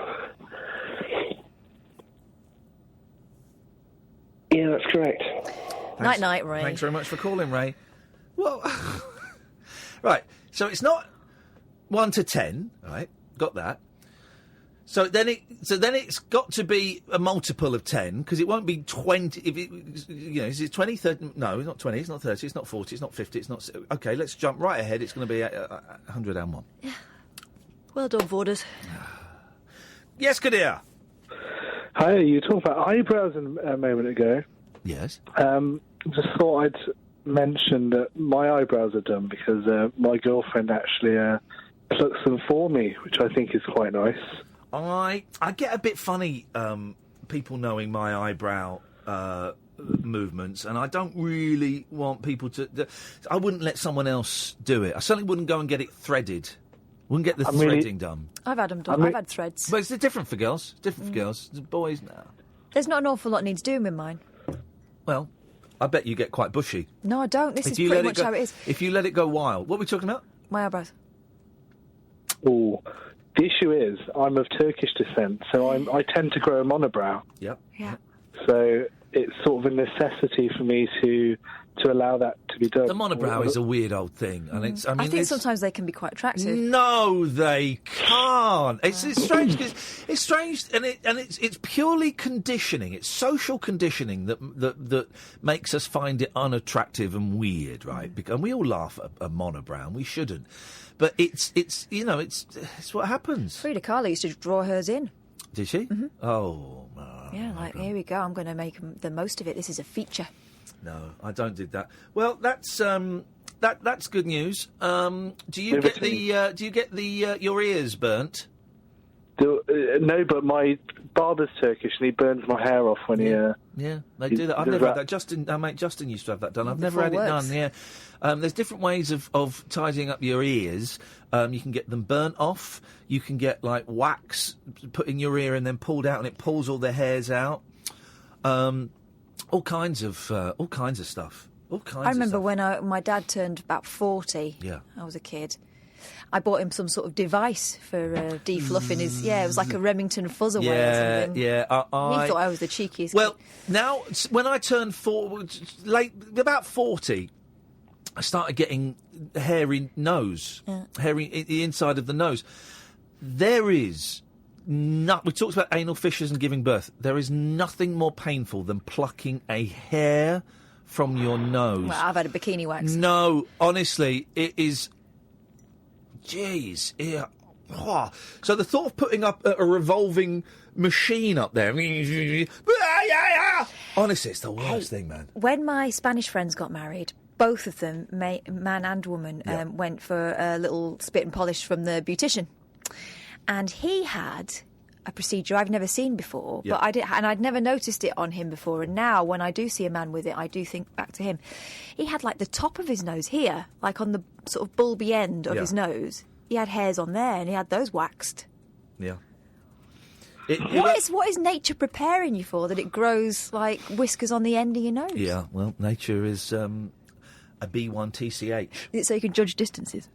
yeah, that's correct. Night, Ray. Thanks very much for calling, Ray. Well, right. So it's not 1 to 10, right? Got that. So then it's got to be a multiple of 10 because it won't be 20. If it, is it 20? 30? No, it's not 20. It's not 30. It's not 40. It's not 50. It's not. Okay, let's jump right ahead. It's going to be 101. Yeah. Well done, Vorders. Yes, Katia. Hi, you were talking about eyebrows a moment ago. Yes. Just thought I'd mention that my eyebrows are done because my girlfriend actually plucks them for me, which I think is quite nice. I get a bit funny, people knowing my eyebrow movements, and I don't really want people to... I wouldn't let someone else do it. I certainly wouldn't go and get it threaded. Wouldn't get the threading done. I've had them done. I've had threads. But it's different for girls. Different for girls. It's boys now. There's not an awful lot needs doing with mine. Well, I bet you get quite bushy. No, I don't. This is pretty much how it is. If you let it go wild. What are we talking about? My eyebrows. Oh, the issue is I'm of Turkish descent, so I tend to grow a monobrow. Yep. Yeah. So it's sort of a necessity for me to allow that to be done. The monobrow is a weird old thing, and it's. I think sometimes they can be quite attractive. No, they can't. It's strange. It's strange, and it's purely conditioning. It's social conditioning that makes us find it unattractive and weird, right? And we all laugh at a monobrow, and we shouldn't. But it's what happens. Frida Kahlo used to draw hers in. Did she? Mm-hmm. Oh. Yeah, like here we go. I'm going to make the most of it. This is a feature. No, I don't do that. Well, that's good news. Do you get your ears burnt? No, but my barber's Turkish and he burns my hair off when he. Yeah, they do that. I've never had that. Our mate Justin used to have that done. I've never had it done. Yeah, there's different ways of tidying up your ears. You can get them burnt off. You can get like wax put in your ear and then pulled out, and it pulls all the hairs out. All kinds of stuff. I remember when my dad turned about 40. Yeah, I was a kid. I bought him some sort of device for defluffing his... Yeah, it was like a Remington fuzz away or something. Yeah, He thought I was the cheekiest Well, kid. now, when I turned about 40, I started getting hairy nose, hairy the inside of the nose. There is... we talked about anal fissures and giving birth. There is nothing more painful than plucking a hair from your nose. Well, I've had a bikini wax. No, honestly, it is... Jeez. Yeah. Oh. So the thought of putting up a revolving machine up there... Honestly, it's the worst thing, man. When my Spanish friends got married, both of them, man and woman, went for a little spit and polish from the beautician. And he had a procedure I've never seen before, but I'd never noticed it on him before. And now, when I do see a man with it, I do think back to him. He had like the top of his nose here, like on the sort of bulby end of his nose. He had hairs on there, and he had those waxed. Yeah. What is nature preparing you for? That it grows like whiskers on the end of your nose? Yeah. Well, nature is a B1TCH. Is it so you can judge distances?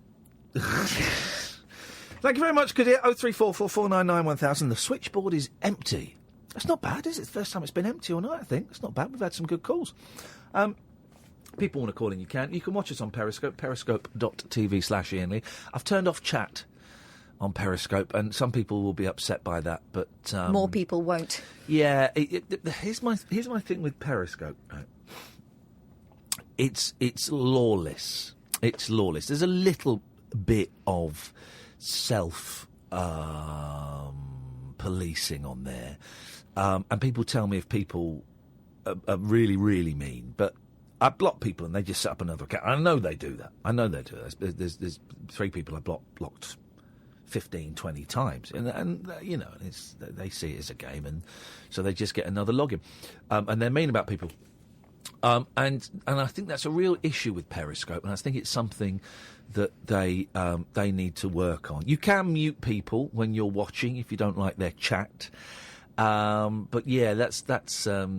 Thank you very much, Katia. 03444991000. The switchboard is empty. That's not bad, is it? It's the first time it's been empty all night, I think. It's not bad. We've had some good calls. People want to call in, you can. You can watch us on Periscope, periscope.tv/Iain Lee. I've turned off chat on Periscope, and some people will be upset by that, but... more people won't. Yeah. Here's my thing with Periscope. Right? It's lawless. It's lawless. There's a little bit of self-policing on there. And people tell me if people are really, really mean. But I block people and they just set up another account. I know they do that. There's 3 people I blocked 15, 20 times. And you know, they see it as a game. And so they just get another login. And they're mean about people. And I think that's a real issue with Periscope. And I think it's something that they need to work on. You can mute people when you're watching if you don't like their chat, but yeah, there's a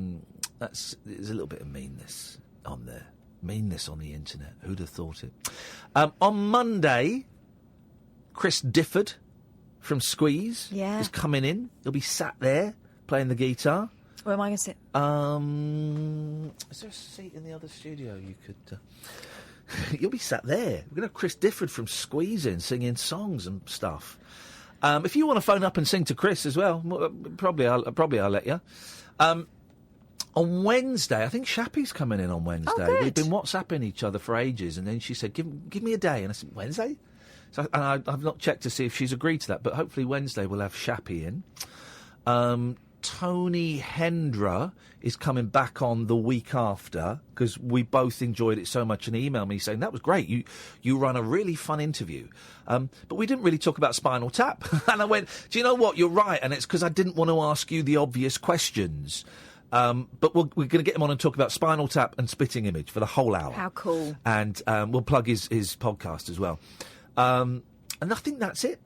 little bit of meanness on there, meanness on the internet. Who'd have thought it? On Monday, Chris Difford from Squeeze is coming in. He'll be sat there playing the guitar. Where am I going to sit? Is there a seat in the other studio you could... You'll be sat there. We're going to have Chris Difford from Squeeze in, singing songs and stuff. If you want to phone up and sing to Chris as well, probably I'll let you. On Wednesday, I think Shappy's coming in on Wednesday. Oh, good. We've been WhatsApping each other for ages, and then she said, give me a day. And I said, Wednesday? So I've not checked to see if she's agreed to that, but hopefully Wednesday we'll have Shappy in. Tony Hendra is coming back on the week after because we both enjoyed it so much, and he emailed me saying that was great. You run a really fun interview, but we didn't really talk about Spinal Tap. And I went, do you know what? You're right, and it's because I didn't want to ask you the obvious questions. But we're going to get him on and talk about Spinal Tap and Spitting Image for the whole hour. How cool! And we'll plug his podcast as well. And I think that's it.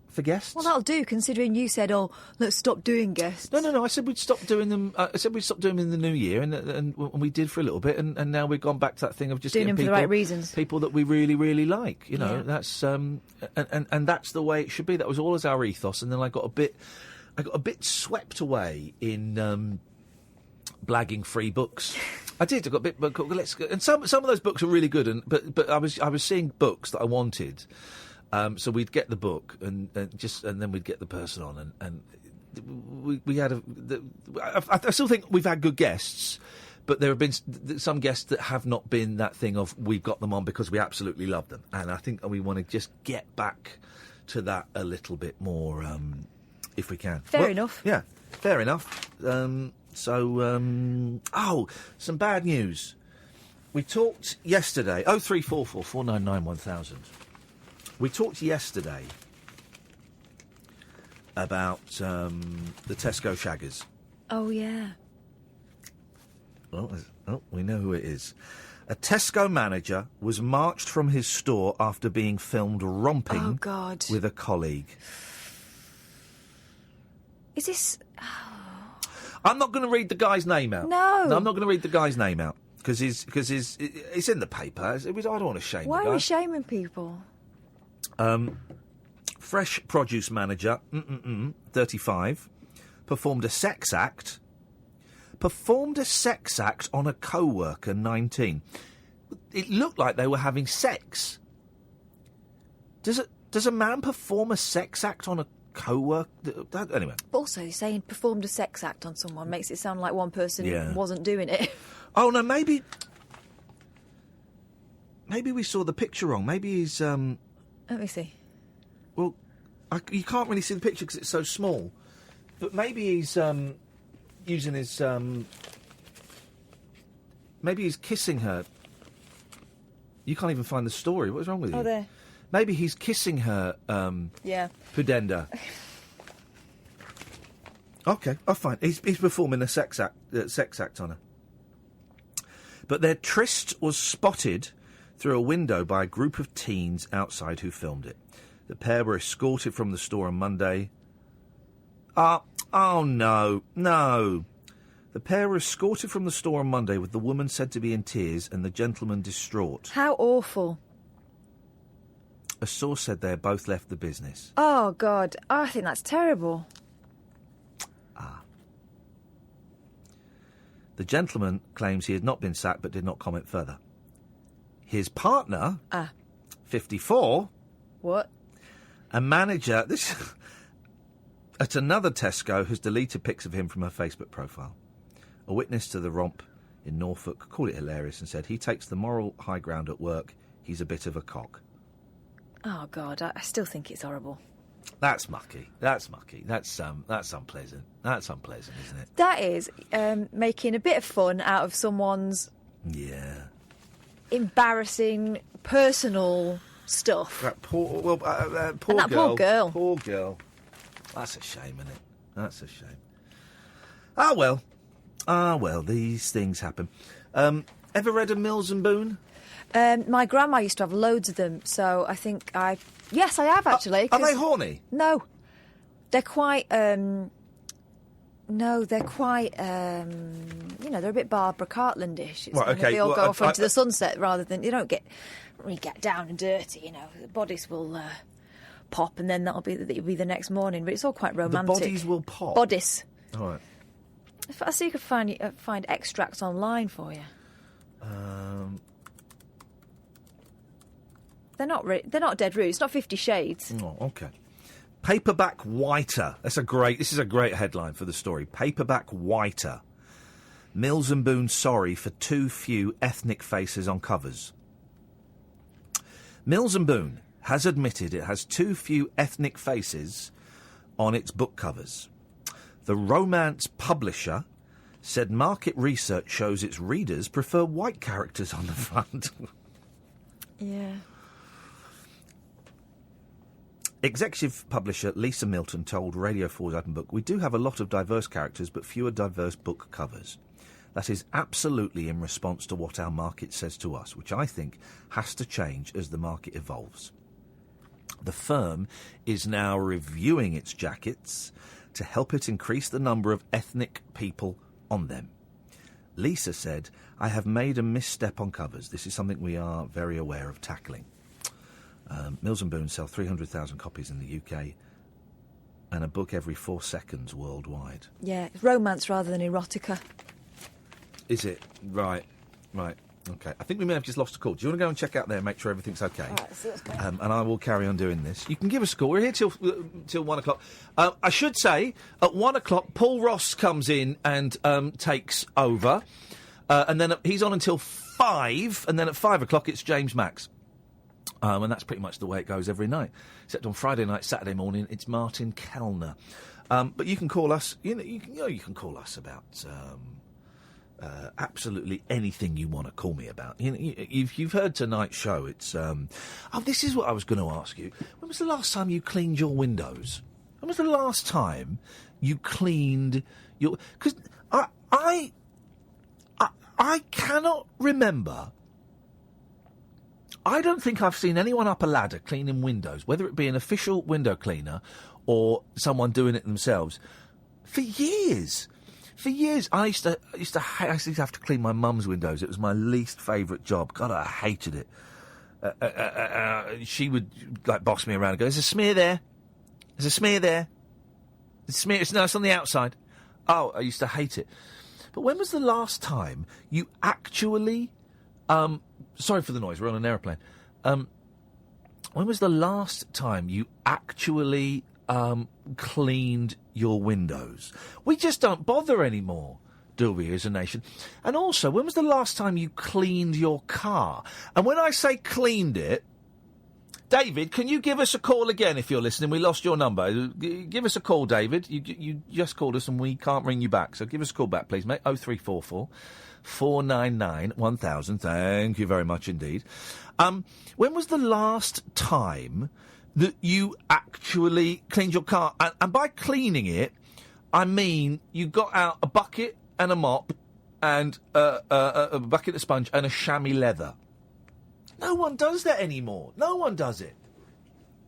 For guests? Well, that'll do, considering you said, let's stop doing guests. No. I said we'd stop doing them. I said we'd stop doing them in the new year, and we did for a little bit, and now we've gone back to that thing of just doing getting them for the right reasons. People that we really, really like. You know, that's and that's the way it should be. That was always our ethos. And then I got a bit swept away in blagging free books. I did. I got a bit. And some of those books are really good. But I was seeing books that I wanted. So we'd get the book and then we'd get the person on and we had I still think we've had good guests, but there have been some guests that have not been that thing of we've got them on because we absolutely love them, and I think we want to just get back to that a little bit more if we can. Fair enough. Yeah, fair enough. Some bad news. We talked yesterday. 0344 499 1000. We talked yesterday about the Tesco shaggers. Oh, yeah. Well, we know who it is. A Tesco manager was marched from his store after being filmed romping with a colleague. Is this... I'm not going to read the guy's name out. No, I'm not going to read the guy's name out because it's in the paper. I don't want to shame the guy. Why are we shaming people? Fresh produce manager, 35, performed a sex act on a co-worker, 19. It looked like they were having sex. Does a man perform a sex act on a co-worker? Anyway. But also, saying performed a sex act on someone makes it sound like one person wasn't doing it. Oh, no, maybe we saw the picture wrong. Maybe he's... Let me see. Well, you can't really see the picture because it's so small. But maybe he's using his... maybe he's kissing her. You can't even find the story. What's wrong with you? Oh, there. Maybe he's kissing her pudenda. Okay, fine. He's performing a sex act on her. But their tryst was spotted through a window by a group of teens outside who filmed it. The pair were escorted from the store on Monday. Oh, no. The pair were escorted from the store on Monday with the woman said to be in tears and the gentleman distraught. How awful. A source said they had both left the business. Oh, God. I think that's terrible. The gentleman claims he had not been sacked but did not comment further. His partner, 54... What? A manager at another Tesco has deleted pics of him from her Facebook profile. A witness to the romp in Norfolk called it hilarious and said he takes the moral high ground at work. He's a bit of a cock. Oh, God, I still think it's horrible. That's mucky. That's unpleasant. That's unpleasant, isn't it? That is making a bit of fun out of someone's... Yeah. Embarrassing, personal stuff. That poor girl. Poor girl. Poor girl. That's a shame, isn't it? That's a shame. Ah, well, these things happen. Ever read of Mills and Boon? My grandma used to have loads of them, so I think Yes, I have, actually. Are they horny? No. They're quite... No, they're quite, they're a bit Barbara Cartlandish. Right, okay. They all go off into the sunset rather than... You don't really get down and dirty, The bodies will pop and then that'll be the next morning. But it's all quite romantic. The bodies will pop? Bodies. All right. I see if I could find extracts online for you. They're not dead rude. It's not 50 Shades. Oh, okay. Paperback whiter. This is a great headline for the story. Paperback whiter. Mills and Boon sorry for too few ethnic faces on covers. Mills and Boon has admitted it has too few ethnic faces on its book covers. The romance publisher said market research shows its readers prefer white characters on the front. Yeah. Executive publisher Lisa Milton told Radio 4's Open Book, "We do have a lot of diverse characters, but fewer diverse book covers. That is absolutely in response to what our market says to us, which I think has to change as the market evolves. The firm is now reviewing its jackets to help it increase the number of ethnic people on them." Lisa said, "I have made a misstep on covers. This is something we are very aware of tackling." Mills and Boon sell 300,000 copies in the UK and a book every 4 seconds worldwide. Yeah, it's romance rather than erotica. Is it? Right. Okay. I think we may have just lost a call. Do you want to go and check out there and make sure everything's okay? All right, so let's go. And I will carry on doing this. You can give us a call. We're here till 1 o'clock. I should say, at 1 o'clock, Paul Ross comes in and takes over. And then he's on until 5. And then at 5 o'clock, it's James Max. And that's pretty much the way it goes every night. Except on Friday night, Saturday morning, it's Martin Kellner. But you can call us. You can call us about absolutely anything you want to call me about. You've heard tonight's show. It's this is what I was going to ask you. When was the last time you cleaned your windows? When was the last time you cleaned your? Because I cannot remember. I don't think I've seen anyone up a ladder cleaning windows, whether it be an official window cleaner or someone doing it themselves, for years. For years, I used to have to clean my mum's windows. It was my least favourite job. God, I hated it. She would boss me around and go, "There's a smear there. There's a smear there. There's a smear. It's on the outside." Oh, I used to hate it. But when was the last time you actually? Sorry for the noise. We're on an aeroplane. When was the last time you actually cleaned your windows? We just don't bother anymore, do we, as a nation? And also, when was the last time you cleaned your car? And when I say cleaned it, David, can you give us a call again if you're listening? We lost your number. Give us a call, David. You just called us and we can't ring you back. So give us a call back, please, mate. 0344 499 1000. Thank you very much indeed. When was the last time that you actually cleaned your car? And by cleaning it, I mean you got out a bucket and a mop and a bucket of sponge and a chamois leather. No one does that anymore. No one does it.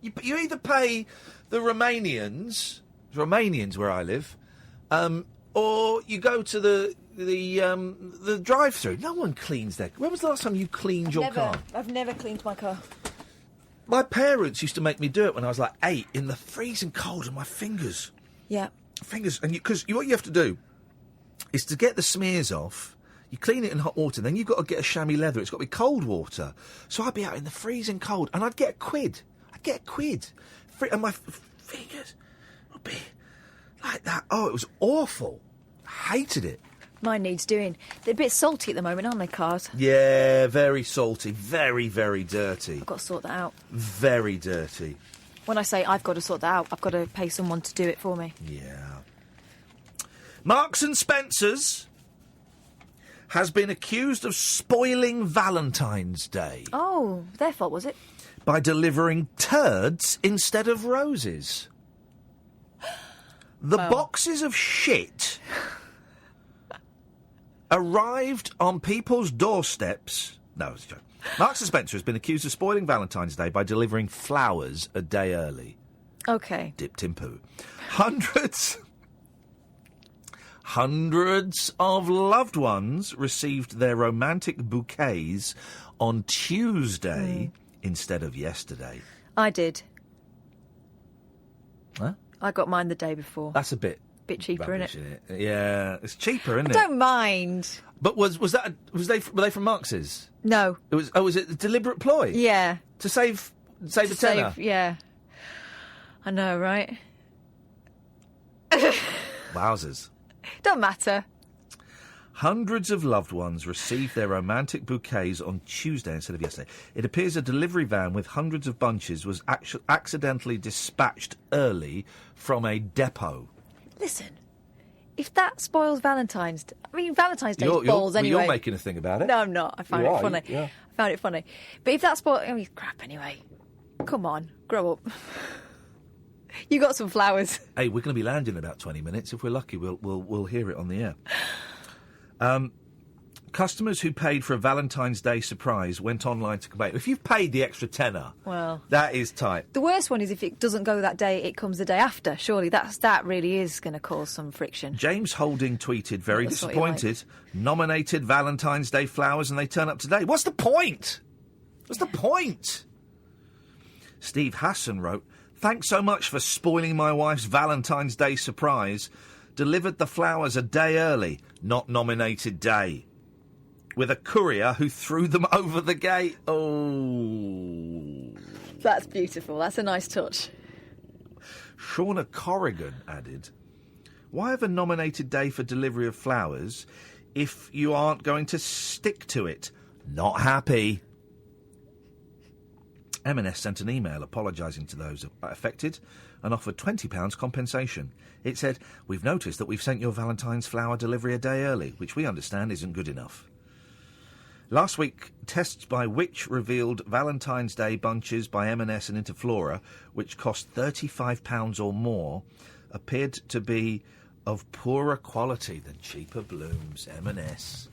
You either pay the Romanians where I live, or you go to the drive-through. No one cleans their. When was the last time you cleaned your car? I've never cleaned my car. My parents used to make me do it when I was like 8 in the freezing cold, and my fingers. Yeah. Fingers, and because what you have to do is to get the smears off. You clean it in hot water, then you've got to get a chamois leather. It's got to be cold water. So I'd be out in the freezing cold, and I'd get a quid. And my fingers would be like that. Oh, it was awful. Hated it. Mine needs doing. They're a bit salty at the moment, aren't they, cars? Yeah, very salty. Very, very dirty. I've got to sort that out. Very dirty. When I say I've got to sort that out, I've got to pay someone to do it for me. Yeah. Marks and Spencer's has been accused of spoiling Valentine's Day. Oh, their fault, was it? By delivering turds instead of roses. The boxes of shit arrived on people's doorsteps. No, it's a joke. Marks and Spencer has been accused of spoiling Valentine's Day by delivering flowers a day early. Okay. Dipped in poo. Hundreds of loved ones received their romantic bouquets on Tuesday instead of yesterday. I did. Huh? I got mine the day before. That's a bit cheaper, rubbish, isn't it? Yeah, it's cheaper, isn't it? I don't mind. But were they from Marx's? No. It was. Oh, was it a deliberate ploy? Yeah. To save a tenner. Yeah. I know, right? Wowzers. Don't matter. Hundreds of loved ones received their romantic bouquets on Tuesday instead of yesterday. It appears a delivery van with hundreds of bunches was accidentally dispatched early from a depot. Listen, If that spoils Valentine's Day... I mean, Valentine's Day balls anyway. You're making a thing about it. No, I'm not. I found it funny. Yeah. I found it funny. But if that spoils... I mean, crap anyway. Come on, grow up. You got some flowers. Hey, we're going to be landing in about 20 minutes. If we're lucky, we'll hear it on the air. Customers who paid for a Valentine's Day surprise went online to complain. If you've paid the extra tenner, well, that is tight. The worst one is if it doesn't go that day, it comes the day after. Surely that really is going to cause some friction. James Holding tweeted, very disappointed, nominated Valentine's Day flowers and they turn up today. What's the point? What's the point? Steve Hassan wrote, thanks so much for spoiling my wife's Valentine's Day surprise. Delivered the flowers a day early, not nominated day. With a courier who threw them over the gate. Oh. That's beautiful. That's a nice touch. Shauna Corrigan added, why have a nominated day for delivery of flowers if you aren't going to stick to it? Not happy. M&S sent an email apologising to those affected and offered £20 compensation. It said, we've noticed that we've sent your Valentine's flower delivery a day early, which we understand isn't good enough. Last week, tests by Which revealed Valentine's Day bunches by M&S and Interflora, which cost £35 or more, appeared to be of poorer quality than cheaper blooms. M&S.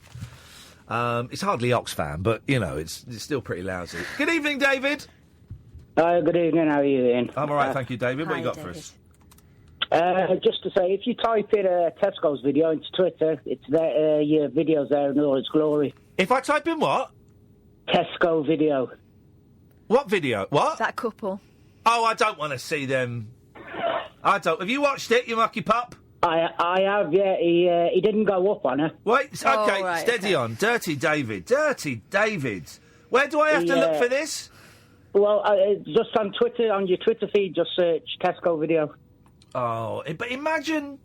It's hardly Oxfam, but, you know, it's still pretty lousy. Good evening, David. Hi, good evening. How are you, Ian? I'm all right, thank you, David. What you got David. for us? Just to say, if you type in Tesco's video into Twitter, it's there. Your video's there in all its glory. If I type in what? Tesco video. What video? What? That couple. Oh, I don't want to see them. I don't. Have you watched it, you mucky pup? I have, yeah. He didn't go up on her. Wait, okay, steady on. Dirty David. Dirty David. Where do I have to look for this? Well, just on Twitter, on your Twitter feed, just search Tesco video. Oh, but imagine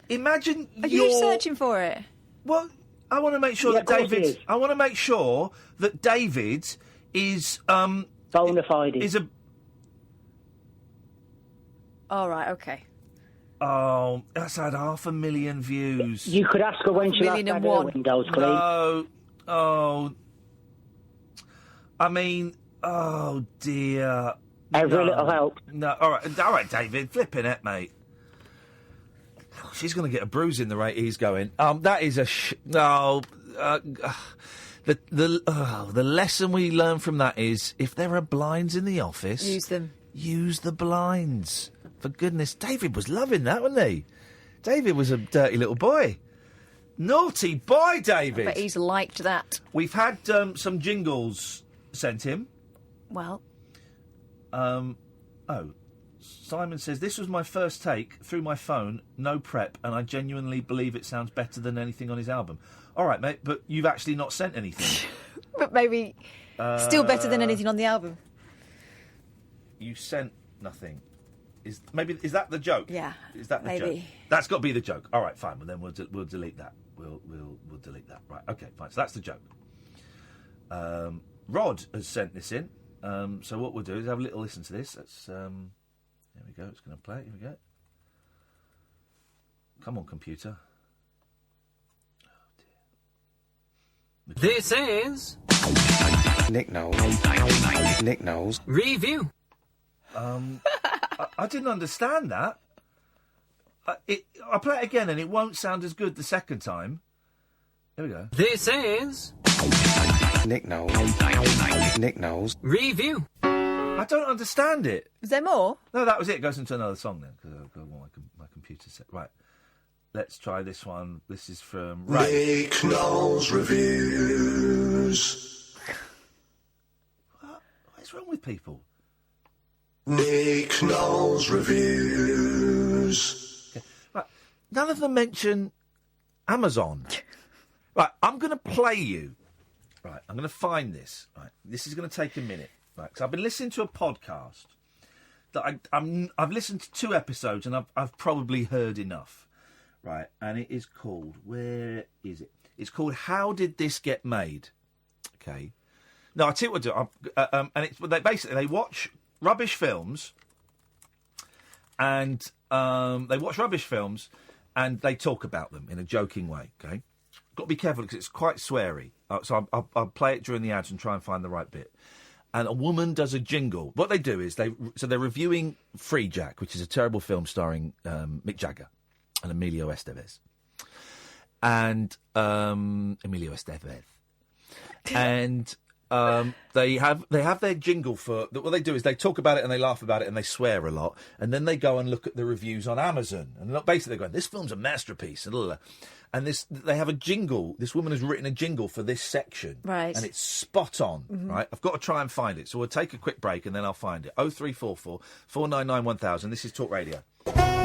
Are you searching for it? Well, I want to make sure that David. I want to make sure that David is bona fide. Is a. All right. Okay. Oh, that's had 500,000 views. You could ask her when she last had her windows clean. No. Oh. I mean, oh dear. Every little help. No, all right, David, flipping it, mate. She's going to get a bruise in the rate he's going. That is a the lesson we learn from that is if there are blinds in the office, use them. Use the blinds. For goodness, David was loving that, wasn't he? David was a dirty little boy. Naughty boy, David. But he's liked that. We've had some jingles sent him. Well. Simon says, this was my first take through my phone, no prep, and I genuinely believe it sounds better than anything on his album. All right, mate, but you've actually not sent anything. But maybe still better than anything on the album. You sent nothing. Is that the joke? Yeah. Is that the maybe. joke? That's got to be the joke. All right, fine. Well, then we'll delete that. We'll delete that. Right. Okay. Fine. So that's the joke. Rod has sent this in. So what we'll do is have a little listen to this. That's there we go. It's going to play. Here we go. Come on, computer. Oh, dear. This is Nick Knowles. Nick Knowles review. I didn't understand that. I'll play it again and it won't sound as good the second time. There we go. This is Nick Knowles. Nick Knowles review. I don't understand it. Is there more? No, that was it. It goes into another song then because I've got my computer set. Right. Let's try this one. This is from Ray. Nick Knowles reviews. What is wrong with people? Nick Knowles reviews. Okay. Right. None of them mention Amazon. Right, I'm going to play you. Right, I'm going to find this. Right, this is going to take a minute. Right, because I've been listening to a podcast that I've listened to 2 episodes and I've probably heard enough. Right, and it is called. Where is it? It's called How Did This Get Made? Okay. No, I tell you what to do. And it's they watch rubbish films, and and they talk about them in a joking way, OK? Got to be careful because it's quite sweary. So I'll play it during the ads and try and find the right bit. And a woman does a jingle. What they do is they're reviewing Free Jack, which is a terrible film starring Mick Jagger and Emilio Estevez. And Emilio Estevez. And they have their jingle for... What they do is they talk about it and they laugh about it and they swear a lot. And then they go and look at the reviews on Amazon. And basically they're going, this film's a masterpiece. And they have a jingle. This woman has written a jingle for this section. Right. And it's spot on, right? I've got to try and find it. So we'll take a quick break and then I'll find it. 0344 499 1000. This is Talk Radio.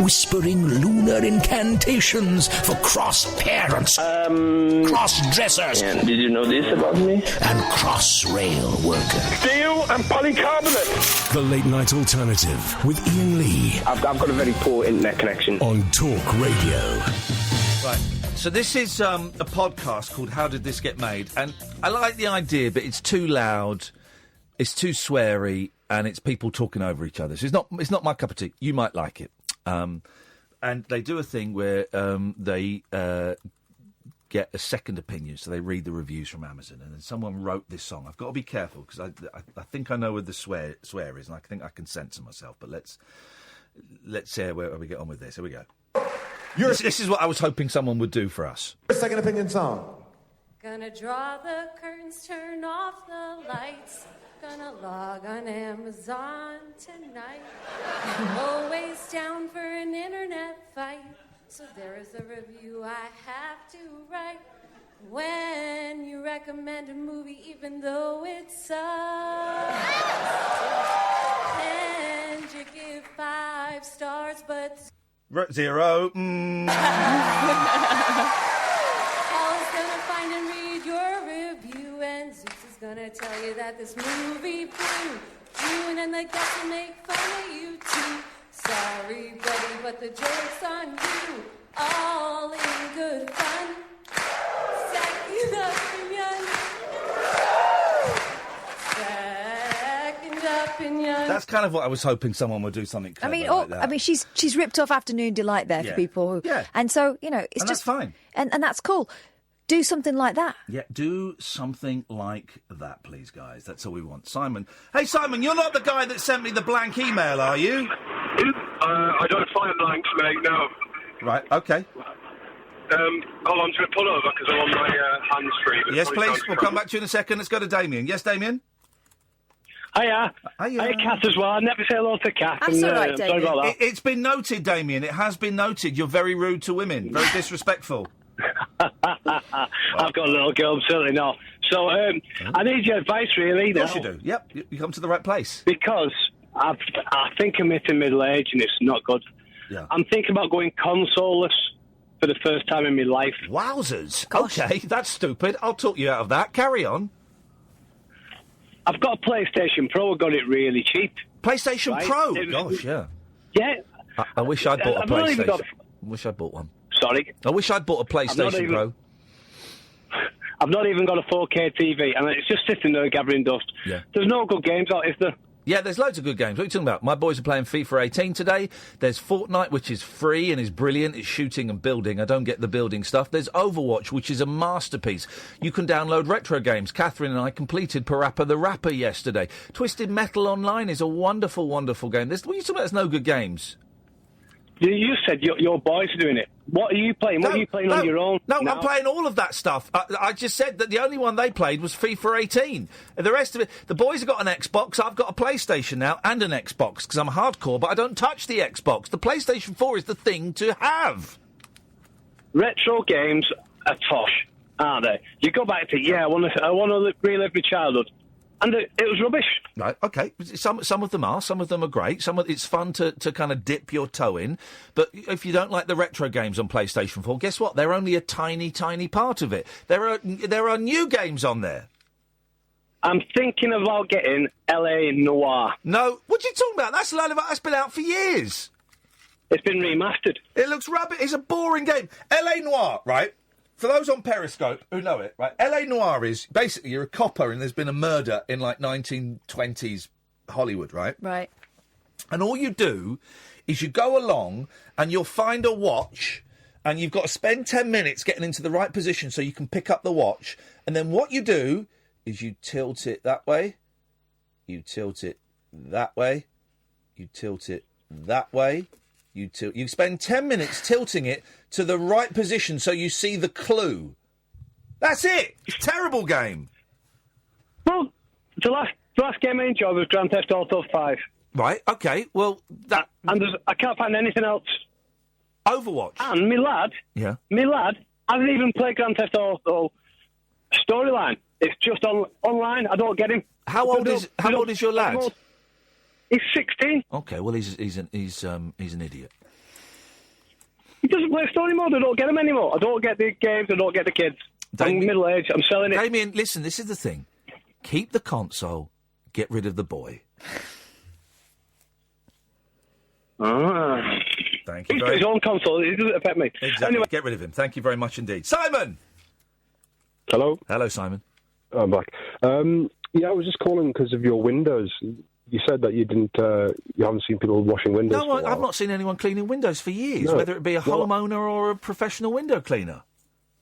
Whispering lunar incantations for cross-parents, cross-dressers. Did you know this about me? And cross-rail workers. Steel and polycarbonate. The Late Night Alternative with Iain Lee. I've got a very poor internet connection. On Talk Radio. Right. So this is a podcast called How Did This Get Made? And I like the idea, but it's too loud, it's too sweary, and it's people talking over each other. So it's not my cup of tea. You might like it. And they do a thing where they get a second opinion, so they read the reviews from Amazon, and then someone wrote this song. I've got to be careful, because I think I know where the swear is, and I think I can censor myself, but let's see where we get on with this. Here we go. This is what I was hoping someone would do for us. Second opinion song. Gonna draw the curtains, turn off the lights. Gonna log on Amazon tonight. Always down for an internet fight. So there is a review I have to write. When you recommend a movie, even though it sucks, and you give 5 stars, but 0. Paul's gonna find and read your review, and Zeus is gonna tell you that this movie blew June, and the guys will make fun of you too. Sorry, buddy, but the joke's on you. All in good fun. Second opinion. Second opinion. That's kind of what I was hoping someone would do something clever like that. She's ripped off Afternoon Delight there for people who... Yeah. And so, it's and just... that's fine. And that's cool. Do something like that. Yeah, do something like that, please, guys. That's all we want. Simon. Hey, Simon, you're not the guy that sent me the blank email, are you? I don't find blanks, mate, no. Right, OK. Hold on, to pull over, because I'm on my hands-free. Yes, please. We'll come back to you in a second. Let's go to Damien. Yes, Damien? Hiya. Hey, Kat as well. I never say hello to Kat. That's all right, Damien. Sorry about that. It's been noted, Damien. It has been noted. You're very rude to women. Very disrespectful. I've got a little girl, I'm certainly not. So, I need your advice, really. Of course you do. Yep, you come to the right place. Because I think I'm hitting middle age and it's not good. Yeah. I'm thinking about going consoleless for the first time in my life. Wowzers. OK, that's stupid. I'll talk you out of that. Carry on. I've got a PlayStation Pro. I got it really cheap. PlayStation right? Pro? Gosh, yeah. Yeah. I wish I'd bought a I've not even PlayStation. I wish I'd bought one. Sorry? I wish I'd bought a PlayStation Pro. I've not even got a 4K TV, and it's just sitting there gathering dust. Yeah. There's no good games out, is there? Yeah, there's loads of good games. What are you talking about? My boys are playing FIFA 18 today. There's Fortnite, which is free and is brilliant. It's shooting and building. I don't get the building stuff. There's Overwatch, which is a masterpiece. You can download retro games. Catherine and I completed Parappa the Rapper yesterday. Twisted Metal Online is a wonderful, wonderful game. What are you talking about? There's no good games. You said your boys are doing it. What are you playing? What are you playing on your own? No, I'm playing all of that stuff. I just said that the only one they played was FIFA 18. And the rest of it, the boys have got an Xbox. I've got a PlayStation now and an Xbox because I'm hardcore, but I don't touch the Xbox. The PlayStation 4 is the thing to have. Retro games are tosh, aren't they? You go back to, I want to relive my childhood. And it was rubbish. Right, OK. Some of them are. Some of them are great. It's fun to kind of dip your toe in. But if you don't like the retro games on PlayStation 4, guess what? They're only a tiny, tiny part of it. There are new games on there. I'm thinking about getting LA Noire. No, what are you talking about? That's been out for years. It's been remastered. It looks rubbish. It's a boring game. LA Noire, right? For those on Periscope who know it, right, LA Noire is basically you're a copper and there's been a murder in like 1920s Hollywood, right? Right. And all you do is you go along and you'll find a watch and you've got to spend 10 minutes getting into the right position so you can pick up the watch. And then what you do is you tilt it that way, you tilt it that way, you tilt it that way, you spend 10 minutes tilting it to the right position so you see the clue. That's it. It's a terrible game. Well, the last game I enjoyed was Grand Theft Auto 5. Right, OK, well, that... And I can't find anything else. Overwatch. And me lad hasn't even played Grand Theft Auto storyline. It's just online. I don't get him. How old is your lad? He's 16. OK, well, he's an idiot. He doesn't play story mode. I don't get him anymore. I don't get the games. I don't get the kids. I'm middle-aged. I'm selling it. Damien, listen, this is the thing. Keep the console. Get rid of the boy. Thank you. He's got his own console. It doesn't affect me. Exactly. Anyway. Get rid of him. Thank you very much indeed. Simon! Hello? Hello, Simon. I'm back. I was just calling because of your windows. You said that you haven't seen people washing windows for a while. I've not seen anyone cleaning windows for years, whether it be a homeowner or a professional window cleaner.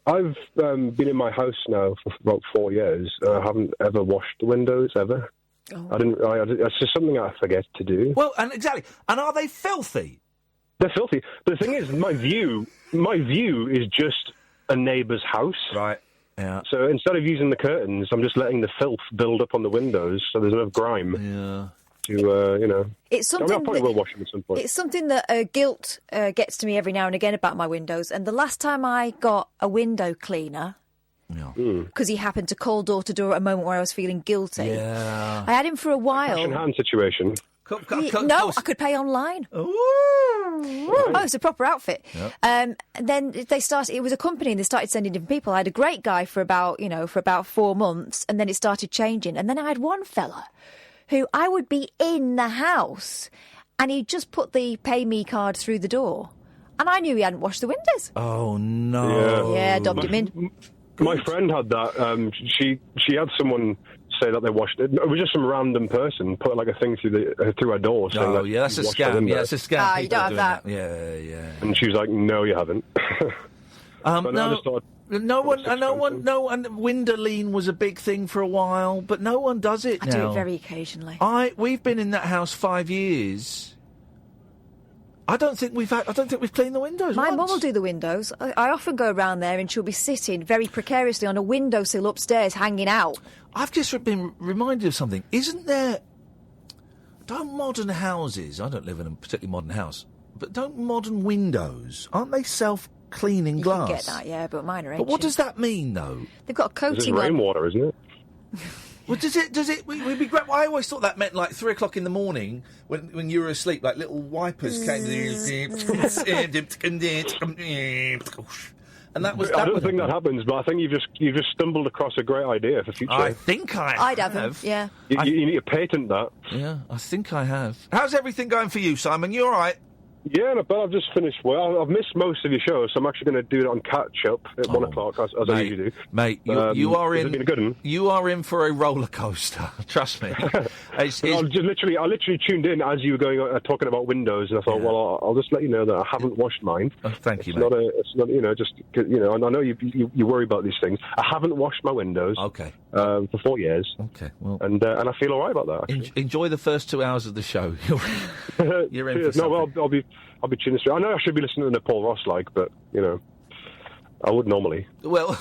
I've been in my house now for about 4 years. I haven't ever washed the windows, ever. Oh. It's just something I forget to do. Well, and exactly. And are they filthy? They're filthy. But the thing is, my view is just a neighbour's house. Right. Yeah. So instead of using the curtains, I'm just letting the filth build up on the windows, so there's enough grime. Yeah. To It's something. I probably will wash them at some point. It's something that guilt gets to me every now and again about my windows. And the last time I got a window cleaner, because he happened to call door to door at a moment where I was feeling guilty. Yeah. I had him for a while. Cash in hand situation. No, I could pay online. Ooh. Oh, it's a proper outfit. Yep. And then they started. It was a company, and they started sending different people. I had a great guy for about 4 months, and then it started changing. And then I had one fella who I would be in the house, and he'd just put the pay me card through the door, and I knew he hadn't washed the windows. Oh no! Yeah, dobbed him in. My friend had that. She had someone say that they washed it. It was just some random person put like a thing through her door. Saying that that's a scam. Yeah, that's a scam. You don't have that. Yeah. And she was like, "No, you haven't." No one. Window was a big thing for a while, but no one does it I now. do it very occasionally. We've been in that house 5 years. I don't think we've cleaned the windows. My mum will do the windows. I often go around there and she'll be sitting very precariously on a windowsill upstairs, hanging out. I've just been reminded of something. Don't modern houses? I don't live in a particularly modern house, but don't modern windows? Aren't they self-cleaning glass? You can get that, yeah, but mine are ancient. But what does that mean, though? They've got a coating on. It's rainwater, isn't it? Well, does it? We'd be great. I always thought that meant like 3 o'clock in the morning when you were asleep, like little wipers came. And that was. I don't think that happens, but I think you've just stumbled across a great idea for future. I think I'd have them, yeah. You need to patent that. Yeah, I think I have. How's everything going for you, Simon? You all right? Yeah, but I've just finished. Well, I've missed most of your shows, so I'm actually going to do it on catch up at 1 o'clock, as I usually do. Mate, you are in. Been a good one? You are in for a roller coaster. Trust me. I literally tuned in as you were going talking about windows, and I thought, well, I'll just let you know that I haven't washed mine. Oh, thank you, mate. It's not, just and I know you worry about these things. I haven't washed my windows. Okay. For 4 years. Okay. Well, and I feel all right about that. Actually. Enjoy the first 2 hours of the show. You're in for something. No, well, I'll be tuning through. I know I should be listening to Paul Ross, but I would normally. Well,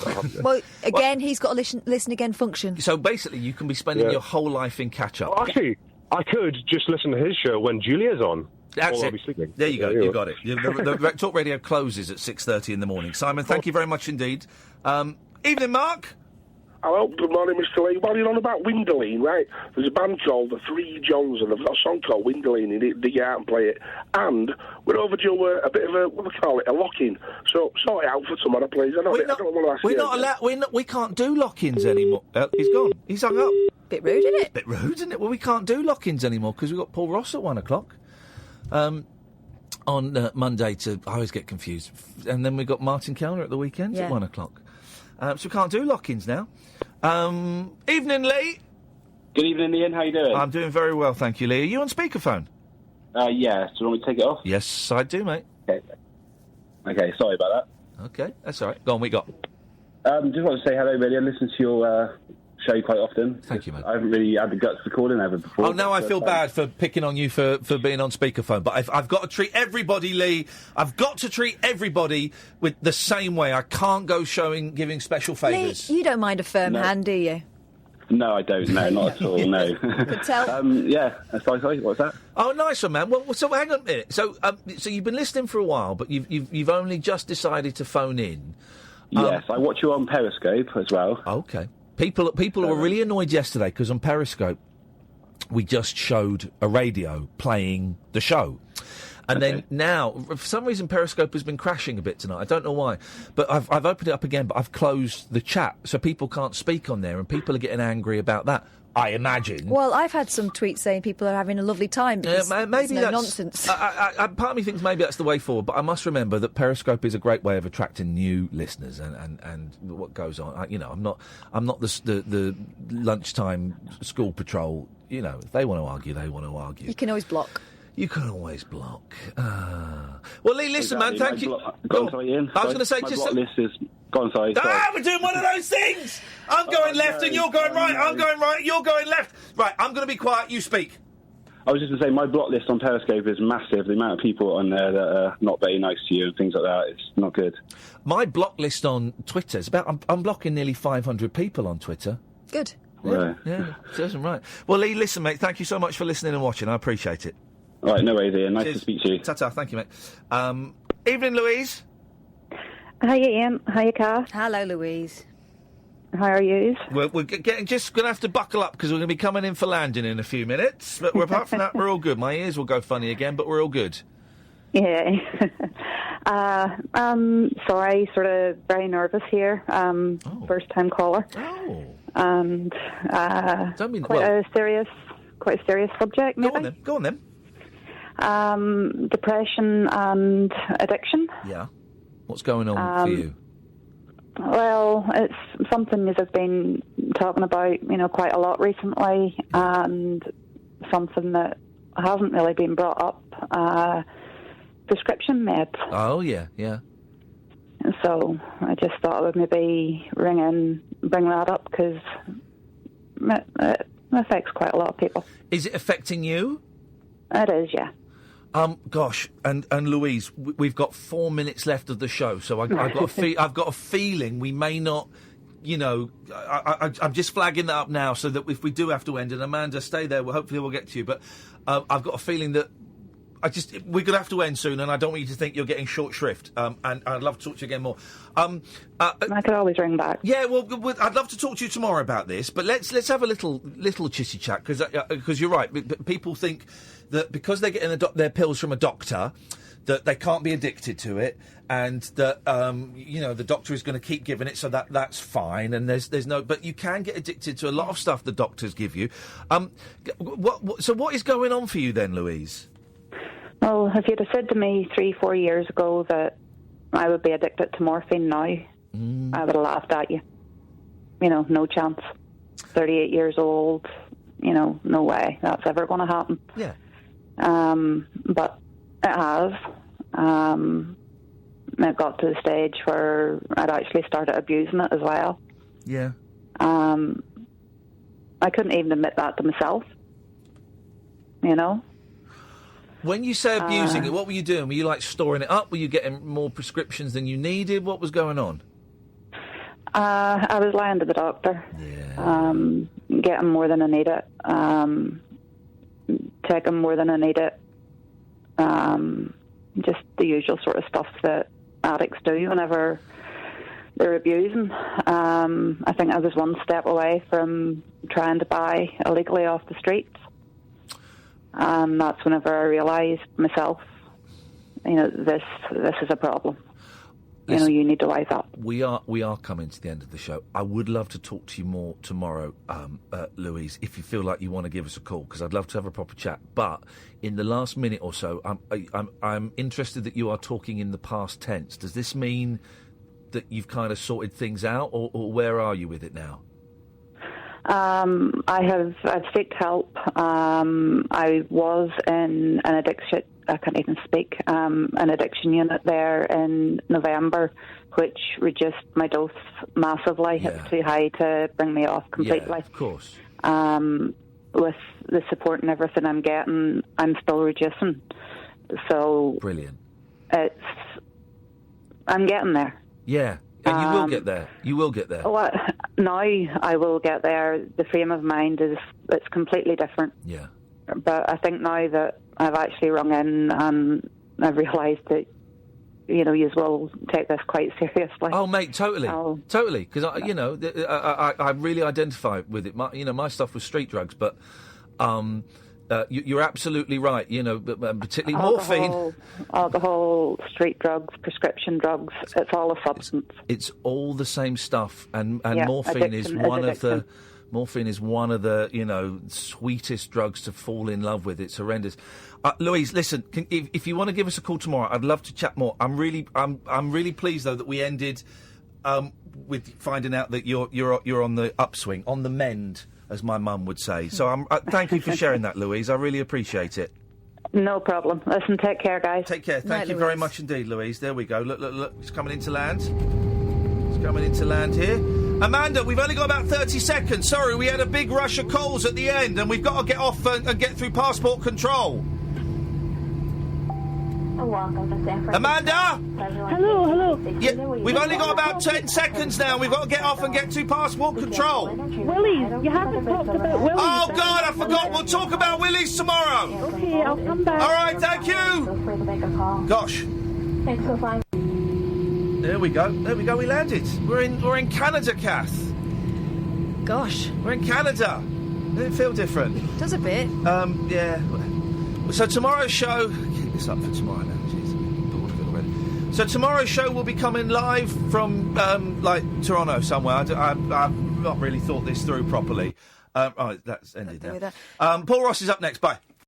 again, he's got a listen again function. So basically, you can be spending your whole life in catch up. Well, actually, I could just listen to his show when Julia's on. That's I'll it. be sleeping. There you go. You got it. The Talk Radio closes at 6:30 in the morning. Simon, thank you very much indeed. Evening, Mark. Hello, good morning, Mr. Lee. Well, you're on about Windowline, right? There's a band called the Three Johns, and they've got a song called Windowline. You need to dig it out and play it. And we're overdue a bit of a lock-in. So sort it out for tomorrow, please. I don't want to ask We're not allowed. We can't do lock-ins anymore. He's gone. He's hung up. Bit rude, isn't it? Bit rude, isn't it? Well, we can't do lock-ins anymore because we've got Paul Ross at 1 o'clock. On Monday I always get confused. And then we've got Martin Kellner at the weekends at 1 o'clock. So we can't do lock-ins now. Evening, Lee. Good evening, Ian. How you doing? I'm doing very well, thank you, Lee. Are you on speakerphone? Yeah. Do you want me to take it off? Yes, I do, mate. Okay. Okay, sorry about that. Okay, that's all right. Go on, we got. Just want to say hello, really. I listen to your show quite often. Thank you, mate. I haven't really had the guts to call in ever before. Oh, now I feel bad for picking on you for being on speakerphone, but I've got to treat everybody, Lee. I've got to treat everybody with the same way. I can't go giving special favours. Lee, you don't mind a firm hand, do you? No, I don't. No, not at all. No. Could tell. Yeah. Sorry. What's that? Oh, nice one, man. Well, so hang on a minute. So you've been listening for a while, but you've only just decided to phone in. Yes, I watch you on Periscope as well. Okay. People were really annoyed yesterday because on Periscope we just showed a radio playing the show. And then now, for some reason, Periscope has been crashing a bit tonight. I don't know why. But I've opened it up again, but I've closed the chat, so people can't speak on there, and people are getting angry about that, I imagine. Well, I've had some tweets saying people are having a lovely time because maybe there's no nonsense. Part of me thinks maybe that's the way forward, but I must remember that Periscope is a great way of attracting new listeners and what goes on. I'm not the lunchtime school patrol. If they want to argue, they want to argue. You can always block. You can always block. Well, Lee, listen, man, thank you. Go on, sorry, Ian. I was going to say, my just... block list is... Go on, sorry. We're doing one of those things! I'm going left and you're going right, I'm going right, you're going left. Right, I'm going to be quiet, you speak. I was just going to say, my block list on Periscope is massive. The amount of people on there that are not very nice to you and things like that, it's not good. My block list on Twitter is about... I'm blocking nearly 500 people on Twitter. Good. Yeah, serves them right. Well, Lee, listen, mate, thank you so much for listening and watching. I appreciate it. All right, no worries, Ian. Nice Cheers. to speak to you. Ta-ta, thank you, mate. Evening, Louise. Hi, Ian. Hi, Kath. Hello, Louise. How are you? We're just going to have to buckle up because we're going to be coming in for landing in a few minutes. But apart from that, we're all good. My ears will go funny again, but we're all good. Yeah. Sorry, sort of very nervous here. First-time caller. Oh. And quite a serious subject, maybe. Go on then. Depression and addiction. Yeah. What's going on for you? Well, it's something that I've been talking about, quite a lot recently, and something that hasn't really been brought up. Prescription meds. Oh, yeah. So I just thought I would maybe ring in, bring that up, because it affects quite a lot of people. Is it affecting you? It is, yeah. Gosh, and Louise, we've got 4 minutes left of the show, so I've got a feeling we may not. I'm just flagging that up now, so that if we do have to end, and Amanda, stay there. Hopefully, we'll get to you. But I've got a feeling that we're going to have to end soon, and I don't want you to think you're getting short shrift. And I'd love to talk to you again more. I could always ring back. Yeah, well, I'd love to talk to you tomorrow about this, but let's have a little chitty chat because you're right. People think that because they're getting their pills from a doctor, that they can't be addicted to it, and that the doctor is going to keep giving it, so that's fine. And there's no, but you can get addicted to a lot of stuff the doctors give you. So what is going on for you then, Louise? Well, if you'd have said to me 3-4 years ago that I would be addicted to morphine now, I would have laughed at you. No chance. 38 years old, no way that's ever going to happen. Yeah. But it has. It got to the stage where I'd actually started abusing it as well. Yeah. I couldn't even admit that to myself. When you say abusing it, what were you doing? Were you storing it up? Were you getting more prescriptions than you needed? What was going on? I was lying to the doctor. Yeah. Getting more than I needed. Taking more than I needed. Just the usual sort of stuff that addicts do whenever they're abusing. I think I was one step away from trying to buy illegally off the streets. That's whenever I realised myself, this is a problem. You need to wise up. We are coming to the end of the show. I would love to talk to you more tomorrow, Louise, if you feel like you want to give us a call, because I'd love to have a proper chat. But in the last minute or so, I'm interested that you are talking in the past tense. Does this mean that you've kind of sorted things out, or where are you with it now? I've sought help. I was in an I can't even speak, an addiction unit there in November, which reduced my dose massively. It was too high to bring me off completely. Yeah, of course. With the support and everything I'm getting, I'm still reducing. So brilliant. I'm getting there. Yeah, and you will get there. You will get there. Well, now I will get there. The frame of mind it's completely different. Yeah. But I think now that I've actually rung in and I've realised that, you will take this quite seriously. Oh, mate, totally. Totally. Because, I really identify with it. My stuff was street drugs, but you're absolutely right, particularly morphine. Alcohol, street drugs, prescription drugs, it's all a substance. It's all the same stuff, and morphine is Morphine is one of the, sweetest drugs to fall in love with. It's horrendous. Louise, listen, if you want to give us a call tomorrow, I'd love to chat more. I'm really pleased though that we ended with finding out that you're on the upswing, on the mend, as my mum would say. So thank you for sharing that, Louise. I really appreciate it. No problem. Listen, take care, guys. Take care. Thank you very much indeed, Louise. There we go. Look. It's coming into land. It's coming into land here. Amanda, we've only got about 30 seconds. Sorry, we had a big rush of calls at the end, and we've got to get off and get through passport control. Amanda? Hello. Yeah, we've only got about 10 seconds now. We've got to get off and get to passport control. Willies, you haven't talked about Willies. Oh, God, I forgot. We'll talk about Willies tomorrow. Okay, I'll come back. All right, thank you. Gosh. Thanks for flying. There we go. We landed. We're in Canada, Kath. Gosh. We're in Canada. Doesn't it feel different? Does a bit. Yeah. So tomorrow's show... Keep this up for tomorrow now. Jeez, I'm bored of it already. So tomorrow's show will be coming live from, Toronto somewhere. I've not really thought this through properly. Right, that's ended now. Paul Ross is up next. Bye.